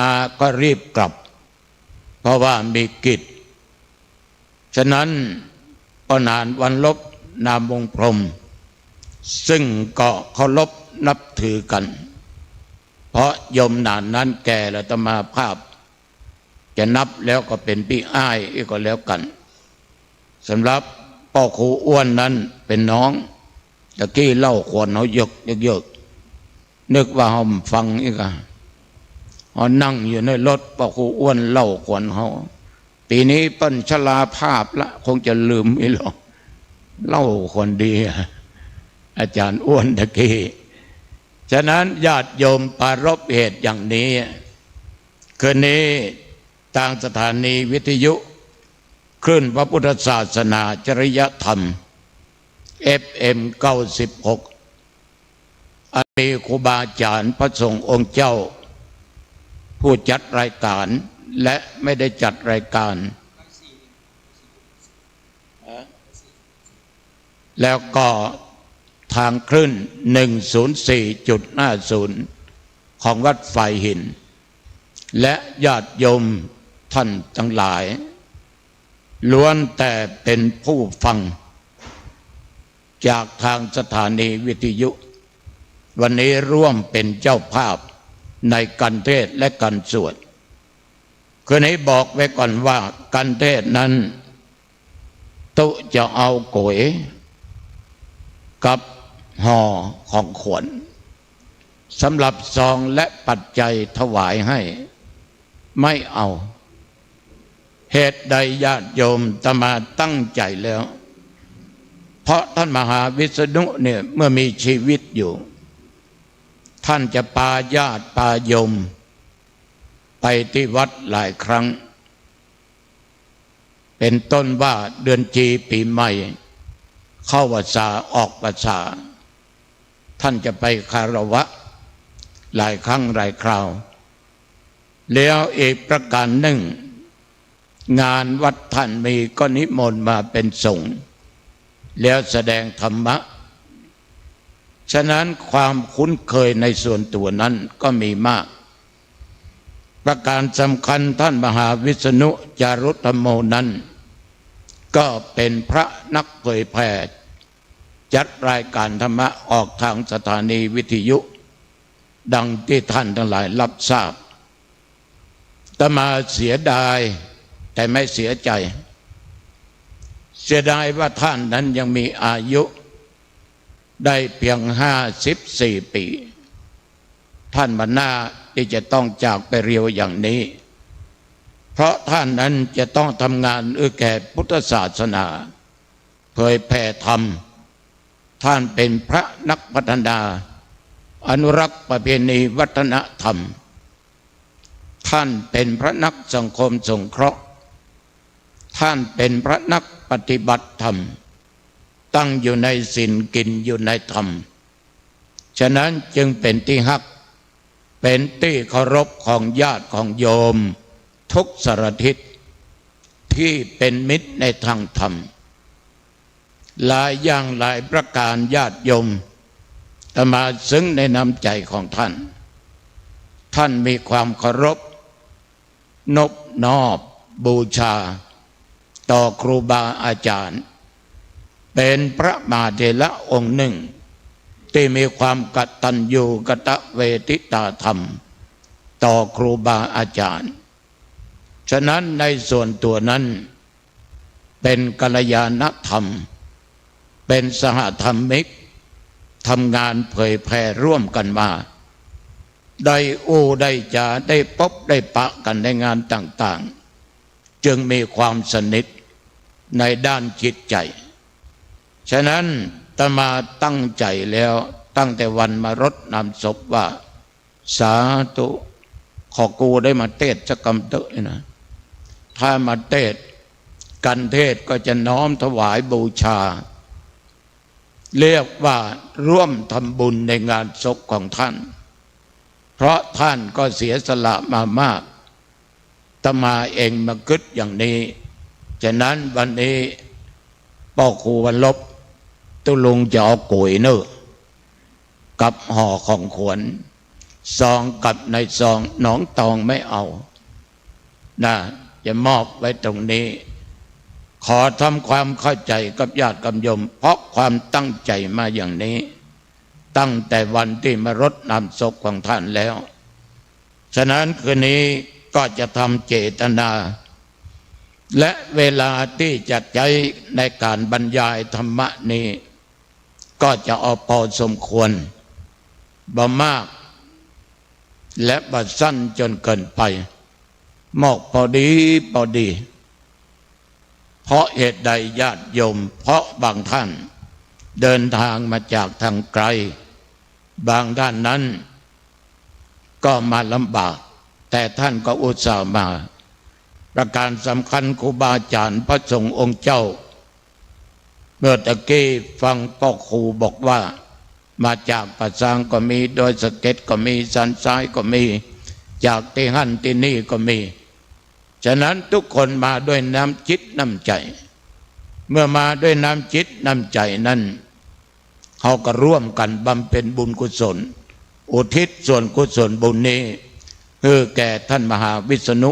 าก็รีบกลับเพราะว่ามีกิจฉะนั้นก็นานวันลบนามวงพรหมซึ่งก็เคารพนับถือกันเพราะโยมนานนั้นแก่แล้วอาตมาภาพจะนับแล้วก็เป็นพี่อ้ายอีกก็แล้วกันสำหรับพ่อครูอ้วนนั้นเป็นน้องตะกี้เล่าขวนเขาเยอะนึกว่าเขาฟังอีกอ่ะเขานั่งอยู่ในรถพ่อครูอ้วนเล่าขวนเขาปีนี้เปิ้นชราภาพละคงจะลืมไม่หรอกเล่าคนดีอาจารย์อ้วนตะกี้ฉะนั้นญาติโยมปรารภเหตุอย่างนี้คืนนี้ทางสถานีวิทยุ คลื่นพระพุทธศาสนาจริยธรรม FM 96มีครูบาอาจารย์พระสงฆ์องค์เจ้าผู้จัดรายการและไม่ได้จัดรายการแล้วก็ทางคลื่น 104.50 ของวัดไฟหินและญาติโยมท่านทั้งหลายล้วนแต่เป็นผู้ฟังจากทางสถานีวิทยุวันนี้ร่วมเป็นเจ้าภาพในการเทศน์และการสวดคืนนี้บอกไว้ก่อนว่าการเทศน์นั้นตุจะเอาโกยกับห่อของขวัญสำหรับซองและปัจจัยถวายให้ไม่เอาเหตุใดญาติโยมอาตมาตั้งใจแล้วเพราะท่านมหาวิษณุเนี่ยเมื่อมีชีวิตอยู่ท่านจะพาญาติพาโยมไปที่วัดหลายครั้งเป็นต้นว่าเดือนจีปีใหม่เข้าพรรษาออกพรรษาท่านจะไปคารวะหลายครั้งหลายคราวแล้วอีกประการหนึ่งงานวัดท่านมีก็นิมนต์มาเป็นสงฆ์แล้วแสดงธรรมะฉะนั้นความคุ้นเคยในส่วนตัวนั้นก็มีมากประการสำคัญท่านมหาวิษณุจารุธรรมโมนั้นก็เป็นพระนักเผยแผ่จัดรายการธรรมะออกทางสถานีวิทยุดังที่ท่านทั้งหลายรับทราบอาตมาเสียดายแต่ไม่เสียใจเสียดายว่าท่านนั้นยังมีอายุได้เพียง54 ปีท่านมันน่าที่จะต้องจากไปเร็วอย่างนี้เพราะท่านนั้นจะต้องทำงานแก่พุทธศาสนาเผยแผ่ธรรมท่านเป็นพระนักพัฒนาอนุรักษ์ประเพณีวัฒนธรรมท่านเป็นพระนักสังคมสงเคราะห์ท่านเป็นพระนักปฏิบัติธรรมตั้งอยู่ในศีลกินอยู่ในธรรมฉะนั้นจึงเป็นที่ฮักเป็นที่เคารพของญาติของโยมทุกสารทิศที่เป็นมิตรในทางธรรมหลายอย่างหลายประการญาติโยมอาตมาซึ้งในน้ำใจของท่านท่านมีความเคารพนบนอบบูชาต่อครูบาอาจารย์เป็นพระมหาเถระองค์หนึ่งที่มีความกตัญญูกตเวทิตาธรรมต่อครูบาอาจารย์ฉะนั้นในส่วนตัวนั้นเป็นกัลยาณธรรมเป็นสหธรรมิกทำงานเผยแผ่ร่วมกันมาได้ได้จาได้พบได้ปะกันในงานต่างๆจึงมีความสนิทในด้านจิตใจฉะนั้นอาตมาตั้งใจแล้วตั้งแต่วันมารดน้ำศพว่าสาธุขอกูได้มาเทศสักคำเถอะนะถ้ามาเทศกันเทศก็จะน้อมถวายบูชาเรียกว่าร่วมทำบุญในงานศพของท่านเพราะท่านก็เสียสละมามากอาตมาเองมาคิดอย่างนี้ฉะนั้นวันนี้พ่อครูวันลบตุลุงจะเอาโกยเนอะกับห่อของขวัญซองกับในซองหนองตองไม่เอานะจะมอบไว้ตรงนี้ขอทำความเข้าใจกับญาติกับโยมเพราะความตั้งใจมาอย่างนี้ตั้งแต่วันที่มารดน้ำศพของท่านแล้วฉะนั้นคืนนี้ก็จะทำเจตนาและเวลาที่จะใช้ในการบรรยายธรรมะนี้ก็จะเอาพอสมควรบ่มากและบ่สั้นจนเกินไปเหมาะพอดีพอดีเพราะเหตุใดญาติโยมเพราะบางท่านเดินทางมาจากทางไกลบางท่านนั้นก็มาลำบากแต่ท่านก็อุตส่าห์มา ประการสำคัญครูบาอาจารย์พระสงฆ์องค์เจ้าเมื่อตะกี้ฟังพ่อครูบอกว่ามาจากปัสสางก็มีโดยสะเก็ดก็มีสันทรายก็มีจากที่หั่นที่นี่ก็มีฉะนั้นทุกคนมาด้วยน้ำจิตน้ำใจเมื่อมาด้วยน้ำจิตน้ำใจนั้นเขาก็ร่วมกันบำเพ็ญบุญกุศลอุทิศส่วนกุศลบุญนี้คือแก่ท่านมหาวิษณุ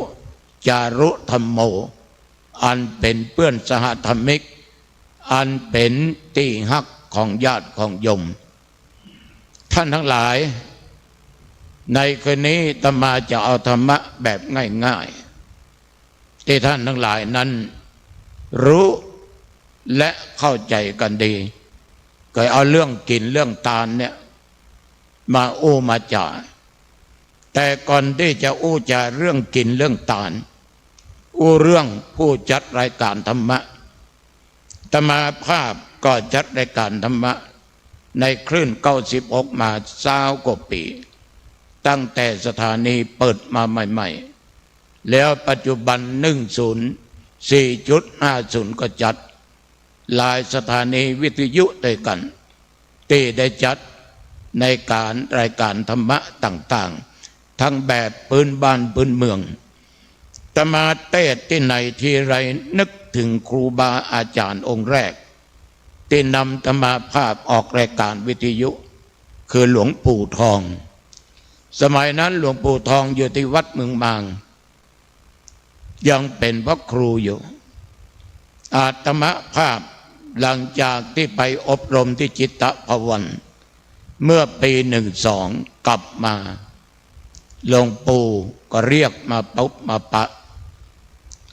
จารุธรรมโมอันเป็นเพื่อนสหธรรมิกอันเป็นที่ฮักของญาติของโยมท่านทั้งหลายในคืนนี้อาตมาจะเอาธรรมะแบบง่ายๆที่ท่านทั้งหลายนั้นรู้และเข้าใจกันดีก็เอาเรื่องกินเรื่องทานเนี่ยมาอู้มาจ่าแต่ก่อนที่จะอู้จ่าเรื่องกินเรื่องทานอู้เรื่องผู้จัดรายการธรรมะอาตมาภาพก็จัดรายการธรรมะในคลื่น96มา20 กว่าปีตั้งแต่สถานีเปิดมาใหม่ๆแล้วปัจจุบัน104.50ก็จัดหลายสถานีวิทยุด้วยกันที่ได้จัดในการรายการธรรมะต่างๆทั้งแบบพื้นบ้านพื้นเมืองอาตมาเทศน์ที่ไหนที่ไรนึกถึงครูบาอาจารย์องค์แรกที่นำอาตมาภาพออกรายการวิทยุคือหลวงปู่ทองสมัยนั้นหลวงปู่ทองอยู่ที่วัดเมืองบางยังเป็นพระครูอยู่อาตมาภาพหลังจากที่ไปอบรมที่จิตตภวันเมื่อปี12กลับมาหลวงปู่ก็เรียกมาปุ๊บมาปะ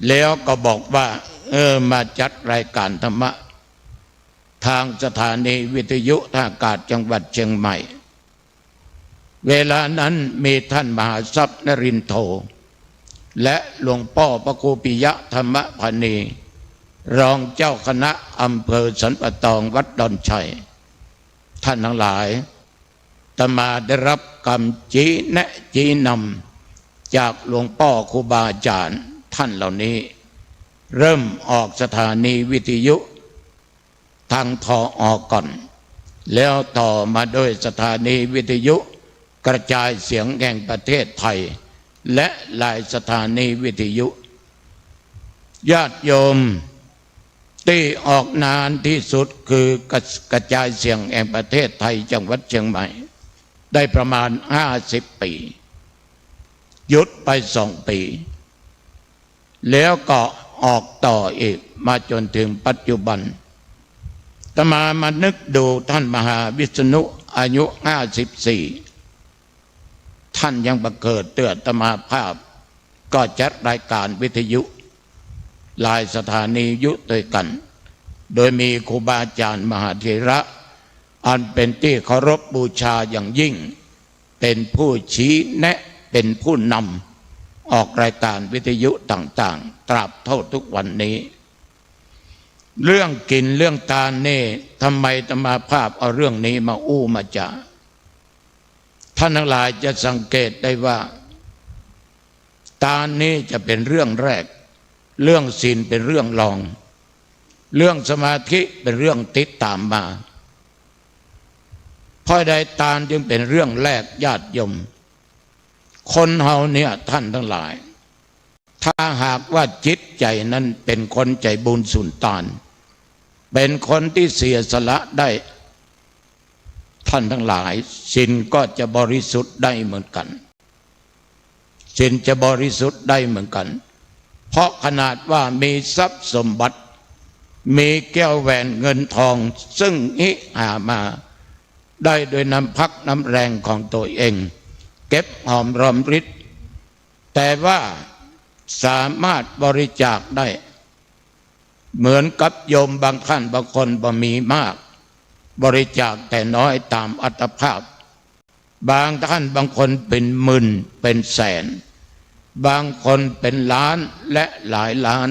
แล้วก็บอกว่ามาจัดรายการธรรมะทางสถานีวิทยุท่าอากาศจังหวัดเชียงใหม่เวลานั้นมีท่านมหาทรัพย์นรินทร์โทและหลวงพ่อพระครูปิยะธรรมพานีรองเจ้าคณะอำเภอสันปะตองวัดดอนชัยท่านทั้งหลายอาตมาได้รับคำชี้แนะชี้นำจากหลวงพ่อครูบาอาจารย์ท่านเหล่านี้เริ่มออกสถานีวิทยุทางทอก่อนแล้วต่อมาโดยสถานีวิทยุกระจายเสียงแห่งประเทศไทยและหลายสถานีวิทยุญาติโยมที่ออกนานที่สุดคือกระจายเสียงแห่งประเทศไทยจังหวัดเชียงใหม่ได้ประมาณ50 ปีหยุดไป2 ปีแล้วก็ออกต่ออีกมาจนถึงปัจจุบันอาตมานึกดูท่านมหาวิษณุอายุ54ท่านยังบังเกิดเตือนอาตมาภาพก็จัดรายการวิทยุหลายสถานียุด้วยกันโดยมีครูบาอาจารย์มหาเถระอันเป็นที่เคารพบูชาอย่างยิ่งเป็นผู้ชี้แนะเป็นผู้นำออกรายการวิทยุต่างๆตราบเท่าทุกวันนี้เรื่องกินเรื่องทานนี่ทำไมอาตมาภาพเอาเรื่องนี้มาอู้มาจ่าท่านทั้งหลายจะสังเกตได้ว่าทานนี้จะเป็นเรื่องแรกเรื่องศีลเป็นเรื่องรองเรื่องสมาธิเป็นเรื่องติดตามมาเพราะใดทานจึงเป็นเรื่องแรกญาติโยมคนเฮาเนี่ยท่านทั้งหลายถ้าหากว่าจิตใจนั้นเป็นคนใจบุญสุนทานเป็นคนที่เสียสละได้ท่านทั้งหลายศีลก็จะบริสุทธิ์ได้เหมือนกันศีลจะบริสุทธิ์ได้เหมือนกันเพราะขนาดว่ามีทรัพย์สมบัติมีแก้วแหวนเงินทองซึ่งหามาได้โดยน้ำพักน้ำแรงของตัวเองเก็บหอมรอมริบแต่ว่าสามารถบริจาคได้เหมือนกับโยมบางท่านบางคนบ่มีมากบริจาคแต่น้อยตามอัตภาพบางท่านบางคนเป็นหมื่นเป็นแสนบางคนเป็นล้านและหลายล้าน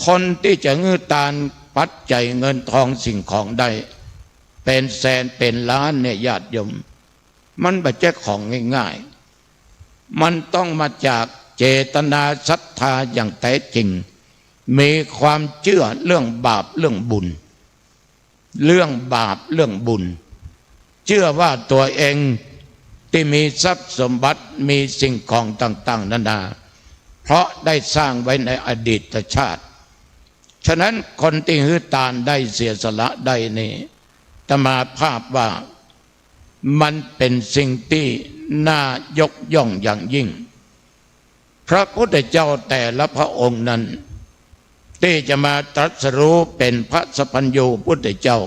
คนที่จะเงื้อตานปัจจัยเงินทองสิ่งของได้เป็นแสนเป็นล้านเนี่ยญาติโยมมันไม่ใช่ของง่ายๆมันต้องมาจาก เจตนาศรัทธาอย่างแท้จริงมีความเชื่อเรื่องบาปเรื่องบุญเรื่องบาปเรื่องบุญเชื่อว่าตัวเองที่มีทรัพย์สมบัติมีสิ่งของต่างๆนานาเพราะได้สร้างไว้ในอดีตชาติฉะนั้นคนที่ฮือตานได้เสียสละได้นี่อาตมาภาพว่ามันเป็นสิ่งที่น่ายกย่องอย่างยิ่งพระพุทธเจ้าแต่ละพระองค์นั้นที่จะมาตรัสรู้เป็นพระสัพพัญญูพุทธเจ้า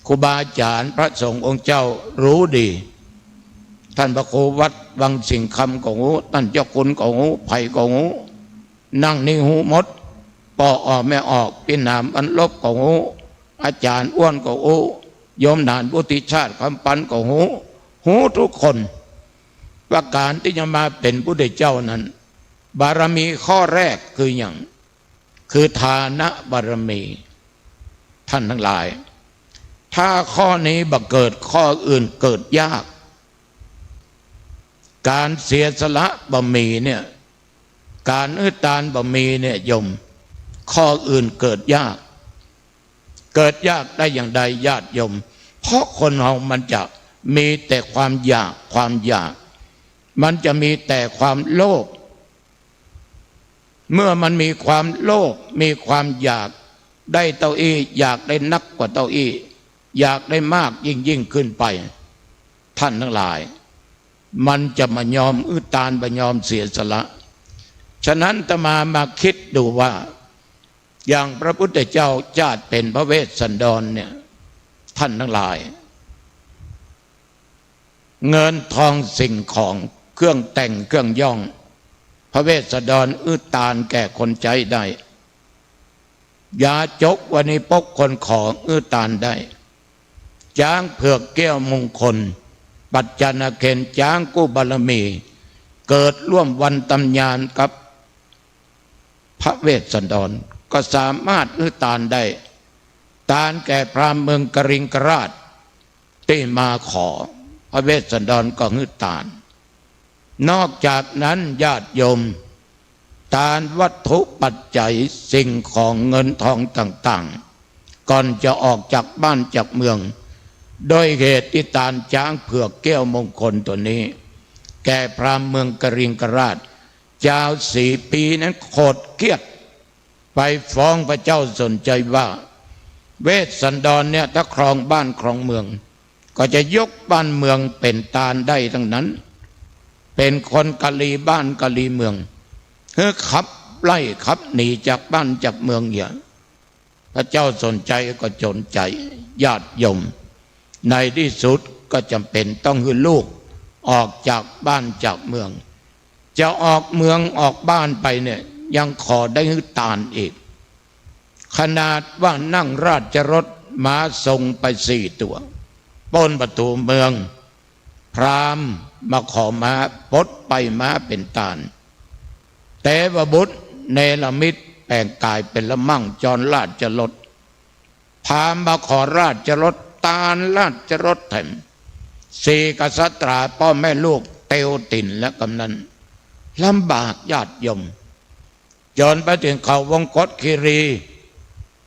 ครูบาอาจารย์พระสงฆ์องค์เจ้ารู้ดีท่านพระครูวัดบางสิ่งคำก็หูท่านเจ้าคุณก็หูไผ่ก็หูนั่งนี่หูมดปอออกไม่ออกพินามอันลบก็หูอาจารย์อ้วนก็หูโยมนานบุติชาติคำปันก็หูทุกคนว่าการที่จะมาเป็นพุทธเจ้านั้นบารมีข้อแรกคืออย่างคือทานะบารมีท่านทั้งหลายถ้าข้อนี้บังเกิดข้ออื่นเกิดยากการเสียสละบะหมี่เนี่ยการตานบะหมี่เนี่ยโยมข้ออื่นเกิดยากได้อย่างใดญาติโยมเพราะคนเรามันจะมีแต่ความอยากมันจะมีแต่ความโลภเมื่อมันมีความโลภมีความอยากได้เต้าอี้อยากได้นักกว่าเต้าอี้อยากได้มากยิ่งขึ้นไปท่านทั้งหลายมันจะมายอมตานมายอมเสียสละฉะนั้นอาตมาคิดดูว่าอย่างพระพุทธเจ้าชาติเป็นพระเวสสันดรเนี่ยท่านทั้งหลายเงินทองสิ่งของเครื่องแต่งเครื่องย่องพระเวสสันดรตานแก่คนใจได้ยาจกวันนี้ปกคนขอตานได้จ้างเผือกแก้วมงคลปัจจานาเคนจ้างกู้บารมีเกิดร่วมวันตำญานกับพระเวสสันดรก็สามารถตานได้ตานแก่พราหมณ์เมืองกริงกราชที่มาขอพระเวสสันดรก็ตานนอกจากนั้นญาติโยมตานวัตถุปัจจัยสิ่งของเงินทองต่างๆก่อนจะออกจากบ้านจากเมืองโดยเหตุที่ตานจ้างเผือกแก้วมงคลตัวนี้แก่พราหมณ์เมืองกริงกราชเจ้า4 ปีนั้นโกรธเกลียดไปฟ้องพระเจ้าสนใจว่าเวสสันดรเนี่ยถ้าครองบ้านครองเมืองก็จะยกบ้านเมืองเป็นตาลได้ทั้งนั้นเป็นคนกะลีบ้านกะลีเมืองขับไล่ขับหนีจากบ้านจากเมืองอย่างพระเจ้าสนใจก็จนใจญาติโยมในที่สุดก็จำเป็นต้องให้ลูกออกจากบ้านจากเมืองจะออกเมืองออกบ้านไปเนี่ยยังขอได้ตานอีกขนาดว่านั่งราชรถม้าทรงไป4 ตัวปล้นประตูเมืองพราหมณ์มาขอม้าปลดไปม้าเป็นตานแต่ว่าบุตรเนรมิตแปลงกายเป็นละมั่งจรราชรถพราหมณ์มาขอราชรถตานราชรถแถม4 กษัตริย์พ่อแม่ลูกเตียวติ่นและกำนันลำบากญาติโยมจนไปถึงเขาวงกฏคีรี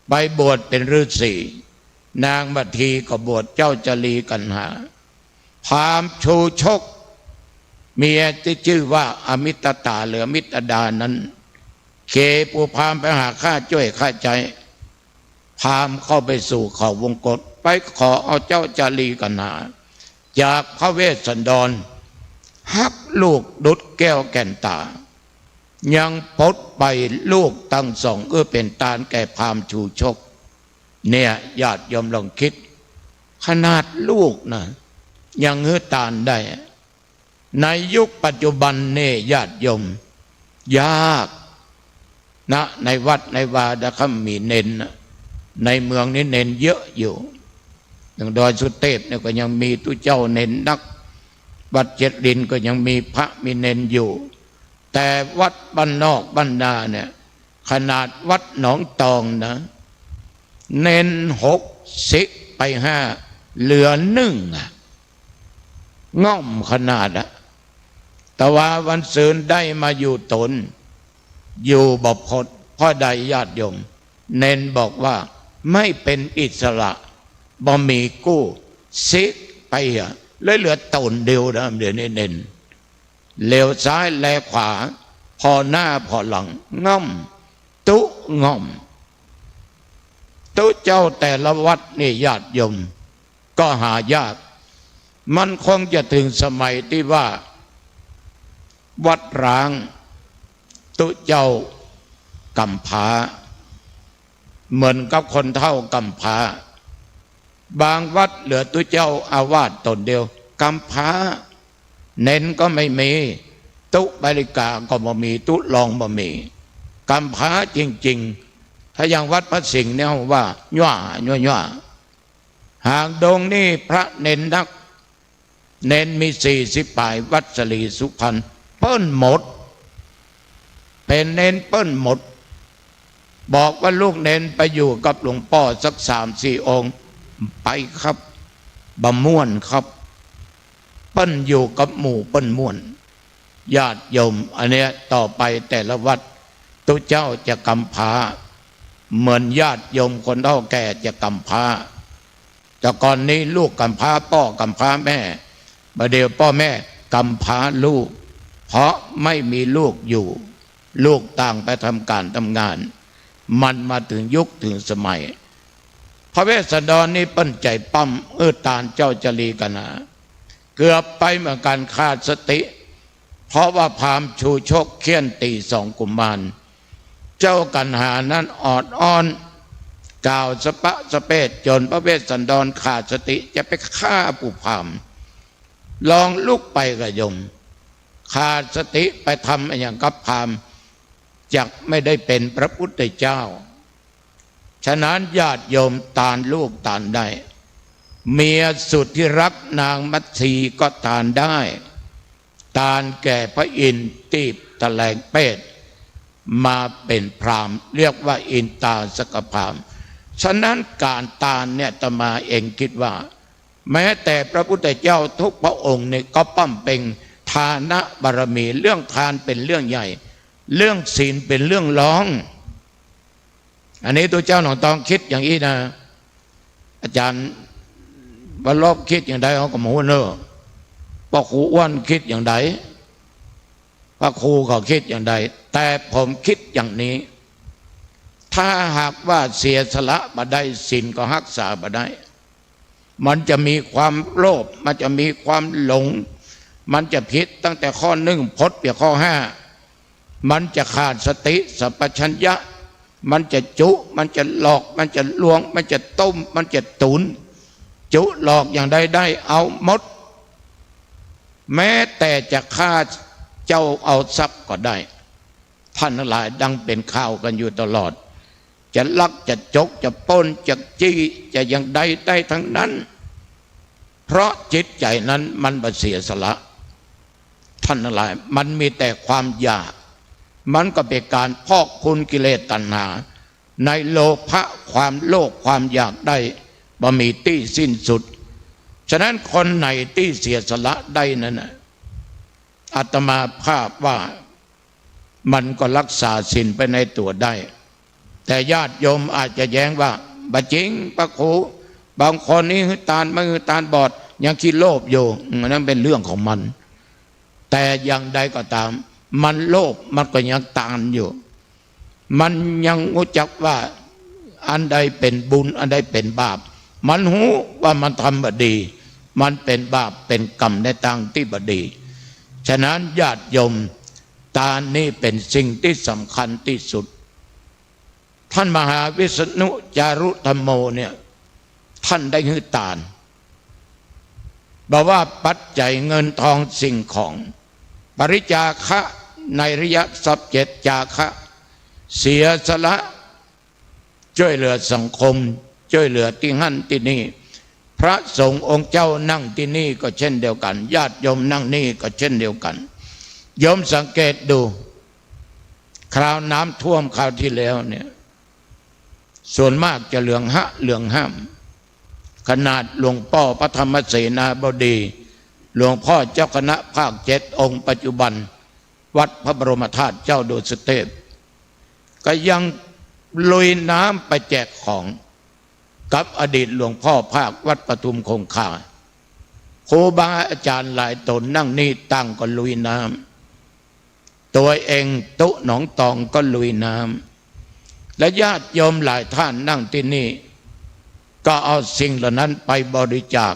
ไปบวชเป็นฤาษีนางมัทธีก็บวชเจ้าจรีกันหาพราหมณ์ชูชกเมียที่ชื่อว่าอมิตตาหรืออมิตดานั้นเคปูพราหมณ์ไปหาข้าจ้วยข้าใจพราหมณ์เข้าไปสู่เขาวงกฏไปขอเอาเจ้าจารีกันหาจากพระเวสสันดรหักลูกดุดแก้วแก่นตายังพดไปลูกตั้ง2เป็นตานแก่พราหมณ์ชูชกเนี่ยญาติโยมลองคิดขนาดลูกนะยังตานได้ในยุคปัจจุบันเนี่ยญาติโยมยากนะในวัดในวาดเขามีเน้นในเมืองนี้เน้นเยอะอยู่อย่างดอยสุเทพเนี่ยก็ยังมีตุเจ้าเน้นนักวัดเจ็ดดินก็ยังมีพระมีเน้นอยู่แต่วัดบ้านนอกบ้านนาเนี่ยขนาดวัดหนองตองนะเน้น6 สิไป5เหลือ1ง่อมขนาด แต่ว่าวันศืนได้มาอยู่ตนอยู่บพดพ่อใดญาติโยมเน้นบอกว่าไม่เป็นอิสระบ่มีกู้ซิกไปเลยเหลือตนเดียวนะเดี๋ยวนี้เน้นเลี้ยวซ้ายแลขวาพอหน้าพอหลังง่อมตุง่อมตุเจ้าแต่ละวัดนี่ญาติโยมก็หายากมันคงจะถึงสมัยที่ว่าวัดร้างตุเจ้ากำพร้าเหมือนกับคนเฒ่ากำพร้าบางวัดเหลือตุเจ้าอาวาสตนเดียวกำพร้าเน้นก็ไม่มีตุบริกาก็บ่มีตุลองบ่มีกำพร้าจริงๆถ้าอย่างวัดพระสิงห์เนี่ยว่าย่าหางดงนี่พระเน้นนักเน้นมี40 ป่ายวัดสลีสุพรรณเปิ้นหมดเป็นเน้นเปิ้นหมดบอกว่าลูกเน้นไปอยู่กับหลวงพ่อสัก3-4 องค์ไปครับบะม่วนครับเปิ้นอยู่กับหมู่เปิ้นม่วนญาติโยมอันเนี้ยต่อไปแต่ละวัดตุเจ้าจะกำพร้าเหมือนญาติโยมคนเฒ่าแก่จะกำพร้าแต่ก่อนนี้ลูกกำพร้าพ่อกำพร้าแม่บัดเดี๋ยวพ่อแม่กำพร้าลูกเพราะไม่มีลูกอยู่ลูกต่างไปทำการทำงานมันมาถึงยุคถึงสมัยพระเวสสันดรนี่ปั้นใจปั้มตาลเจ้าจรีกันนะเกือบไปเหมือนกันขาดสติเพราะว่าพราหมณ์ชูชกเคี่ยนตี2 กุมารเจ้ากันหานั้นออดอ้อนกล่าวสปะสเปดจนพระเวสสันดรขาดสติจะไปฆ่าผู้พราหมณ์ลองลุกไปกระยมขาดสติไปทำอย่างกับพราหมณ์จักไม่ได้เป็นพระพุทธเจ้าฉะนั้นญาติโยมตานลูกตานได้เมียสุดที่รักนางมัทสีก็ตานได้ตานแก่พระอินทร์ตีบแถลงเปตมาเป็นพราหมณ์เรียกว่าอินตาสกพราหมณ์ฉะนั้นการตานเนี่ยตมาเองคิดว่าแม้แต่พระพุทธเจ้าทุกพระองค์เนี่ยก็ปั้มเป็นทานะบารมีเรื่องทานเป็นเรื่องใหญ่เรื่องศีลเป็นเรื่องรองอันนี้ตัวเจ้าหนองตองคิดอย่างนี้นะอาจารย์บรรลบคิดอย่างใดเขาก็หมูเนอพ่อครูอ้วนคิดอย่างใดพระครูเขาคิดอย่างใดแต่ผมคิดอย่างนี้ถ้าหากว่าเสียสละมาได้ศีลก็รักษามาได้มันจะมีความโลภมันจะมีความหลงมันจะผิดตั้งแต่ข้อ1พจน์ไปข้อ5มันจะขาดสติสัพพัญญะมันจะจุมันจะหลอกมันจะลวงมันจะต้มมันจะตุนจุหลอกอย่างใดได้เอาหมดแม้แต่จะฆ่าเจ้าเอาทรัพย์ก็ได้ท่านทั้งหลายดังเป็นข่าวกันอยู่ตลอดจะลักจะจกจะปล้นจะจี้จะอย่างใดได้ทั้งนั้นเพราะจิตใจนั้นมันบ่เสียสละท่านทั้งหลายมันมีแต่ความอยากมันก็เป็นการพอกพูนกิเลสตัณหาในโลภะความโลภความอยากได้บ่มีที่สิ้นสุดฉะนั้นคนไหนที่เสียสละได้นั้นอาตมาภาพว่ามันก็รักษาศีลไปในตัวได้แต่ญาติโยมอาจจะแย้งว่าบ่จริงพระครูบางคนนี่ตาไม่ตาบอดยังคิดโลภอยู่นั่นเป็นเรื่องของมันแต่อย่างใดก็ตามมันโลภมันก็ยังตานอยู่มันยังรู้จักว่าอันใดเป็นบุญอันใดเป็นบาปมันรู้ว่ามันทำบดีมันเป็นบาปเป็นกรรมในทางที่บดีฉะนั้นญาติโยมตานี่เป็นสิ่งที่สำคัญที่สุดท่านมหาวิษณุจารุธรรมโมเนี่ยท่านได้หื้อตานบอกว่าปัจจัยเงินทองสิ่งของปริจาคะในระยะทรัพย์7จาคะเสียสละช่วยเหลือสังคมช่วยเหลือที่หั่นที่นี่พระสงฆ์องค์เจ้านั่งที่นี่ก็เช่นเดียวกันญาติโยมนั่งนี่ก็เช่นเดียวกันโยมสังเกตดูคราวน้ำท่วมคราวที่แล้วเนี่ยส่วนมากจะเหลืองห้ามขนาดหลวงพ่อพระธรรมเสนาบดี หลวงพ่อเจ้าคณะภาค7องค์ปัจจุบันวัดพระบรมธาตุเจ้าดุสิตเทพก็ยังลุยน้ำไปแจกของกับอดีตหลวงพ่อภาควัดปทุมคงคาครูบาอาจารย์หลายตนนั่งนี่ตั้งก็ลุยน้ำตัวเองตุหนองตองก็ลุยน้ำและญาติโยมหลายท่านนั่งที่นี่ก็เอาสิ่งเหล่านั้นไปบริจาค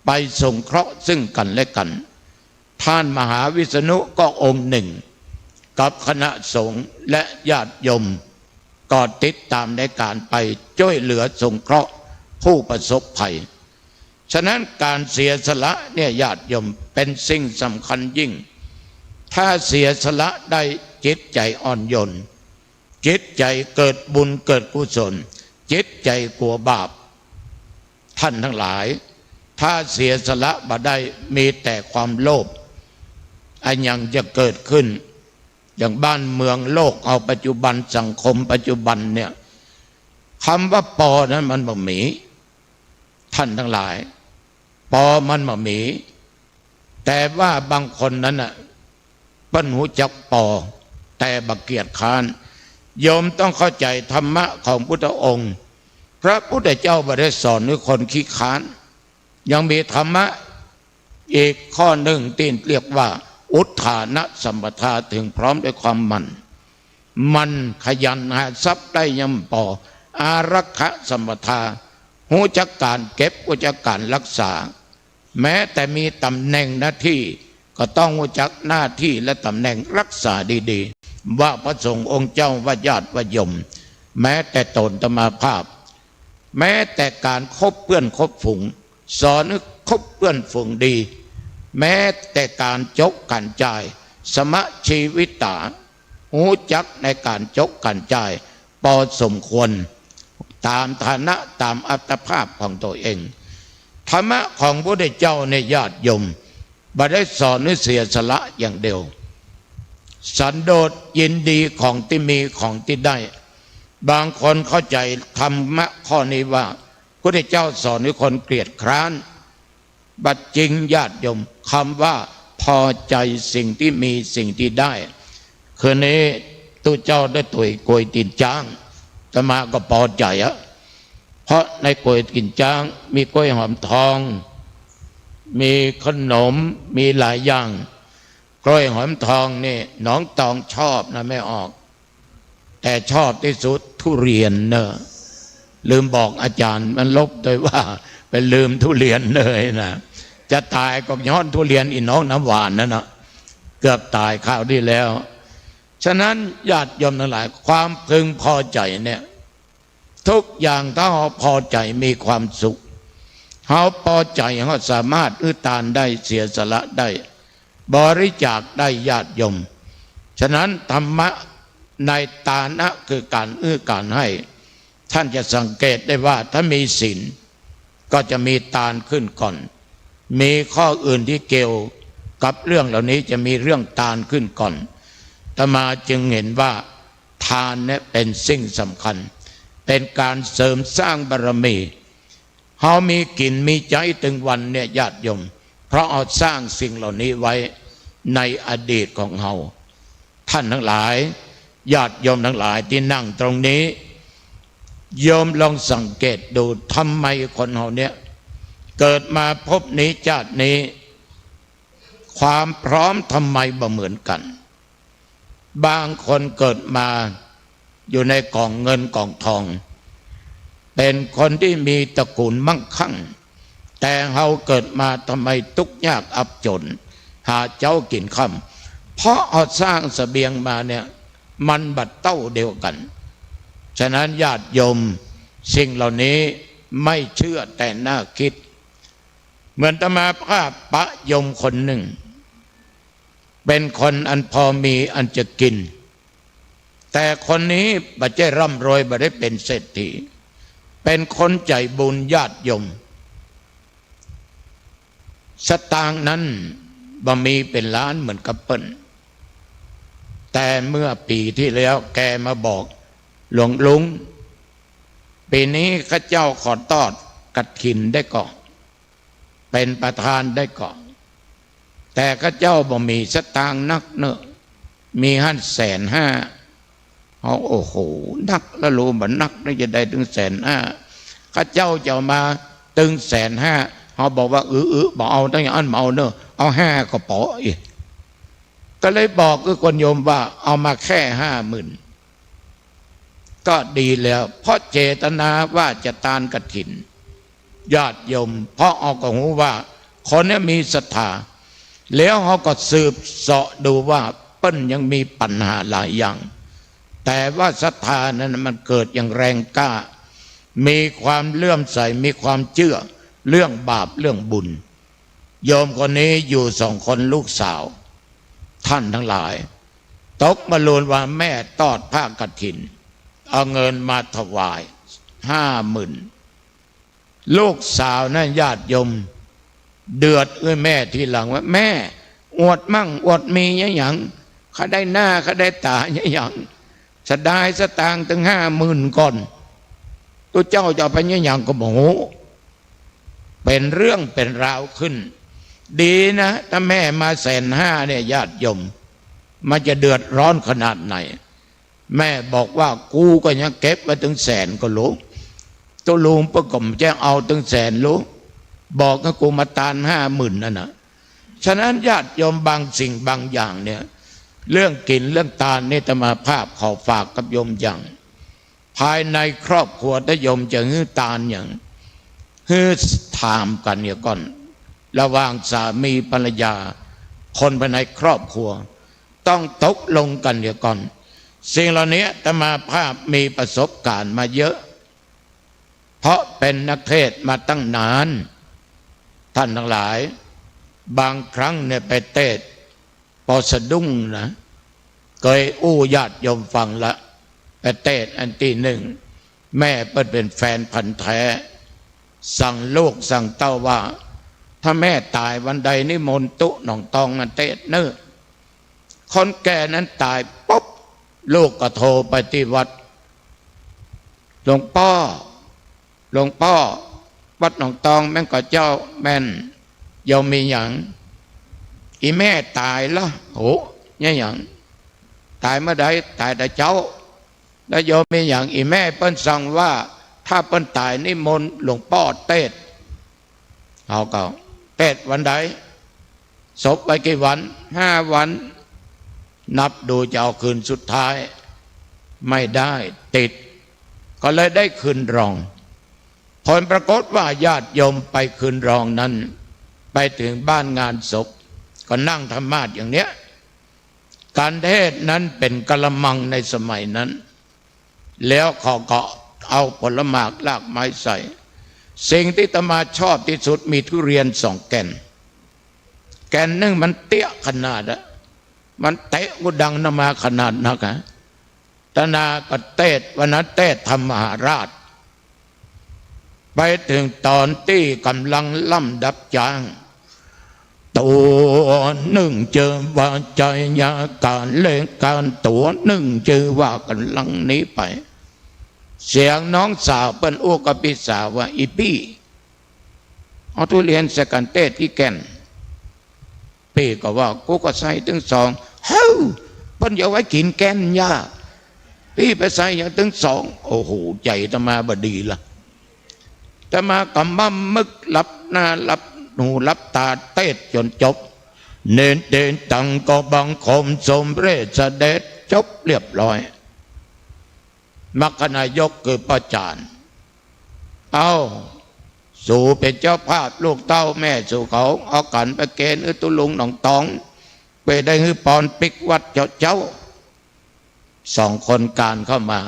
ไปสงเคราะห์ซึ่งกันและกันท่านมหาวิษณุก็องค์หนึ่งกับคณะสงฆ์และญาติโยมก็ติดตามในการไปช่วยเหลือสงเคราะห์ผู้ประสบภัยฉะนั้นการเสียสละเนี่ยญาติโยมเป็นสิ่งสำคัญยิ่งถ้าเสียสละได้จิตใจอ่อนโยนจิตใจเกิดบุญเกิดกุศลจิตใจกลัวบาปท่านทั้งหลายถ้าเสียสละบ่ได้มีแต่ความโลภอันยังจะเกิดขึ้นอย่างบ้านเมืองโลกเอาปัจจุบันสังคมปัจจุบันเนี่ยคำว่าปอนั้นมันบ่มีท่านทั้งหลายปอมันบ่มีแต่ว่าบางคนนั้นน่ะปั้นหูจักปอแต่บักเกียรติค้านโยมต้องเข้าใจธรรมะของพุทธองค์พระพุทธเจ้าบ่ได้สอนให้คนขี้ค้านยังมีธรรมะอีกข้อหนึ่งที่เรียกว่าอุทานะสัมปทาถึงพร้อมด้วยความมันขยันหาทรัพย์ได้ย่ำปออารักขะสัมปทาหูจักการเก็บหูจักการรักษาแม้แต่มีตำแหน่งหน้าที่ก็ต้องหูจักหน้าที่และตำแหน่งรักษาดีๆว่าพระสงฆ์องค์เจ้าว่าญาติว่าโยมแม้แต่ตนตมาภาพแม้แต่การคบเพื่อนคบฝูงสอนให้คบเพื่อนฝูงดีแม้แต่การจกการจ่ายสมะชีวิตาหูจักในการจกการจ่ายพอสมควรตามฐานะตามอัตภาพของตัวเองธรรมะของพระพุทธเจ้าในญาติโยมบ่ได้สอนให้เสียสละอย่างเดียวสันโดษยินดีของที่มีของที่ได้บางคนเข้าใจธรรมะข้อนี้ว่าพระพุทธเจ้าสอนให้คนเกลียดคร้านบัดจริงญาติโยมคำว่าพอใจสิ่งที่มีสิ่งที่ได้คืนนี้ตัวเจ้าได้ตุยกวยตินจ้างตมาก็พอใจอะเพราะในกวยตินจ้างมีกล้วยหอมทองมีขนมมีหลายอย่างกล้วยหอมทองนี่น้องตองชอบนะไม่ออกแต่ชอบที่สุดทุเรียนเนอะลืมบอกอาจารย์มันลบโดยว่าไปลืมทุเรียนเลยนะจะตายก็ย้อนทุเรียนอีน้องน้ำหวานนั่นนะเกือบตายข้าวที่แล้วฉะนั้นญาติโยมทั้งหลายความพึงพอใจเนี่ยทุกอย่างถ้าเราพอใจมีความสุขเราพอใจเราสามารถอื้อตานได้เสียสละได้บริจาคได้ญาติโยมฉะนั้นธรรมะในตานะคือการอื้อการให้ท่านจะสังเกตได้ว่าถ้ามีศีลก็จะมีทานขึ้นก่อนมีข้ออื่นที่เกี่ยวกับเรื่องเหล่านี้จะมีเรื่องทานขึ้นก่อนอาตมาจึงเห็นว่าทานเนี่ยเป็นสิ่งสำคัญเป็นการเสริมสร้างบารมีเฮามีกินมีใจถึงวันเนี่ยญาติโยมเพราะเอาสร้างสิ่งเหล่านี้ไว้ในอดีตของเฮาท่านทั้งหลายญาติโยมทั้งหลายที่นั่งตรงนี้โยมลองสังเกตดูทำไมคนเฮาเนี่ยเกิดมาพบนี้ชาตินี้ความพร้อมทำไมบ่เหมือนกันบางคนเกิดมาอยู่ในกองเงินกองทองเป็นคนที่มีตระกูลมั่งคั่งแต่เฮาเกิดมาทำไมทุกข์ยากอับจนหาเจ้ากินค่ำเพราะเอาสร้างเสบียงมาเนี่ยมันบัดเต้าเดียวกันฉะนั้นญาติโยมสิ่งเหล่านี้ไม่เชื่อแต่น่าคิดเหมือนอาตมาภาพปะยมคนหนึ่งเป็นคนอันพอมีอันจะกินแต่คนนี้บ่ได้ร่ำรวยบ่ได้เป็นเศรษฐีเป็นคนใจบุญญาติโยมสตางค์นั้นบ่มีเป็นล้านเหมือนกับเปิ้นแต่เมื่อปีที่แล้วแกมาบอกหลวงลุงปีนี้ข้าเจ้าขอทอดกฐินได้ก่อนเป็นประธานได้ก่อน แต่ข้าเจ้าบ่มีสตางค์นักเนอะมี150,000เอาโอ้โหนักแล้วรู้บ่นักนี่จะได้ถึง150,000ข้าเจ้าจะมาตึง150,000เขาบอกว่าบอกเอาตั้งอย่างอันมาเอาเนอะเอา5 กระป๋ออีกก็เลยบอกคือคนโยมว่าเอามาแค่50,000ก็ดีแล้วเพราะเจตนาว่าจะทานกฐินญาติโยมเพราะเอาก็หูว่าคนนี้มีศรัทธาแล้วเขาก็สืบเสาะดูว่าเปิ้นยังมีปัญหาหลายอย่างแต่ว่าศรัทธานั้นมันเกิดอย่างแรงกล้ามีความเลื่อมใสมีความเชื่อเรื่องบาปเรื่องบุญโยมคนนี้อยู่2 คนลูกสาวท่านทั้งหลายตกมาลูนว่าแม่ตอดผ้ากฐินเอาเงินมาถวาย50,000ลูกสาวนั่นญาติโยมเดือดแม่ทีหลังว่าแม่อวดมั่งอวดมีอย่างเขาได้หน้าเขาได้ตาอย่างสดายสตางค์ถึง50,000ก่อนตัวเจ้าจะไปอย่างก็โมโหเป็นเรื่องเป็นราวขึ้นดีนะถ้าแม่มา150,000เนี่ยญาติโยมมันจะเดือดร้อนขนาดไหนแม่บอกว่ากูก็ยังเก็บไว้ถึง100,000ก็รู้ตัวลุงประกอบจะเอาถึง100,000รู้บอกให้กูมาตาน50,000นั่นนะฉะนั้นญาติโยมบางสิ่งบางอย่างเนี่ยเรื่องกินเรื่องตานนี่จะมาภาพขอฝากกับโยมอย่างภายในครอบครัวถ้าโยมจะฮื้อตานอย่างฮื้อถามกันเนี่ยก่อนระหว่างสามีภรรยาคนภายในครอบครัวต้องตกลงกันเนี่ยก่อนสิ่งเหล่านี้จะมาภาพมีประสบการณ์มาเยอะเพราะเป็นนักเทศมาตั้งนานท่านทั้งหลายบางครั้งเนี่ยไปเทศพอสะดุ้งนะเคยญาติโยมฟังละไปเทศอันที่หนึ่งแม่เปิดเป็นแฟนพันธุ์แท้สั่งลูกสั่งเต้าว่าถ้าแม่ตายวันใดนิมนต์ตุหนองตองอันเทศเนื้อคนแก่นั้นตายปุ๊บลูกก็โทรไปที่วัดหลวงพ่อวัดหนองตองแม่งก็เจ้าแม่นยอมมีอย่างอีแม่ตายละโหเนี่ยอย่างตายเมื่อใดตายแต่เจ้าแล้วยอมมีอย่างอีแม่เปิ้นสั่งว่าถ้าเปิ้นตายนิมนต์หลวงพ่อเทศเอาเก่าเทศวันใดศพไปกี่วัน5 วันนับดูจะเอาคืนสุดท้ายไม่ได้ติดก็เลยได้คืนรองผลปรากฏว่าญาติโยมไปคืนรองนั้นไปถึงบ้านงานศพก็นั่งธรรมาสอย่างเนี้ยการเทศนั้นเป็นกะละมังในสมัยนั้นแล้วเขาก็เอาผลหมากลากไม้ใส่สิ่งที่อาตมาชอบที่สุดมีทุเรียน2 แก่นหนึ่งมันเตี้ยขนาดมันเตะกูดังนมาขนาดนักตนาก็เทศวันนั้นเทศธรรมหาราชไปถึงตอนที่กำลังล่ำดับจางตัวหนึ่งเจอว่าใจยาการเล่นการตัวหนึ่งเจอว่ากำลังหนีไปเสียงน้องสาวเป็นอ้วกกับพี่สาวว่าอีปี้เอาทุเรียนใส่กันเทศที่แก่นพี่ก็ว่ากูก็ใส่ถึง2เฮ้ยเพิ่นอย่าไว้กินแก่นย่าพี่ไปใส่อย่างถึง2โอ้โหใจตมาบดีละตมากำมั่มมึกหลับหน้าหลับหูหลับตาเทศจนจบเน้นเดินตังก็บังคมสมเร็จเสด็จจบเรียบร้อยมรรคนายกคือประจานเอาสู่เป็นเจ้าภาพลูกเต้าแม่สู่เขาเอากันไปเกณฑ์ตุลุงหนองตองไปได้ฮือปอนปิกวัดเจ้า2 คนการเข้ามา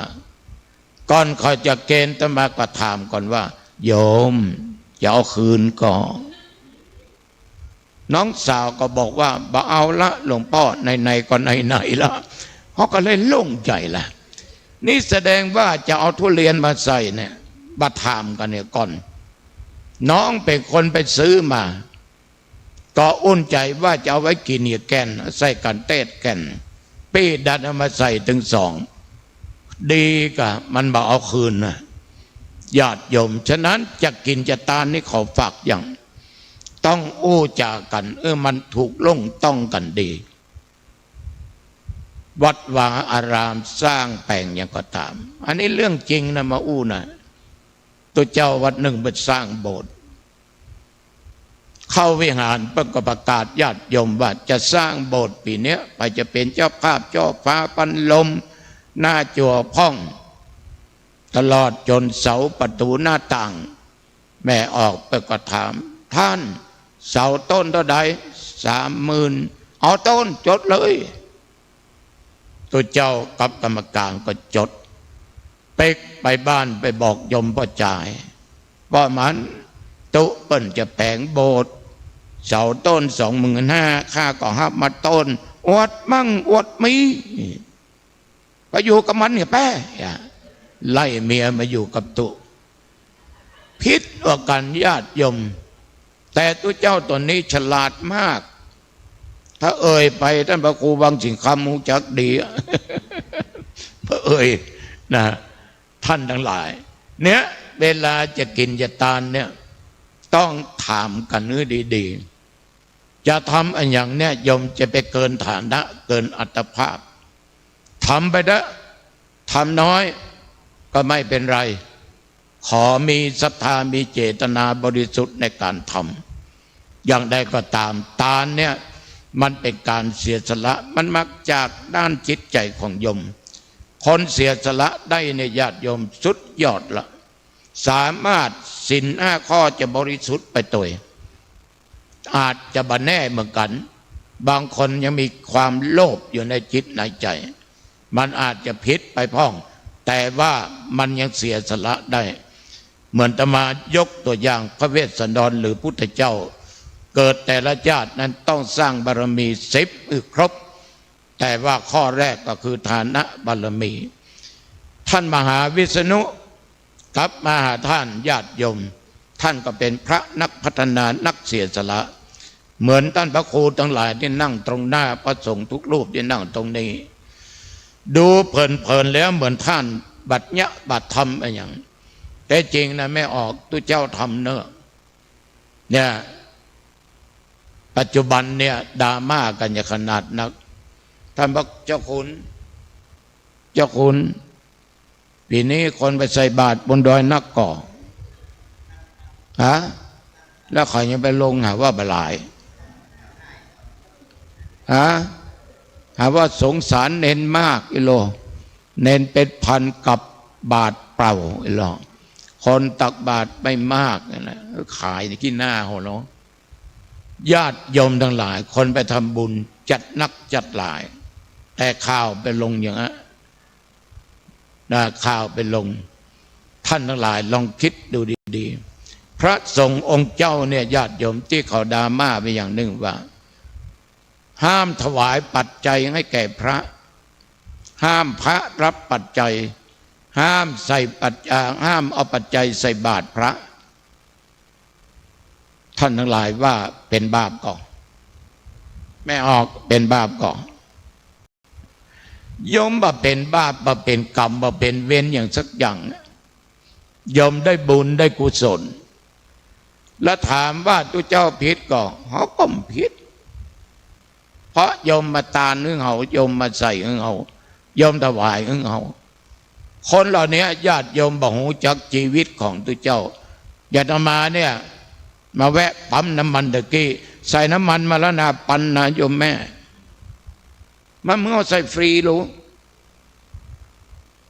ก่อนเขาจะเกณฑ์ตมาก็ถามก่อนว่าโยมจะเอาคืนก่อนน้องสาวก็บอกว่าบ่เอาละหลวงพ่อในก็ในละเขาก็เลยโล่งใจละนี่แสดงว่าจะเอาทุเรียนมาใส่เนี่ยมาถามกันเนี่ยก่อนน้องเป็นคนไปซื้อมาก็อุ่นใจว่าจะเอาไว้กินเนี่ยแก่นใส่กันเทศแก่นปีดันเอามาใส่ถึง2ดีกะมันบ่เอาคืนนะญาติโยมฉะนั้นจะกินจะตานนี่ขอฝากอย่าง ต้องอู้จากันมันถูกลงต้องกันดี วัดวาอารามสร้างแปลงอย่างก็ตาม อันนี้เรื่องจริงนะมาอู้นะตัวเจ้าวัดหนึ่งไปสร้างโบสถ์เข้าวิหารเพิ่งก็ประกาศญาติโยมว่าจะสร้างโบสถ์ปีนี้ไปจะเป็นเจ้าภาพเจ้าฟ้าปันลมหน้าจั่วพ่องตลอดจนเสาประตูหน้าต่างแม่ออกไปก็ถามท่านเสาต้นเท่าใด30,000เอาต้นจดเลยตัวเจ้ากับกรรมการก็จดเป๊กไปบ้านไปบอกโยมพ่อจ่ายว่ามันตุเปิ้นจะแปลงโบสถ์เสาต้น25,000ค่าก็หับมาต้นอวดมั่งอวดมีไปอยู่กับมันเนี่ยแป้ไล่เมียมาอยู่กับตุพิษว่ากันญาติโยมแต่ตัวเจ้าตัวนี้ฉลาดมากถ้าเอ่ยไปท่านพระครูบางสิ่งคำหูจักดีพระเอ่ยนะท่านทั้งหลายเนี่ยเวลาจะกินจะทานเนี่ยต้องถามกันเนื้อดีๆจะทำอันอย่างเนี่ยโยมจะไปเกินฐานะเกินอัตภาพทำไปนะทำน้อยก็ไม่เป็นไรขอมีศรัทธามีเจตนาบริสุทธิ์ในการทำอย่างใดก็ตามทานเนี่ยมันเป็นการเสียสละมันมักจากด้านจิตใจของโยมคนเสียสละได้ในญาติโยมสุดยอดละสามารถศีล5 ข้อจะบริสุทธิ์ไปตัวอาจจะบันแน่เหมือนกันบางคนยังมีความโลภอยู่ในจิตในใจมันอาจจะผิดไปพ้องแต่ว่ามันยังเสียสละได้เหมือนตมายกตัวอย่างพระเวสสันดรหรือพุทธเจ้าเกิดแต่ละชาตินั้นต้องสร้างบารมี10ครบแต่ว่าข้อแรกก็คือฐานะบารมีท่านมหาวิษณุกับมหาท่านญาติโยมท่านก็เป็นพระนักพัฒนานักเสียสละเหมือนท่านพระครูทั้งหลายที่นั่งตรงหน้าพระสงฆ์ทุกรูปที่นั่งตรงนี้ดูเพลินๆแล้วเหมือนท่านบัดเนี้ยบัดทำอะไรอย่างแต่จริงนะไม่ออกตัวเจ้าทำเนอะเนี่ยปัจจุบันเนี่ยดราม่ากันอย่างขนาดนักท่านบอกเจ้าคุณปีนี้คนไปใส่บาตรบนดอยนักก่อแล้วใครยังไปลงหาว่าบลายหาว่าสงสารเน้นมากอิโลเน้นเป็นพันกับบาตรเปล่าอิโลคนตักบาตรไม่มากนะขายที่หน้าหัวเนาะญาติโยมทั้งหลายคนไปทำบุญจัดนักจัดหลายแต่ข่าวไปลงอย่างนั้นข่าวไปลงท่านทั้งหลายลองคิดดูดีๆพระสงฆ์องค์เจ้าเนี่ยญาติโยมที่เขาดราม่าไปอย่างหนึ่งว่าห้ามถวายปัจจัยให้แก่พระห้ามพระรับปัจจัยห้ามใส่ปัจจัยห้ามเอาปัจจัยใส่บาตรพระท่านทั้งหลายว่าเป็นบาปก่อนไม่ออกเป็นบาปก่อนโยมว่าเป็นบาปว่าเป็นกรรมว่าเป็นเวรอย่างสักอย่างโยมได้บุญได้กุศลแล้วถามว่าตัวเจ้าผิดก็เขาก็ผิดเพราะโยมมาตานึงเขาโยมมาใส่นึงเขาโยมถวายนึงเขาคนเหล่านี้ญาติโยมบอกหูจักชีวิตของตัวเจ้าอย่าทำมาเนี่ยมาแวะปั๊มน้ำมันตะกี้ใส่น้ำมันมาแล้วนะปันนะโยมแม่มันเมื่อใส่ฟรีรู้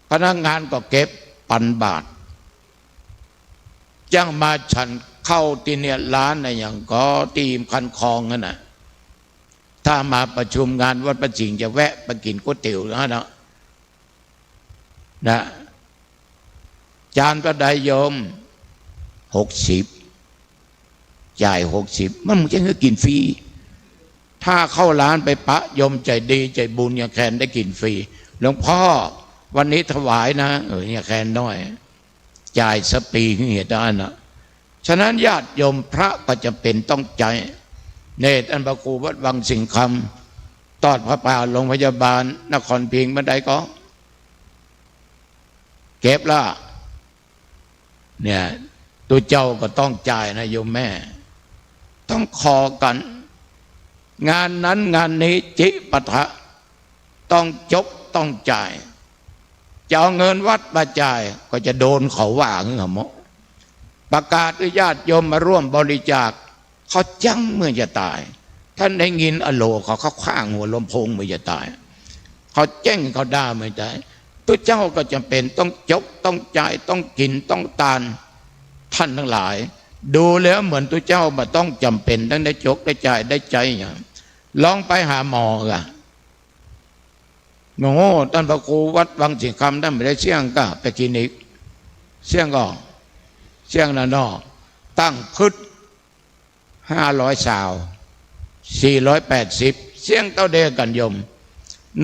พนักงานก็เก็บปันบาทจ้างมาฉันเข้าที่เนี่ยร้านอะไรอย่างก็ตีมคันคลองนั่นน่ะถ้ามาประชุมงานวัดประจิงจะแวะไปกินก๋วยเตี๋ยวนะจานก็ได้โยม60จ่าย60มันจะให้กินฟรีถ้าเข้าร้านไปปะโยมใจดีใจบุญอย่างแคนได้กินฟรีหลวงพ่อวันนี้ถวายนะเนี่ยแคนน้อยจ่ายสปีเหตุอันนะฉะนั้นญาติโยมพระก็จะเป็นต้องใจเนตรอันพระครูวัดวังสิงห์คำตอดพระป่าโรงพยาบาลนครพิงค์บันไดก็เก็บละเนี่ยตัวเจ้าก็ต้องจ่ายนะโยมแม่ ต้องขอกัน งานนั้นงานนี้จิปะทะต้องจบต้องจ่ายจะเอาเงินวัดมาจ่ายก็จะโดนเขาว่าเงี้ยหมอประกาศให้ญาติโยมมาร่วมบริจาคเขาจังเมื่อจะตายท่านได้ยินอโลเขาคว้างหัวลำโพงเมื่อจะตายเขาแจ้งเขาด่าเมื่อจะตายตัวเจ้าก็จำเป็นต้องจบต้องจ่ายต้องกินต้องตานท่านทั้งหลายดูแล้วเหมือนตัวเจ้ามาต้องจำเป็นต้องได้จกได้จ่ายได้ใจอย่างลองไปหาหมอกันโง่ท่านพระครูวัดวังสิงคำท่านไม่ได้เสี่ยงก็ไปคลินิกเสี่ยงก็เสี่ยงนะนอตั้งคึด500 สาว480เสี่ยงเต้าเดกันยม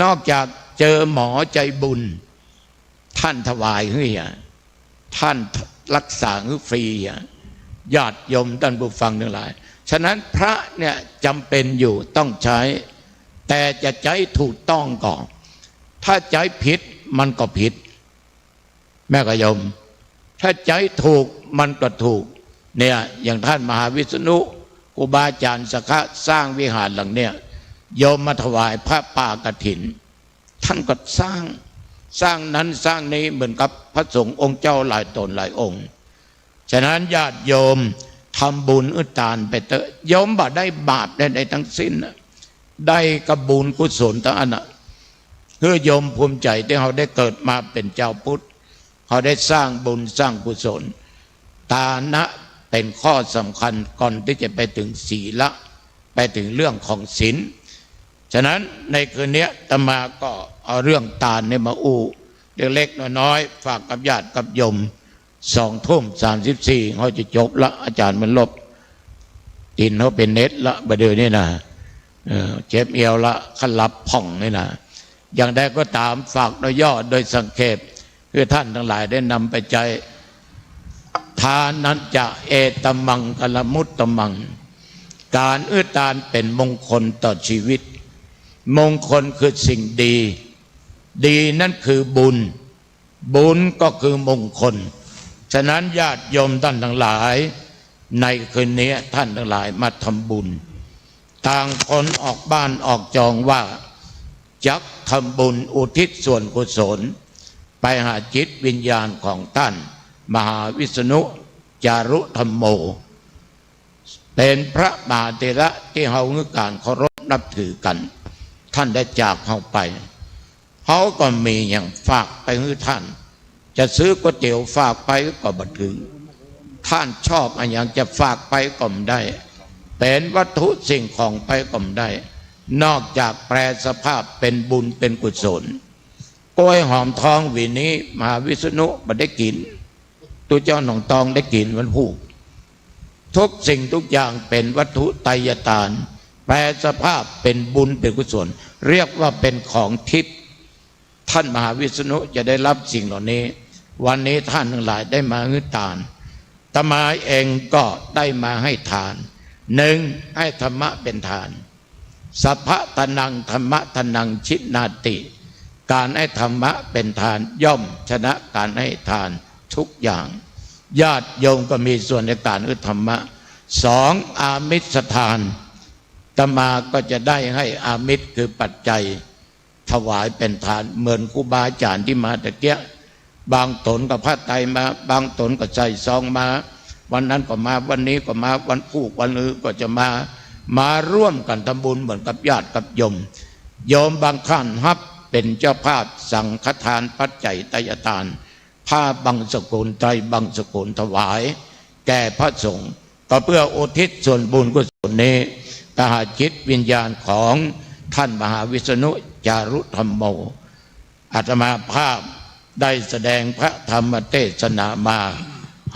นอกจากเจอหมอใจบุญท่านถวายให้ท่านรักษาให้ฟรีญาติโยมท่านผู้ฟังทั้งหลายฉะนั้นพระเนี่ยจำเป็นอยู่ต้องใช้แต่จะใช้ถูกต้องก่อนถ้าใจผิดมันก็ผิดแม่กโยมถ้าใจถูกมันก็ถูกเนี่ยอย่างท่านมหาวิษณุครูบาอาจารย์สักขะสร้างวิหารหลังเนี่ยโยมมาถวายพระป่ากฐินท่านก็สร้างนั้นสร้างนี้เหมือนกับพระสงฆ์องค์เจ้าหลายตนหลายองค์ฉะนั้นญาติโยมทำบุญอุทานไปเถอะโยมบ่ได้บาปได้ทั้งสิ้นได้กระบุญกุศลทั้งอันน่ะเพื่อโยมภูมิใจที่เขาได้เกิดมาเป็นเจ้าพุทธเขาได้สร้างบุญสร้างกุศลทานะเป็นข้อสำคัญก่อนที่จะไปถึงศีลไปถึงเรื่องของศีลฉะนั้นในคืนนี้อาตมาก็เอาเรื่องทานเนี่ยมาอู้เล็กๆน้อยๆฝากกับญาติกับโยม20:34เขาจะจบละอาจารย์มันลบตินเขาเป็นเน็ตละประเดี๋ยวนี้นะเจ็บเอวละขลับผ่องนี่นะอย่างใดก็ตามฝากโดยย่อโดยสังเขปเพื่อท่านทั้งหลายได้นำไปใจทานนั้นจะเอตมังกลมุตตมังการทานเป็นมงคลต่อชีวิตมงคลคือสิ่งดีดีนั่นคือบุญก็คือมงคลฉะนั้นญาติโยมท่านทั้งหลายในคืนนี้ท่านทั้งหลายมาทำบุญต่างคนออกบ้านออกจองว่าจักทำบุญอุทิศส่วนกุศลไปหาจิตวิญญาณของท่านมหาวิษณุจารุธรรมโมเป็นพระมหาเถระที่เฮาเงือการเคารพนับถือกันท่านได้จากเฮาไปเขาก็มีอย่างฝากไปให้ท่านจะซื้อก๋วยเตี๋ยวฝากไปก็บ่ถึงท่านชอบอะไรอย่างจะฝากไปก็ไม่ได้เป็นวัตถุสิ่งของไปก็ไม่ได้นอกจากแปลสภาพเป็นบุญเป็นกุศลกล้วยหอมทองวีนี้มหาวิษณุไม่ได้กินตัวเจ้าหนองตองได้กินวันผูกทุกสิ่งทุกอย่างเป็นวัตถุไตรยทานแปลสภาพเป็นบุญเป็นกุศลเรียกว่าเป็นของทิพย์ท่านมหาวิษณุจะได้รับสิ่งเหล่านี้วันนี้ท่านทั้งหลายได้มาให้ทานอาตมาเองก็ได้มาให้ทานหนึ่งให้ธรรมะเป็นทานสัพพะทานังธรรมะทานังชินาติการให้ธรรมะเป็นทานย่อมชนะการให้ทานทุกอย่างญาติโยมก็มีส่วนในการให้ธรรมะสองอามิสทานอาตมาก็จะได้ให้อามิสคือปัจจัยถวายเป็นทานเหมือนครูบาอาจารย์ที่มาตะเกียบางตนกับพระไตรมาบางตนก็ใส่ซองมาวันนั้นก็มาวันนี้ก็มาวันพูกวันอื่นก็จะมาร่วมกันทำบุญเหมือนกับญาติกับโยมบางท่านฮับเป็นเจ้าภาพสังฆทานปัจจัยไตรทานผ้าบังสกุลไตรบังสกุลถวายแก่พระสงฆ์ก็เพื่ออุทิศส่วนบุญกุศลนี้กหาจิตวิญญาณของท่านมหาวิษณุจารุธรรมโมอาตมาภาพได้แสดงพระธรรมเทศนามา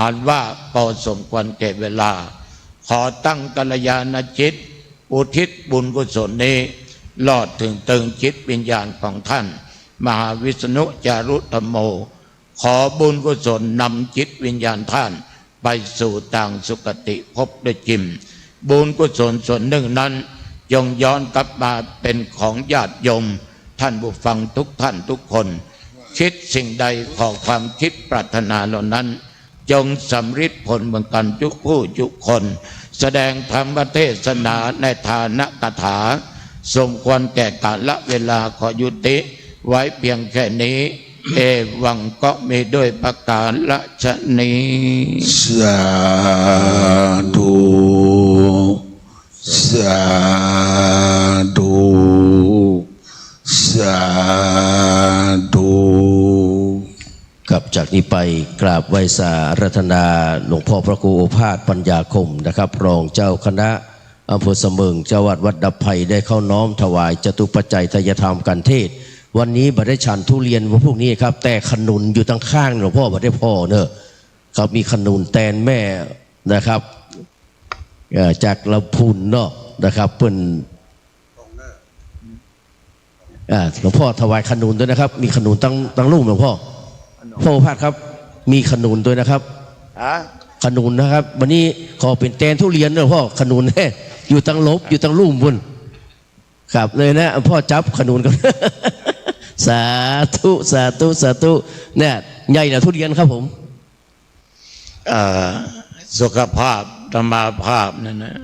หันว่าพอสมควรแก่เวลาขอตั้งกัลยาณจิตอุทิศบุญกุศลนี้ลอดถึงตึงจิตวิญญาณของท่านมหาวิษณุจารุธรรมโมขอบุญกุศลนำจิตวิญญาณท่านไปสู่ต่างสุคติภพด้วยจิมบุญกุศลส่วนหนึ่งนั้นจงย้อนกลับมาเป็นของญาติโยมท่านผู้ฟังทุกท่านทุกคนคิดสิ่งใดขอความคิดปรารถนาเหล่านั้นจงสำฤทธิ์ผลเหมือนกันทุกผู้ทุกคน แสดงธรรมเทศนาในฐานะกถาสมควรแก่กาลเวลาขอยุติไว้เพียงแค่นี้เอวังก็มีด้วยประการละชนี สาธุสาธุสาธุ ครับจากนี้ไปกราบไหว้สารัตนาหลวงพ่อพระครูโอภาสปัญญาคมนะครับรองเจ้าคณะอำเภอเสมิงจังหวัดวัดดับไผ่ได้เข้าน้อมถวายจตุปัจจัยทายธรรมกันเทศวันนี้บัได้ฉันทุเรียนวันพวกนี้ครับแต่ขนุนอยู่ตั้งข้างหลวงพ่อบัได้พ่อเนอะครับมีขนุนแตนแม่นะครับจากลำพูนเนาะนะครับเป็นหลวงพ่อถวายขนุนด้วยนะครับมีขนุนตั้งลูกหลวงพ่อพ่อพาดครับมีขนุนด้วยนะครับขนุนนะครับวันนี้ขอเป็นแตนทุเรียนหลวงพ่อขนุนอยู่ตั้งลบอยู่ตั้งลุ่มบุญครับเลยนะพ่อจับขนุนกัน สาธุสาธุสาธุเนี่ยใหญ่นะทุเรียนครับผมสุขภาพธรรมาภาพนั่นนะ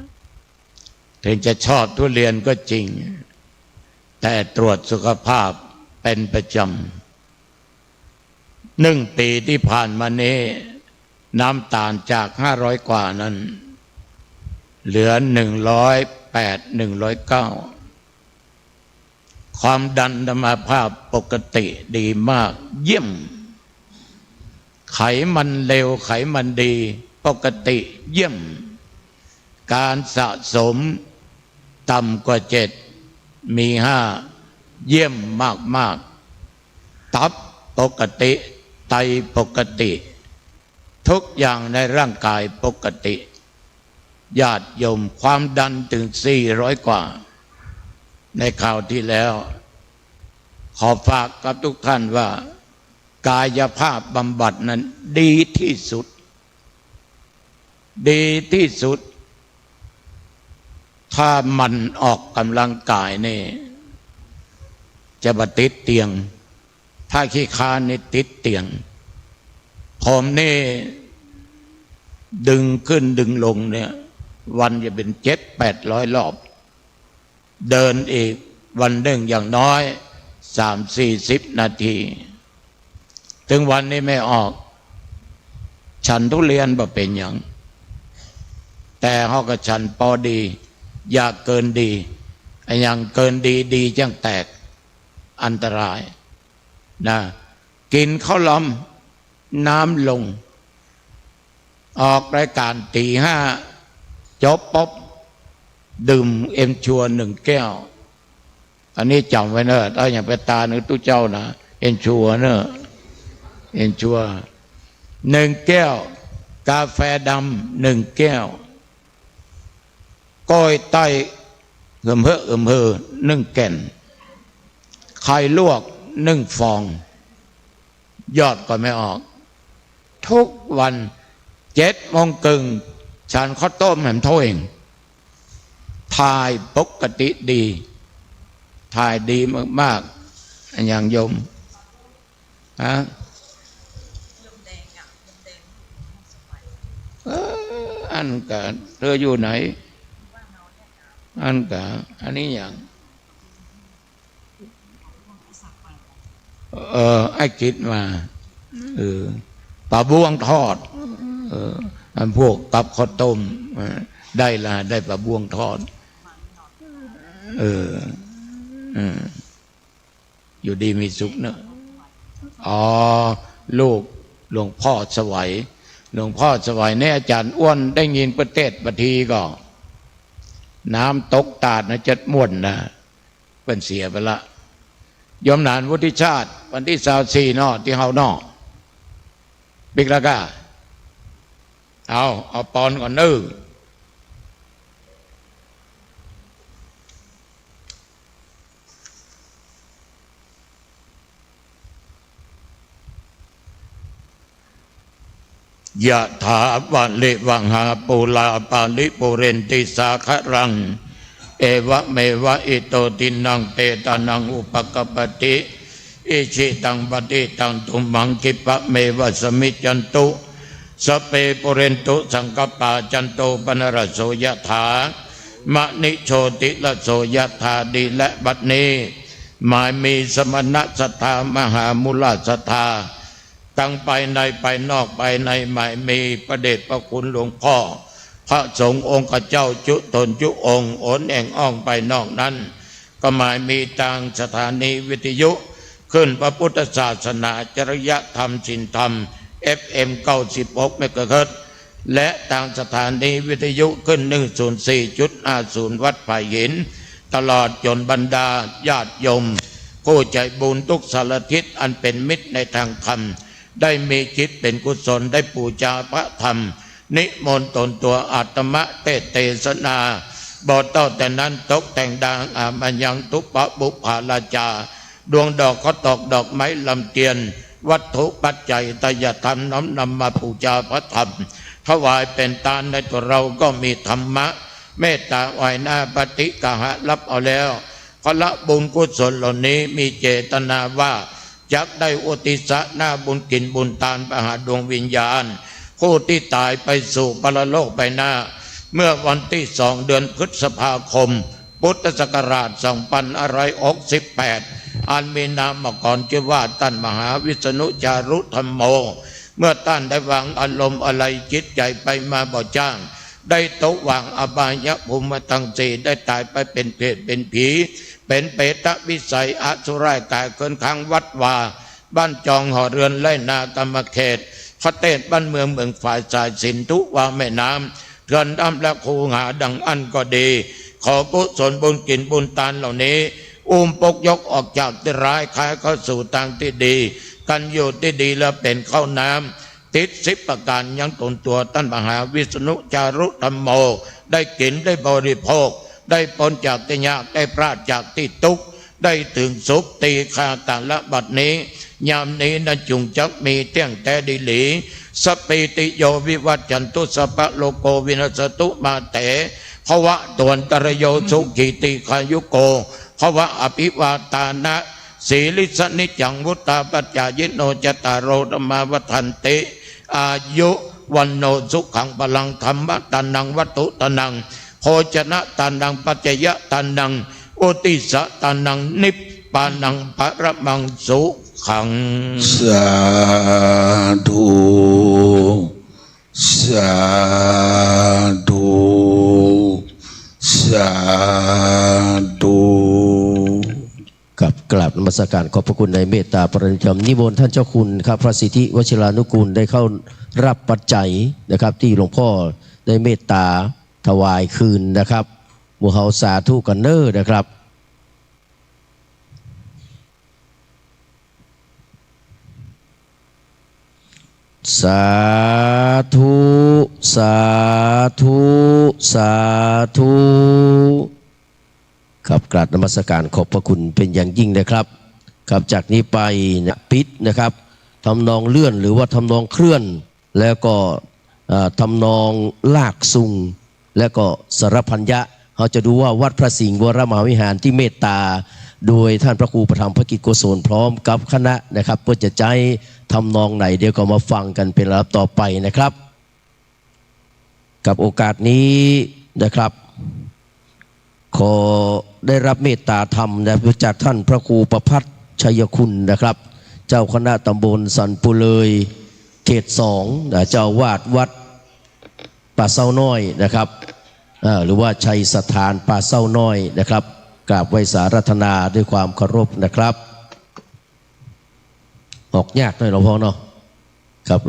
ถึงจะชอบทุเรียนก็จริงแต่ตรวจสุขภาพเป็นประจำ1 ปีที่ผ่านมานี้น้ำตาลจาก500กว่านั้นเหลือ108 109ความดันธรรมภาพปกติดีมากเยี่ยมไขมันเลวไขมันดีปกติเยี่ยมการสะสมต่ำกว่า7มี5เยี่ยมมากตับปกติไตปกติทุกอย่างในร่างกายปกติญาติโยมความดันถึง400กว่าในข่าวที่แล้วขอฝากกับทุกท่านว่ากายภาพบำบัดนั้นดีที่สุดดีที่สุดถ้ามันออกกำลังกายนี่จะมาติดเตียงถ้าขี้ค้านนี่ติดเตียงผมนี่ดึงขึ้นดึงลงเนี่ยวันจะเป็น700-800 รอบเดินอีกวันหนึ่งอย่างน้อย30-40 นาทีถึงวันนี้ไม่ออกฉันทุเรียนบ่เป็นอย่างแต่เขาก็ฉันพอดีอย่าเกินดีอย่างเกินดีจังแตกอันตรายนะกินข้าวล้อมน้ำลงออกรายการตี 5จบป๊บดื่มเอ็มชัว1 แก้วอันนี้จำไว้เนอะถ้าอย่างไปตาหนึ่งตู้เจ้านะเอ็นชัวเนอะเอ็นชัว1 แก้วกาแฟดำ1 แก้วก้อยไต้เหิมเฮอ1 แก่นไข่ลวก1 ฟองยอดก็ไม่ออกทุกวัน7 โมงครึ่งฉันข้าวต้มแหม่มถ้วยถ่ายปกติดีถ่ายดีมากๆอย่างโยมอันกะเธออยู่ไหนอันกะอันนี้อย่างไอ้คิดมาปลาบ้วงทอดอันพวกกับข้าวต้มได้ปลาบ้วงทอดอยู่ดีมีสุขเนอะลูกหลวงพ่อสวัยเนี่ยอาจารย์อ้วนได้ยินประเทศปทีก็น้ำตกตาดนะจัดม่วนนะเป็นเสียไปละยมนานวุฒิชาติวันที่24นอที่เฮานอบิ๊กละก้าเอาปอนก่อนยะถาวะลิวังหาปูลาปาลิปุเรนติสาครังเอวะเมวะอิโตตินังเปตานังอุปกปติอิชิตังปฏิตังตุมังคิปะเมวะสมิจันตุ สเปปุเรนตุสังกปาจันโตปนรสโสยถามะนิโชติละโสยถาดีและบัดนี้หมายมีสมณะศรัทธามหามุลศรัทธาตั้งไปในไปนอกไปในหมายมีประเดชพระคุณหลวงพ่อพระสงฆ์องค์เจ้าจุตนจุองค์โอนแองอ่องไปนอกนั้นก็หมายมีทางสถานีวิทยุขึ้นพระพุทธศาสนาจริยธรรมศีลธรรม FM 96 เมกะเฮิรตซ์และทางสถานีวิทยุขึ้น 104.50 วัดป่าหินตลอดจนบรรดาญาติโยมผู้ใจบุญทุกสารทิศอันเป็นมิตรในทางธรรมได้มีจิตเป็นกุศลได้ปูชาพระธรรมนิมนต์ตนตัวอาตมะเทศนาบทต่อแต่นั้นตกแต่งดังอามันยังทุปะบุภาลาจาดวงดอกเขาตอกดอกไม้ลำเทียนวัตถุปัจจัยตยธรรมน้อมนำมาปูชาพระธรรมถวายเป็นทานในตัวเราก็มีธรรมะเมตตาอ่อยหน้าปฏิกหะรับเอาแล้วขอละบุญกุศลเหล่านี้มีเจตนาว่าจักได้อุทิศหน้าบุญกินบุญทานไปหาดวงวิญญาณผู้ที่ตายไปสู่ปรโลกไปหน้าเมื่อวันที่2 เดือนพฤษภาคมพุทธศักราช2568อันมีนามก่อนชื่อว่าท่านมหาวิษณุจารุธรรมโมเมื่อท่านได้วางอารมณ์อะไรจิตใจไปมาบ่จ้างได้ตกวางอบายภูมิทั้งสี่ได้ตายไปเป็นเพศเป็นผีเป็นเปตวิสัยอสุรายกายเกินข้างวัดวาบ้านจองหอเรือนไร่นากรรมเขตพระเทศบ้านเมืองเมืองฝ่ายสายสินทุวาแม่น้ำเถื่อนดำและคูหาดังอันก็ดีขอกุศลบุญกินบุญทานเหล่านี้ปกยกออกจากที่ร้ายคลายเข้าสู่ทางที่ดีกันอยู่ที่ดีแล้วเป็นเข้าน้ำติด10 ประการยังตนตัวท่านมหาวิษณุจารุธรรมโมได้กินได้บริโภคได้พ้นจากที่ยากได้ปราศจากที่ทุกข์ได้ถึงสุขตีคาตาละบัดนี้ยามนี้นั้นจุงจักมีเที่ยงแต่ดีหลีสปิติโยวิวัจจันตุสัพพะโลโกวินัสตุมาเตภวะตวนตรโยสุขิติขายุโกภวะอภิวาตานะสีลิสนิจังวุตตาปัจจายโนจตารโรธรรมาวัฏันติอายุวันโนสุขังพลังธรรมตานังวัตถุตานังโภชนะตานังปัจจยตานังอุติสะตานังนิพพานังปรมังสุขังสาธุสาธุสาธุ กับกราบนมัสการขอบพระคุณในเมตตาปรินิธรรมนิมนต์ท่านเจ้าคุณครับพระสิทธิวชิรานุกูลได้เข้ารับปัจจัยนะครับที่หลวงพ่อได้เมตตาถวายคืนนะครับหมู่เฮาสาธุกันเนอร์นะครับสาธุสาธุสาธุครับกราบนมัสการขอบพระคุณเป็นอย่างยิ่งนะครับครับจากนี้ไปนะปิดนะครับทำนองเลื่อนหรือว่าทำนองเคลื่อนแล้วก็ทำนองลากซุงแล้วก็สรพัญญะเขาจะดูว่าวัดพระสิงห์วรมหาวิหารที่เมตตาโดยท่านพระครูประธรรมภกิจโกศลพร้อมกับคณะนะครับเพื่อจะใจทำนองไหนเดี๋ยวก็มาฟังกันเป็นลำดับต่อไปนะครับกับโอกาสนี้นะครับขอได้รับเมตตาธรรมจากท่านพระครูประภัตชัยคุณนะครับเจ้าคณะตำบลสันปุเลยเขต2เจ้าวาดวัดป่าเศร้าน้อยนะครับหรือว่าชัยสถานป่าเศร้าน้อยนะครับกราบไหว้สารัธนาด้วยความเคารพนะครับออกยากหน่อยหลวงพ่อเนาะครับ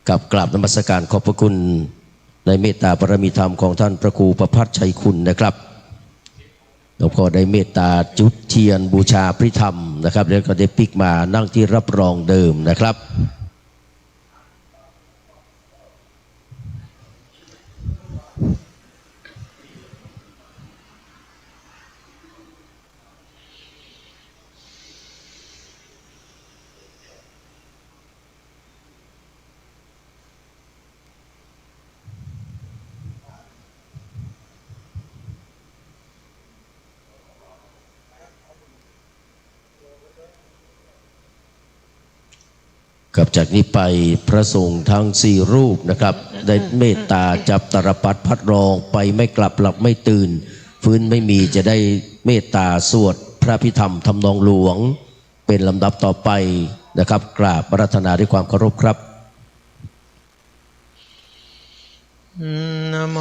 กับกราบนมัสการขอบพระคุณในเมตตาบารมีธรรมของท่านพระครูประภัตชัยคุณนะครับหลวงพ่อได้เมตตาจุดเทียนบูชาพระธรรมนะครับแล้วก็ได้ปิกมานั่งที่รับรองเดิมนะครับ กับจากนี้ไปพระสงฆ์ทั้ง4รูปนะครับได้เมตตาจับตรปัดพัดรองไปไม่กลับหลับไม่ตื่นฟื้นไม่มีจะได้เมตตาสวดพระพิธรรมทำนองหลวงเป็นลำดับต่อไปนะครับกราบอาราธนาด้วยความเคารพครับนะโม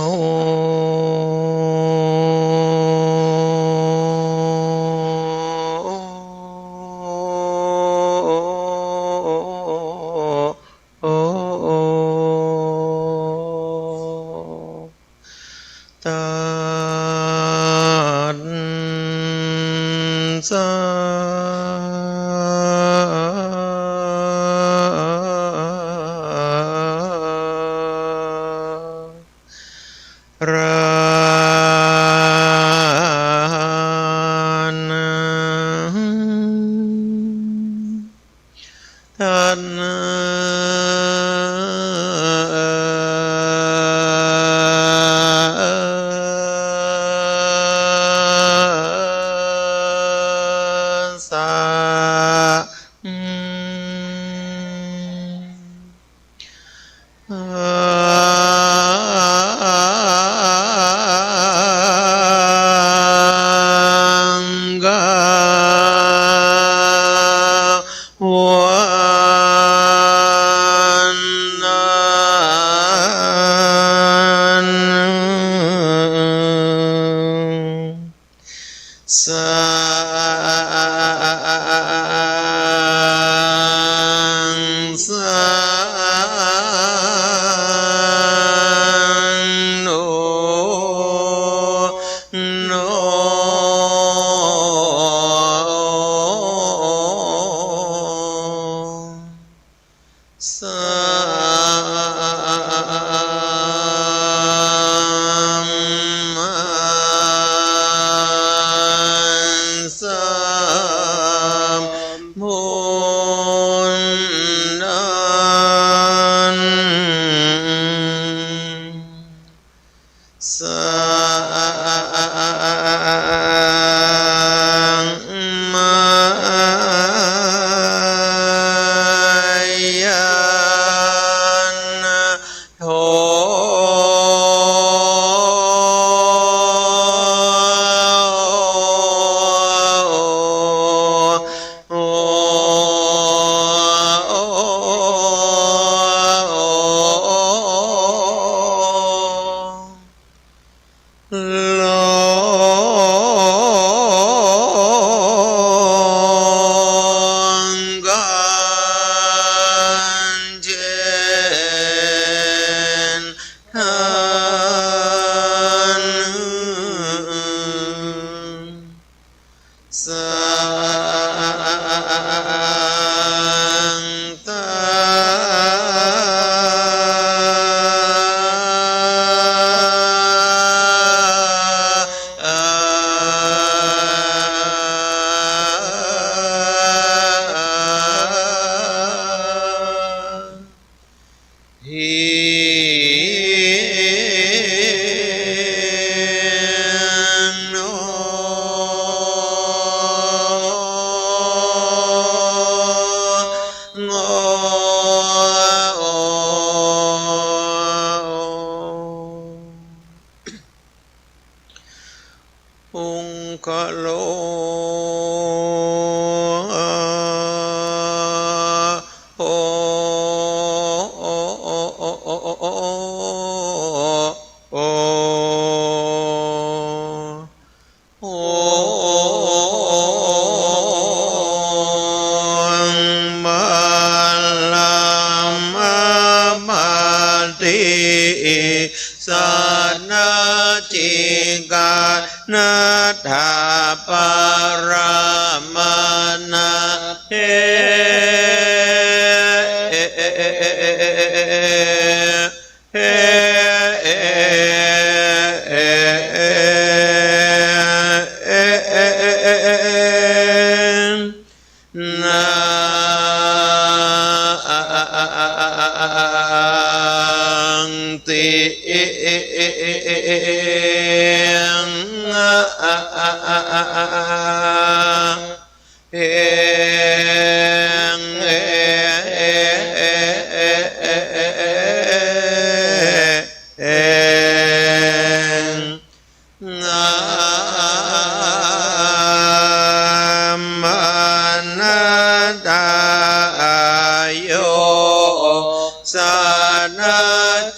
เ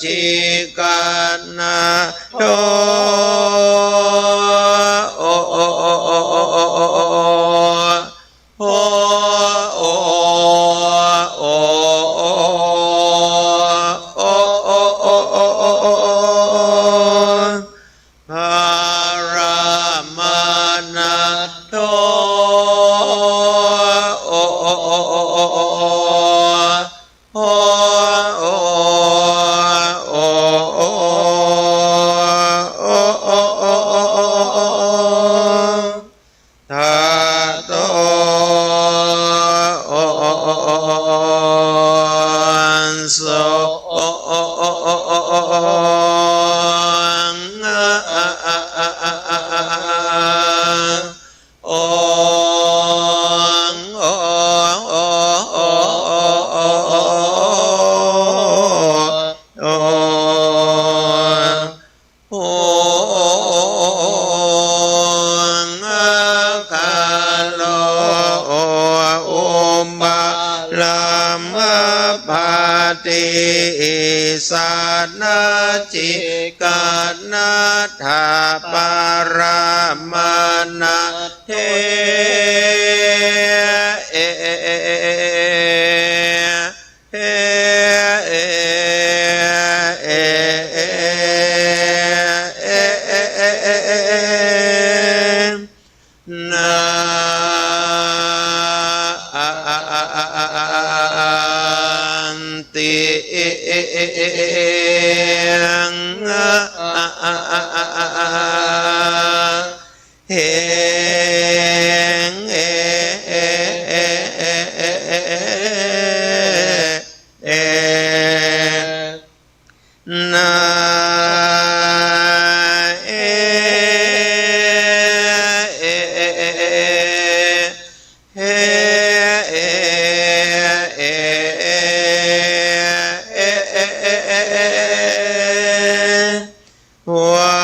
จิกานาโตโอโอโอโอโอโอโอโอโอโอโอภารมานาโตโอโอโอโอโอโอโอทาโตโสติสานาจิกานาถาปารมานาเทนาติเฮงนาวั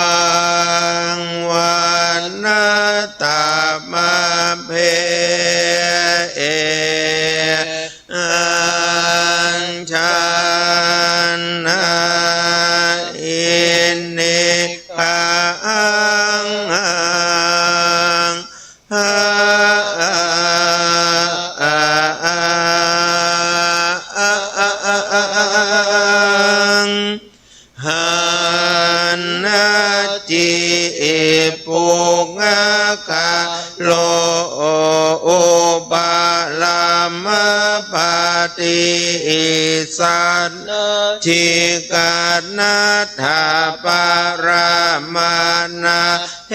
งวันนาตามาเพอัญชันนาอินิพังหันนาจิปุงกะโลอุปาลามปฏิสันจิกานาถาปารมานาเท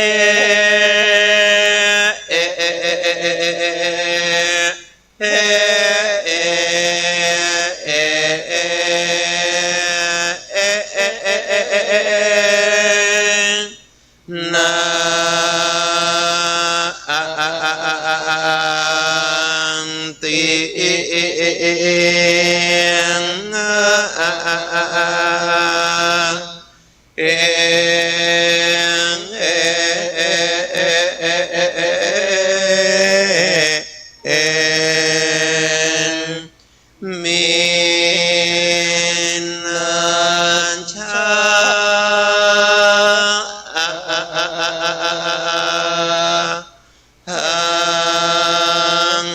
นาติมินัญชาหัง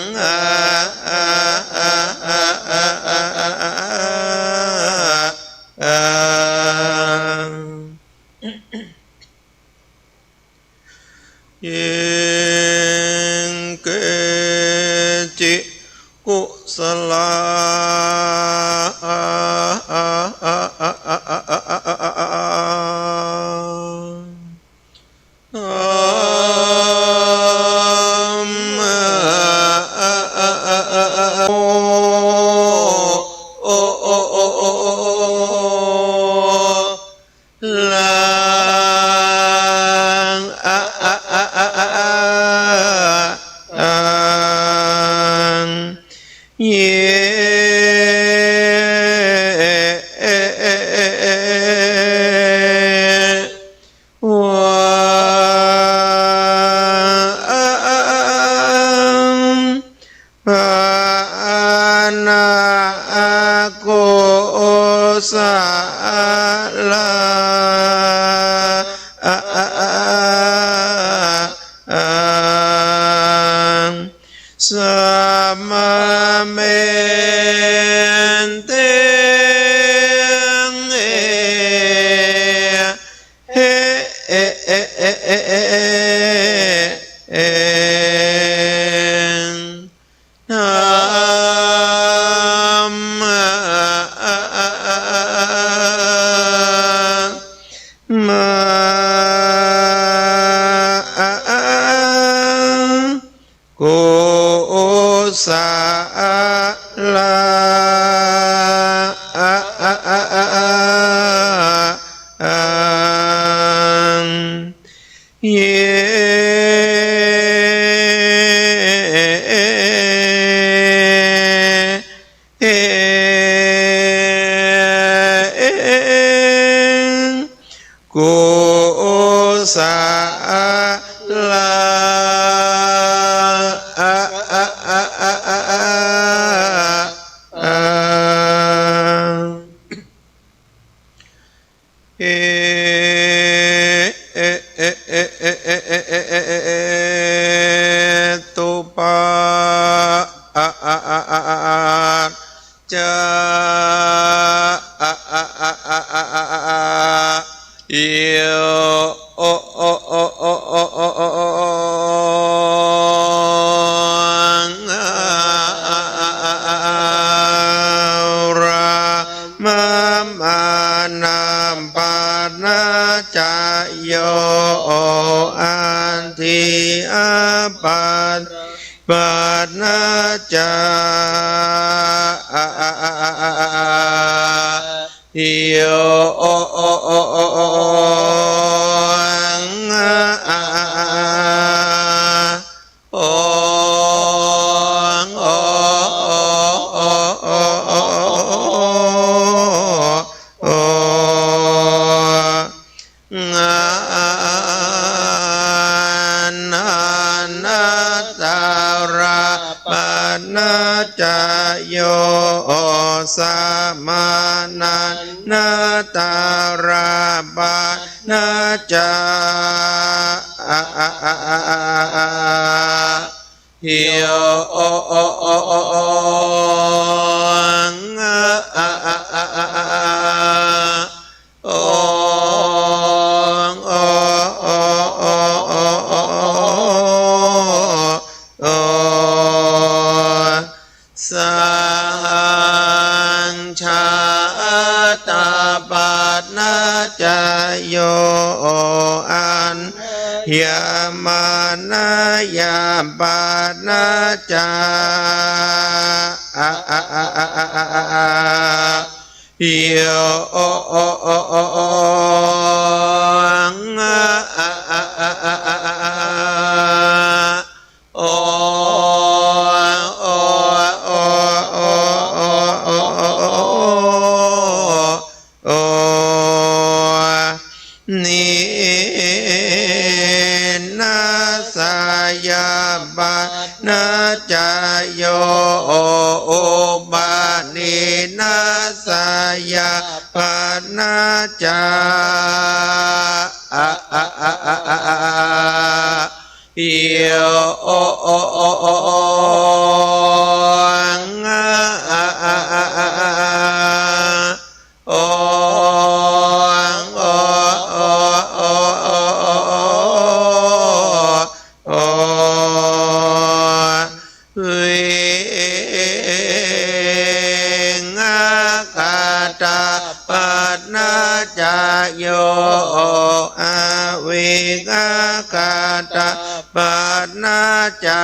สาลาสัมมาเมนเตงเฮนะโกสาลาเยโกสาลาตุปาจาโยรามามานัมปานาจายโยอันทิอาปันปันนาจาโยจโยสามานันนาตาราบานาจาโยสังชาตาปัตนาจโยอันยามานายามปัตนาจาโยนินาสายาบานาจโยโอบานินาสายาบานาจาโโยอาวิกากาตาปันนาจา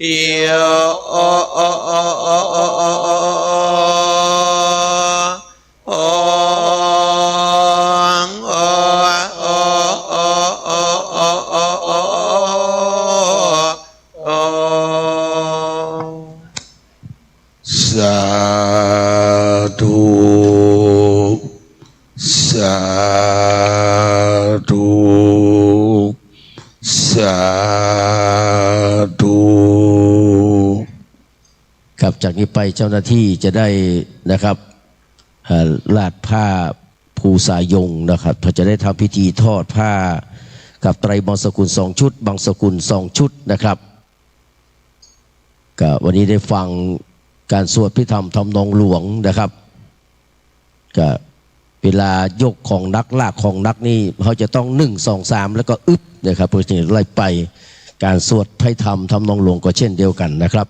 โยสาธุสาธุสาธุ ครับจากนี้ไปเจ้าหน้าที่จะได้นะครับลาดผ้าภูสายงนะครับเขาจะได้ทำพิธีทอดผ้ากับไตรบางสกุล2 ชุดบางสกุล2 ชุดนะครับก็วันนี้ได้ฟังการสวดพิธรรมทำนองหลวงนะครับก็เวลายกของนักลากของนักนี่เขาจะต้อง1 2 3แล้วก็อึบนะครับเพื่อที่จะไล่ไปการสวดพิธรรมทำนองหลวงก็เช่นเดียวกันนะครับ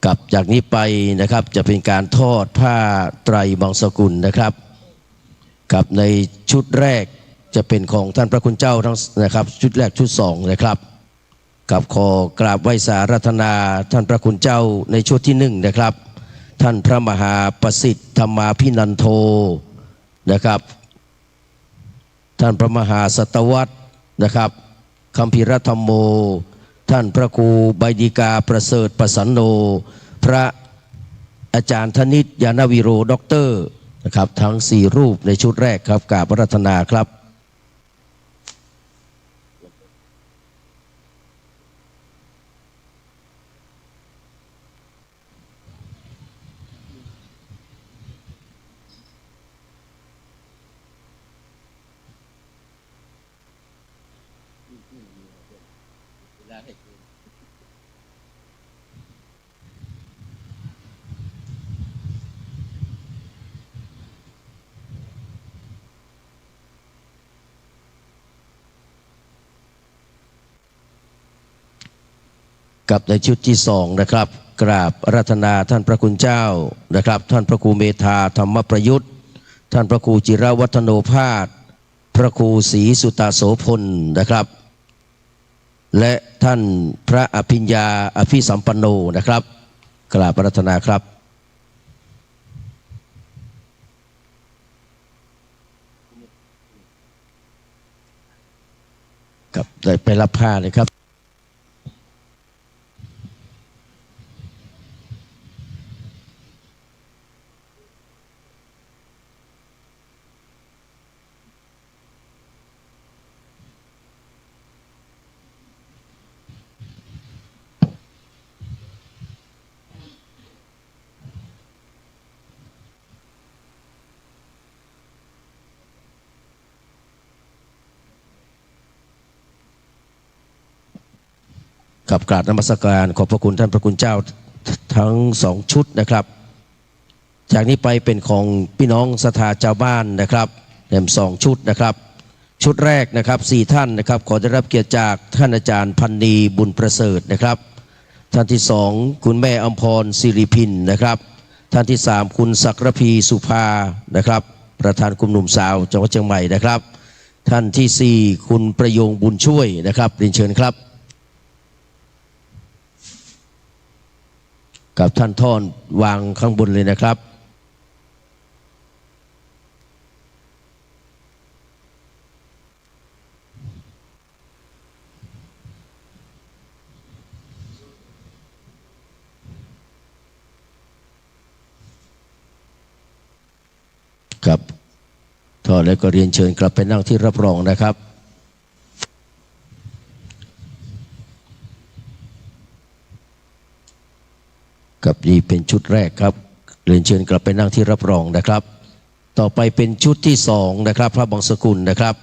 กับจากนี้ไปนะครับจะเป็นการทอดผ้าไตรบางสกุลนะครับกับในชุดแรกจะเป็นของท่านพระคุณเจ้าทั้งนะครับชุดแรกชุด2นะครับกับขอกราบไหว้สารัตนาท่านพระคุณเจ้าในชุดที่1นะครับท่านพระมหาประสิทธิ์ธรรมาภินันโทนะครับท่านพระมหาสัตวัตรนะครับคัมภีรธรรมโมท่านพระครูใบดีกาประเสริฐประสันโนพระอาจารย์ธนิตยานวิโรด็อกเตอร์นะครับทั้ง4 รูปในชุดแรกครับกราบอาราธนาครับกับในชุดที่2นะครับกราบอาราธนาท่านพระคุณเจ้านะครับท่านพระครูเมธาธรรมประยุทธ์ท่านพระครูจิรวัฒโนภาสพระครูศรีสุตาโสพลนะครับและท่านพระอภิญญาอภิสัมปันโนนะครับกราบอาราธนาครับครับได้ไปรับผ้าเลยครับกับกราบนมัสการขอบพระคุณท่านพระคุณเจ้าทั้ง2 ชุดนะครับจากนี้ไปเป็นของพี่น้องศรัทธาชาวบ้านนะครับ2 ชุดนะครับชุดแรกนะครับ4 ท่านนะครับขอได้รับเกียรติจากท่านอาจารย์พันนีบุญประเสริฐนะครับท่านที่2คุณแม่อมพรศิริพินนะครับท่านที่3คุณศักรพีสุภานะครับประธานกลุ่มหนุ่มสาวจังหวัดเชียงใหม่นะครับท่านที่4คุณประโยงบุญช่วยนะครับเรียนเชิญครับกับท่านท่อนวางข้างบนเลยนะครับครับท่อนแล้วก็เรียนเชิญกลับไปนั่งที่รับรองนะครับกับนี่เป็นชุดแรกครับเรียนเชิญกลับไปนั่งที่รับรองนะครับต่อไปเป็นชุดที่2นะครับพระบางสกุลนะครับ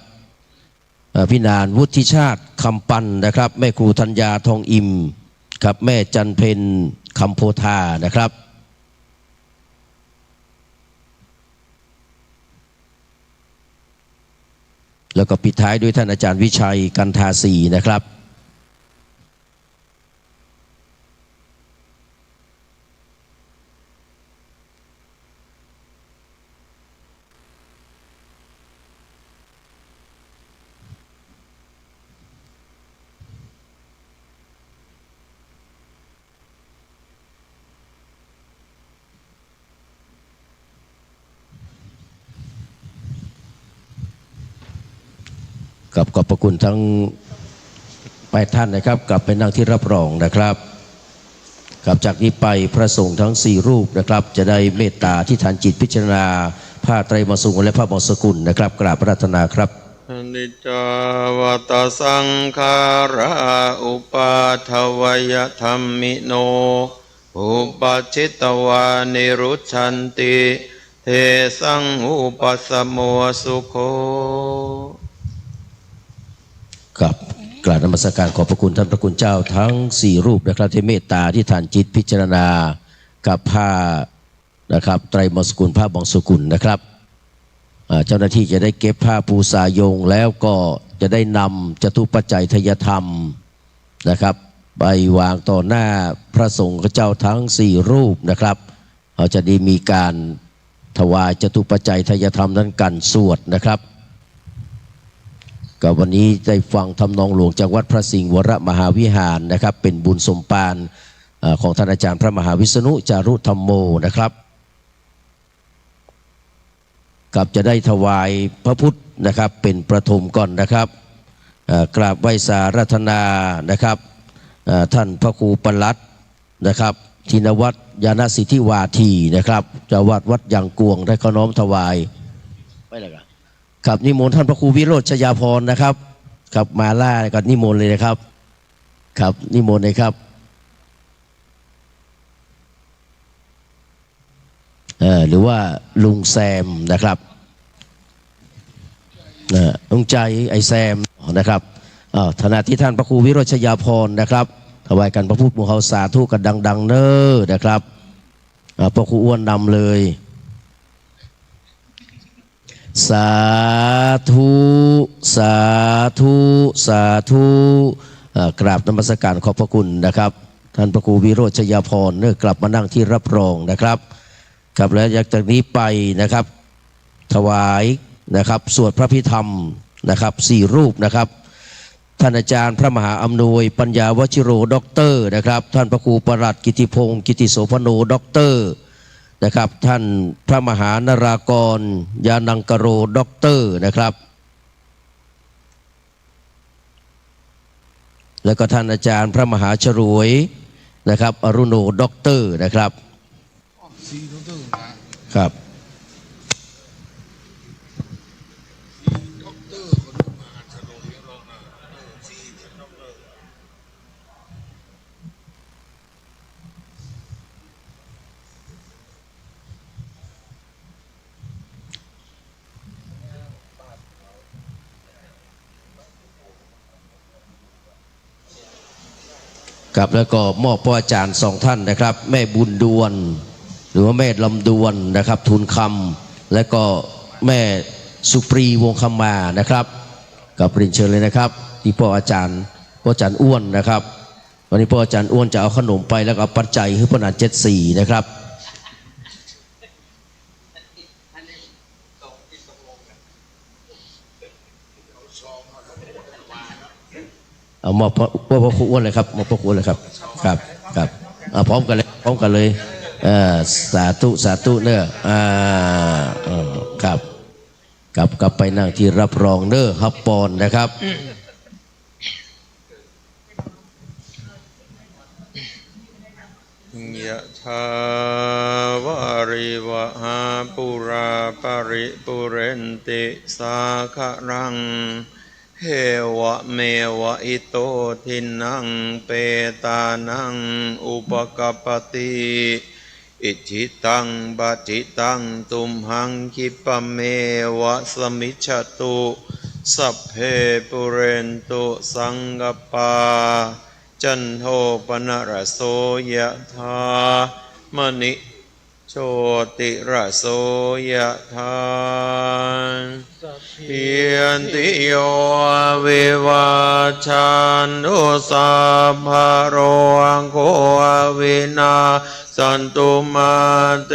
พี่นานวุฒิชาติคำปันนะครับแม่ครูธัญญาทองอิมครับแม่จันเพนคำโพธานะครับแล้วก็ปิดท้ายด้วยท่านอาจารย์วิชัยกันทาสีนะครับขอบพระคุณทั้ง8 ท่านนะครับกลับไปนั่งที่รับรองนะครับกับจากนี้ไปพระสงฆ์ทั้ง4 รูปนะครับจะได้เมตตาที่ฐานจิตพิจารณาผ้าไตรบางสกุลและผ้าบางสกุลนะครับกราบอาราธนาครับ อนิจจาวัตสังขาราอุปาทวยธัมมิโนอุปัชชิตวานิรุชันติเทสังอุปสมโมสุโขกับกราบนมัสการขอบพระคุณท่านพระคุณเจ้าทั้ง4รูปนะครับที่เมตตาที่ทานจิตพิจารณากับผ้านะครับไตรมสกุลผ้าบางสกุลนะครับเจ้าหน้าที่จะได้เก็บผ้าปูสายงแล้วก็จะได้นำจตุปัจจัยทยธรรมนะครับไปวางต่อหน้าพระสงฆ์เจ้าทั้ง4รูปนะครับเราจะได้มีการถวายจตุปัจจัยทยธรรมนั้นกันสวดนะครับก็วันนี้ได้ฟังทำนองหลวงจากวัดพระสิงห์วรมหาวิหารนะครับเป็นบุญสมภารของท่านอาจารย์พระมหาวิษณุจารุธรรมโมนะครับกับจะได้ถวายพระพุทธนะครับเป็นประถมก่อนนะครับกราบไหว้สารัตนานะครับท่านพระครูปลัดนะครับธินวัตรยานสิทธิวาทีนะครับเจ้าวัดยางกวงได้ขอน้อมถวายไปเลยครับนิมนต์ท่านพระครูวิโรจน์ชยาพรนะครับครับมาล่ากับนิมนต์เลยนะครับครับนิมนต์เลยครับหรือว่าลุงแซมนะครับลุงใจไอแซมนะครับขณะที่ท่านพระครูวิโรจน์ชยาพรนะครับถวายกันพระพุทธมูเฮาสาธุกันดังๆเน้อนะครับพระครูอ้วนนำเลยสาธุสาธุสาธุกราบนมัสการขอบพระคุณนะครับท่านพระครูวิโรจน์ชยาพรกลับมานั่งที่รับรองนะครับครับแล้วจากนี้ไปนะครับถวายนะครับสวดพระพิธรรมนะครับ4รูปนะครับท่านอาจารย์พระมหาอำนวยปัญญาวชิโรด็อกเตอร์นะครับท่านพระครูประหลัดกิติพงศ์กิติโสพโนด็อกเตอร์นะครับท่านพระมหานรากรยานังกโรด็อกเตอร์นะครับแล้วก็ท่านอาจารย์พระมหาฉรวยนะครับอรุโนด็อกเตอร์นะครับครับครับแล้วก็มอบพระอาจารย์2ท่านนะครับแม่บุญดวนหรือว่าแม่ลำดวนนะครับทุนคำและก็แม่สุปรีวงคำมานะครับกับเรียนเชิญเลยนะครับที่พ่ออาจารย์อ้วนนะครับวันนี้พ่ออาจารย์อ้วนจะเอาขนมไปแล้วก็เอาปัจจัยให้พระนา74นะครับเอามอบพระครูอ้วนเลยครับมอบพระครูเลยครับครับครับพร้อมกันเลยสาธุสาธุเนอะครับกลับไปนั่งที่รับรองเนอะฮับปอนนะครับยะถาวาริวหาปุราปริปุเรนติสาครังเฮวะเมวะอิโตทินังเปตานังอุปกปติอิจิตังปจิตังตุมหังคิปะเมวะสมิจฉตุสัพเพปุเรนตุสังกปาจันโทปนรโสยะธามณิโชติระโสยะธาเพียนติโยวิวัชชันตุสัพพะโรโควินาสันตุมาเต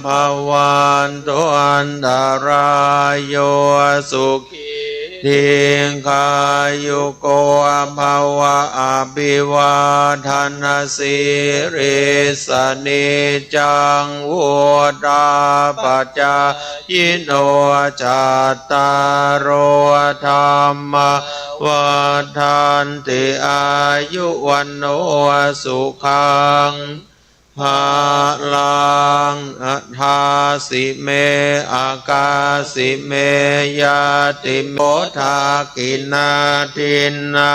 ภวันตุอันตรายโยสุขีทิงคายุโกภวะอภิวาทนาสิริสนิจังวุฒาปัจจายโนจัตตารโอธรรมวัฏันติอายุวันโนสุขัง ภาลังอัฏฐาสิเมอากาสิเมยาติโมทากินาทินนา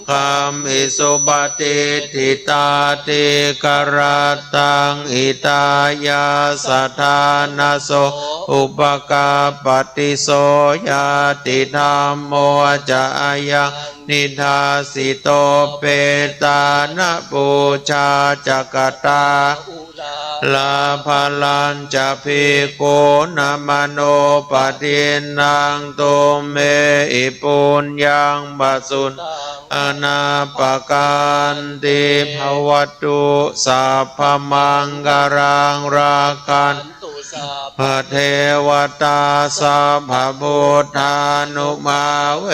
คำอิสุปฏิทิตาติกราตังอิตายาสัทธานาโสอุปกาปฏิโสยาติธรรมโมจะยังนิทาสิโตเปตานะปูชาจักตาลาภลันจะพิโกนามโนปฏินังตุเมอิปุญญังบัสสุนอนาปการติภวตุสัพพมังกรังรากันพระเทวตาสัพพพุทธานุมาเว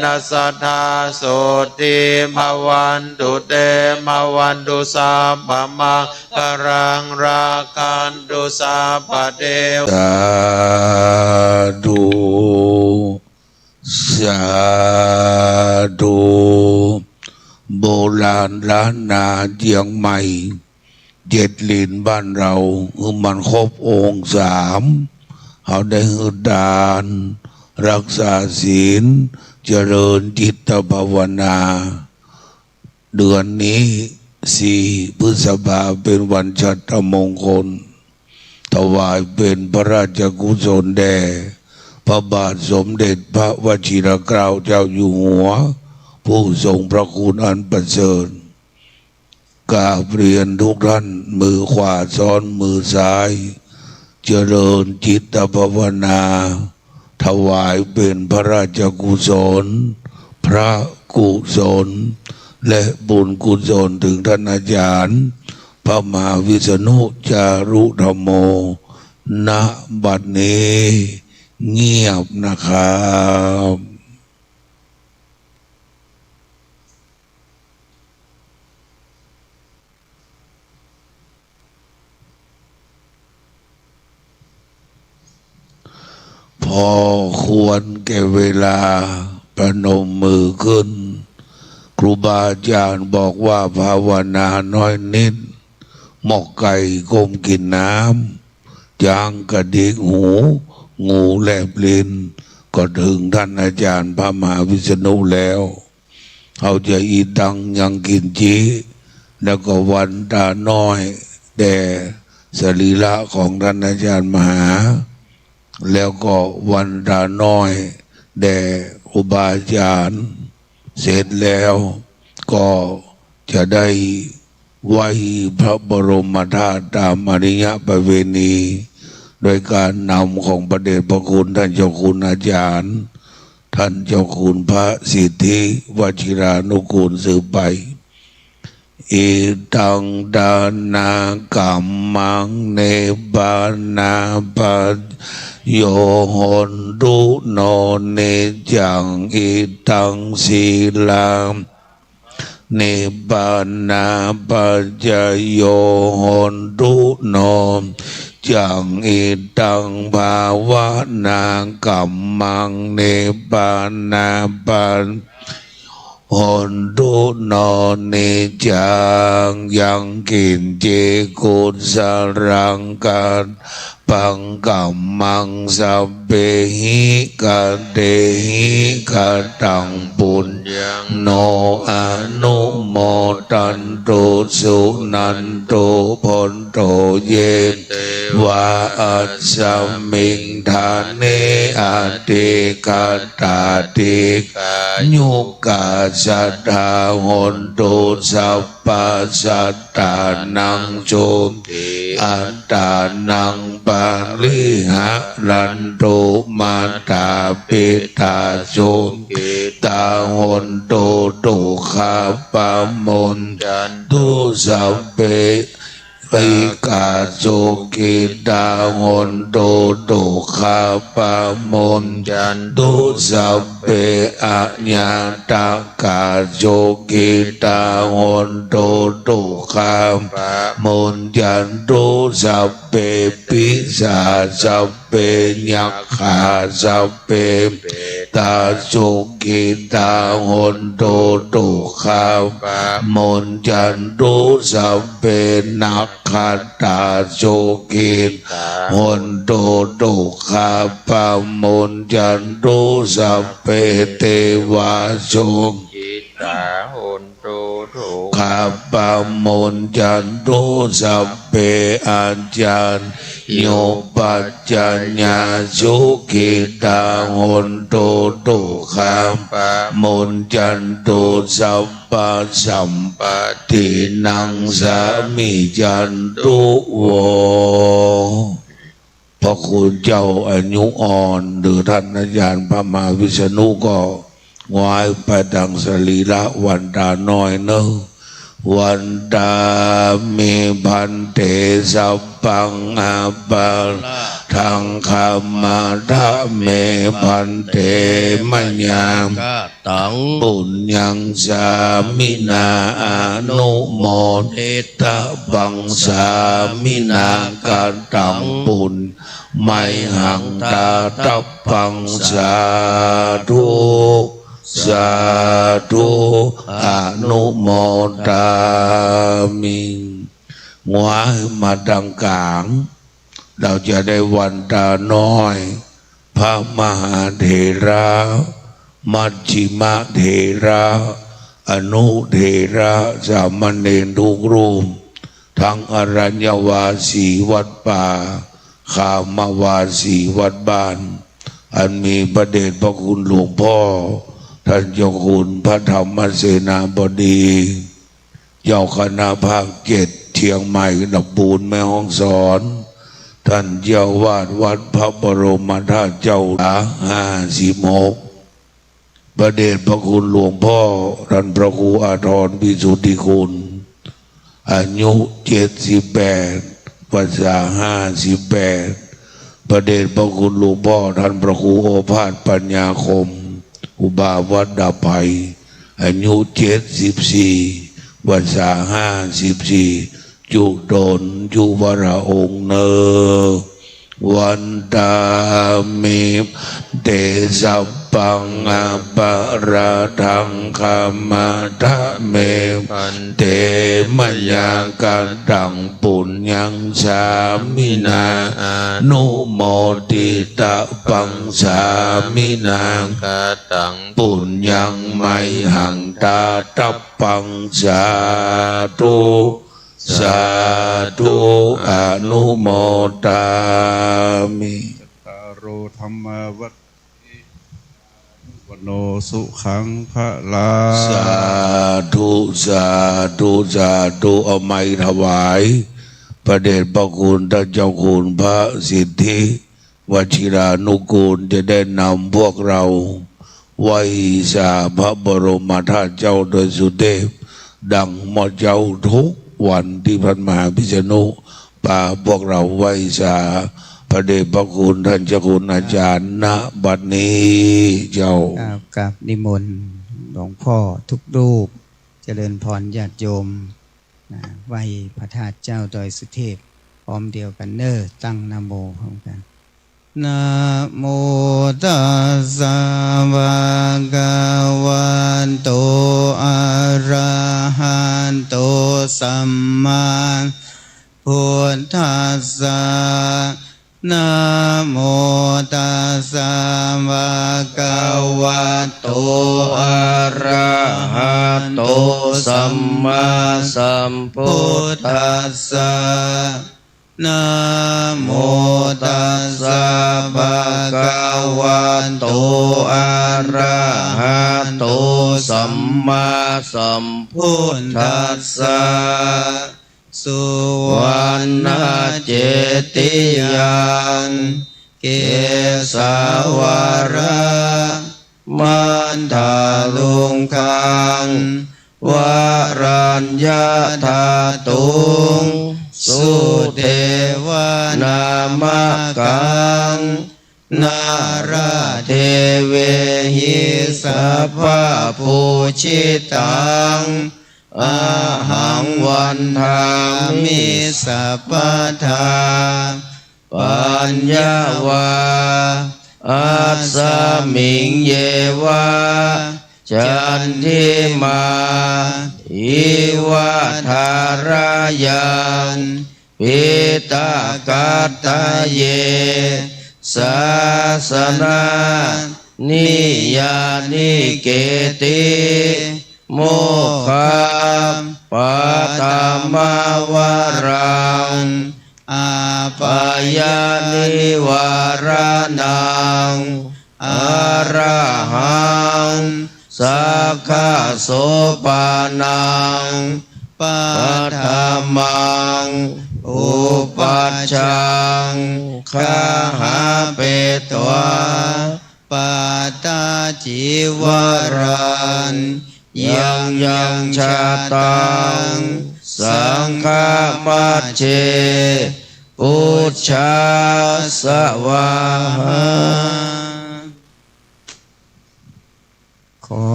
นัสทธาโสติภวันตุเตภวันตุสัพพมังกรังรากันตุสัพพเทว สาธุสาธุโบราณล้านนาเจียงใหม่เจ็ดลินบ้านเรามันครบองค์สามเขาได้หืดาน รักษาศีลเจริญจิตภาวนาเดือนนี้4 พฤษภาคมเป็นวันชัตรมงคลถวายเป็นพระราชกุศลแด่พระบาทสมเด็จพระวชิรเกล้าเจ้าอยู่หัวผู้ทรงพระคุณอันประเสริฐกราบเรียนทุกท่านมือขวาซ้อนมือซ้ายเจริญจิตภาวนาถวายเป็นพระราชกุศลพระกุศลและบุญกุศลถึงท่านอาจารย์พระมหาวิษณุจารุธรรมโมณบัดนี้เงียบนะครับพอควรแก่เวลาประนมมือขึ้นครูบาอาจารย์บอกว่าภาวนาน้อยนิดหมอกไก่ก้มกินน้ำจางกระดิกหูงูแลบลิ้นก็ถึงท่านอาจารย์พระมหาวิษณุแล้วเขาจะอีตังยังกินจีแล้วก็วันตาน้อยแด่สรีระของท่านอาจารย์มหาแล้วก็วันตาน้อยแด่ครูบาอาจารย์เสร็จแล้วก็จะได้ไหว้พระบรมธาตุตามอริยประเวณีโดยการนำของพระเดชพระคุณท่านเจ้าคุณอาจารย์ท่านเจ้าคุณพระสิทธิวชิรานุกูลสืบไปอิตังดานากรรมังเนบานาปัจโยหนตุโนเนจังอิตังศีลังเนบานาปัจจโยหนตุโนจังอิตังภาวนากัมมังเนบานาปัจหนตุโนเนจังยังกินเจกุสรังกันปังกัมมังสัพเพหิกะเตหิกะตังปุญญังโนอนุโมตันตุสุนันตุพนโตเยเตวะอัสสมิงทาเนอาติกาตาติกายุกาสัทธาหนตุสัพพสัตตานังโจมติอัตตานังปาลิหะรันตุมาตาปิตาโจมติตาหนตุตุขาปามนจันตุสัพเพปิกาโจกิตาหนตุตุขาปามนจันตุสัพเพอะญาตากาโจกิตาหนตุตุขาปามนจันตุสัพเพปิสาสัพเพยักขาสัพเพ ตาสุขิตาหนตุตุขามนจันตุสัพเพนักขัตตาสุขิหนตุตุขาปมนจันตุสัพเพเทวาสุขิตาหนตุตุขาปมนจันตุสัพเพอาจารโยปัจจัญญาสุขิตาหนตุตุขามนจันตุสัพพะสัมปตินังสามิจันตุโวพระคุณเจ้าอายุอ่อนหรือท่านอาจารย์พระมหาวิษณุก็งอยไปดังสรีระวันตาน้อยเนอะวันตามีพันเตสัพพังอาปาทังคามาทะเมพันเตมัญญามตังปุญญังสามินาอนุโมเทตะบังสามินาการตังปุญไมหังตาตัปปังสาธุสาธุอนุโมทามิงวามาดังกลางเราจะได้วันตาน้อยพระมหาเถระมัชฌิมเถระอนุเถระสามเณรทุกรูปทั้งอรัญญวาสีวัดป่าขามวาสีวัดบ้านอันมีพระเดชพระคุณหลวงพ่อท่านเจ้าคุณพระธรรมเสนาบดีเจ้าคณะภาค7เชียงใหม่ลำพูนแม่ฮ่องสอนท่านเจ้าวาดวัดพระบรมธาตุเจ้า56พระเดชพระคุณหลวงพ่อท่านพระครูอาทรวิสุทธิคุณอายุ78พรรษา58พระเดชพระคุณหลวงพ่อท่านพระครูโอภาสปัญญาคมอุบาวัดดาภัยอายุ74พรรษา54จุโดนจุวราองค์เนอวันตามิเตสัพปังอาปาราทังคามาทะเมพันเตมยาการตังปุญญังสามินานุโมติตะปังสามินากาตังปุญญังไมหังตาตัปปังสาธุสาธุอนุโมทามิตาโรธรรมวัฏวโนสุขังพระลาสาธุสาธุสาธุเอาไม้ถวายพระเดชพระคุณท่านเจ้าคุณพระสิทธิวชิรานุกูลจะได้นำพวกเราไหว้สาพระบรมธาตุเจ้าโดยสุเทพดังหมดเจ้าทุกวันที่พระมหาพิษณุพาพวกเราไหว้สาพระเดชพระคุณท่านเจ้าคุณอาจารย์ณบัดนี้เจ้ากับนิมนต์หลวงพ่อทุกรูปเจริญพรญาติโยมไหว้พระธาตุเจ้าดอยสุเทพพร้อมเดียวกันเนอตั้งนะโมพร้อมกันนะโมตัสสะภะคะวะโตอะระหะโตสัมมาพุทธัสสะนะโมตัสสะภะคะวะโตอะระหะโตสัมมาสัมพุทธัสสะนะโมตัสสะภะคะวะโตอะระหะโตสัมมาสัมพุทธัสสะสุวรรณเจติยังเกสาวระมันทาลุงคังวรัญญาธาตุงสุเทวานามกังนาราเทเวหิสัพพะปูชิตังอาหังวันทามิสัพพทาปัญญาวา อัสสมิงเยวะจันทิมาอิวะทารยันปิตากาตาเยสาสนานิยานิเกติโมคขัมปะตามาวรังอาปายานิวารนังอรหังสักขะโสปานังปัฏฐามังอุปัชฌังคหาเปตวะปัตตาจิวรันยังชาตังสังฆมัชเชพุทธาสวาหขอ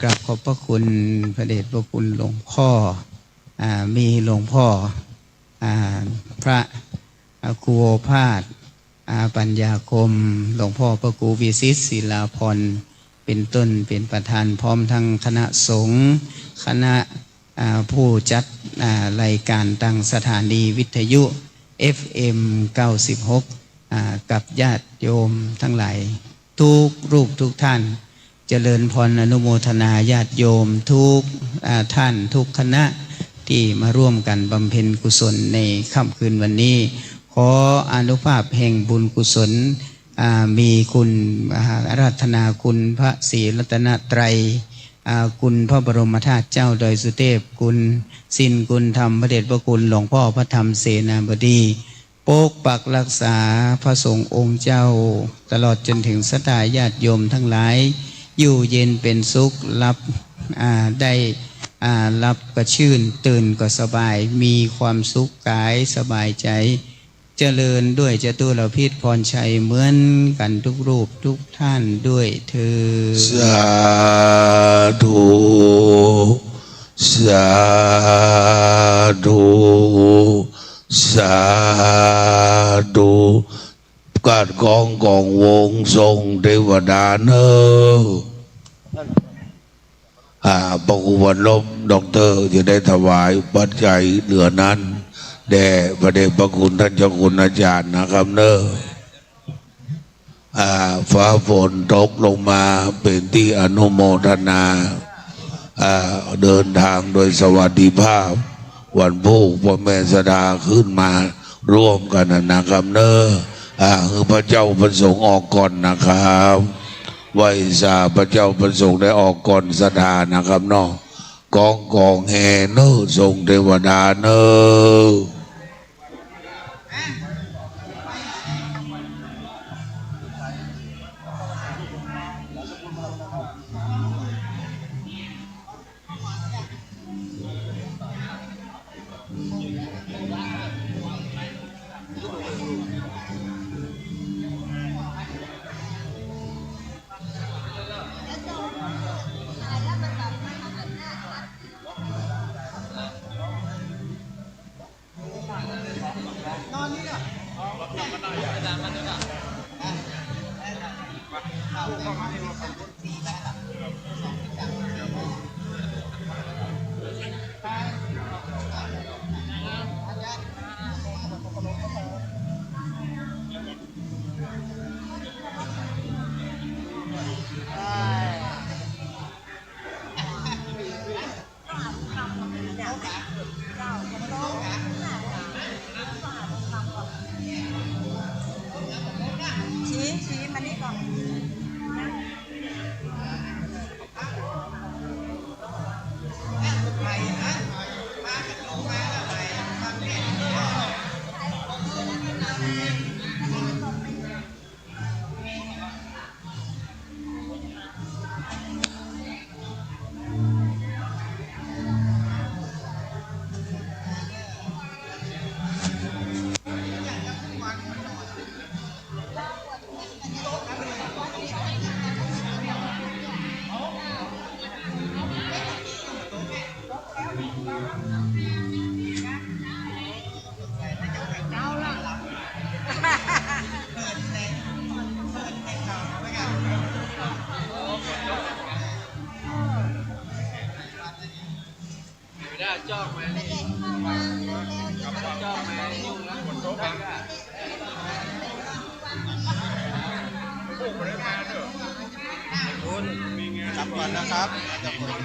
กราบขอบพระคุณพระเดชพระคุณหลวงพ่อมีหลวงพ่อพระครูโอภาสปัญญาคมหลวงพ่อพระครูวิสิตศิลาพรเป็นต้นเป็นประธานพร้อมทั้งคณะสงฆ์คณะผู้จัดรายการตั้งสถานีวิทยุ FM 96กับญาติโยมทั้งหลายทุกรูปทุกท่านเจริญพรอนุโมทนาญาติโยมทุกท่านทุกคณะที่มาร่วมกันบำเพ็ญกุศลในค่ำคืนวันนี้ขออานุภาพแห่งบุญกุศลมีคุณอาราธนาคุณพระศรีรัตนตรัยคุณพระบรมธาตุเจ้าดอยสุเทพคุณสินคุณธรรมพระเดชพระคุณหลวงพ่อพระธรรมเสนาบดีปกปักรักษาพระสงฆ์องค์เจ้าตลอดจนถึงศรัทธาญาติโยมทั้งหลายอยู่เย็นเป็นสุขรับได้รับก็ชื่นตื่นก็สบายมีความสุขกายสบายใจเจริญด้วยจตุรพิษพรชัยเหมือนกันทุกรูปทุกท่านด้วยเถิดสาธุสาธุสาธุการกองกองวงทรงเทวดาเนอพระครูวันลบด็อกเตอร์จะได้ถวายปัจจัยเหลือนั้นแด่พระเดชพระคุณท่านเจ้าคุณอาจารย์นะครับเนอฟ้าฝนตกลงมาเป็นที่อนุโมทนาเดินทางโดยสวัสดิภาพวันพุธพ่อแม่สดาขึ้นมาร่วมกันนะครับเนอคือพระเจ้าประสงค์ออกก่อนนะครับไหว้สาพระเจ้าประสงค์ได้ออกก่อนสดานะครับเนาะกองแห่เนอทรงเทวดาเนอชี้มานี่ก่อน เ จ้องมานี่จ้องมายุ่งแล้วบนโต๊ะบังคุณจับก่อนนะครับจับก่อน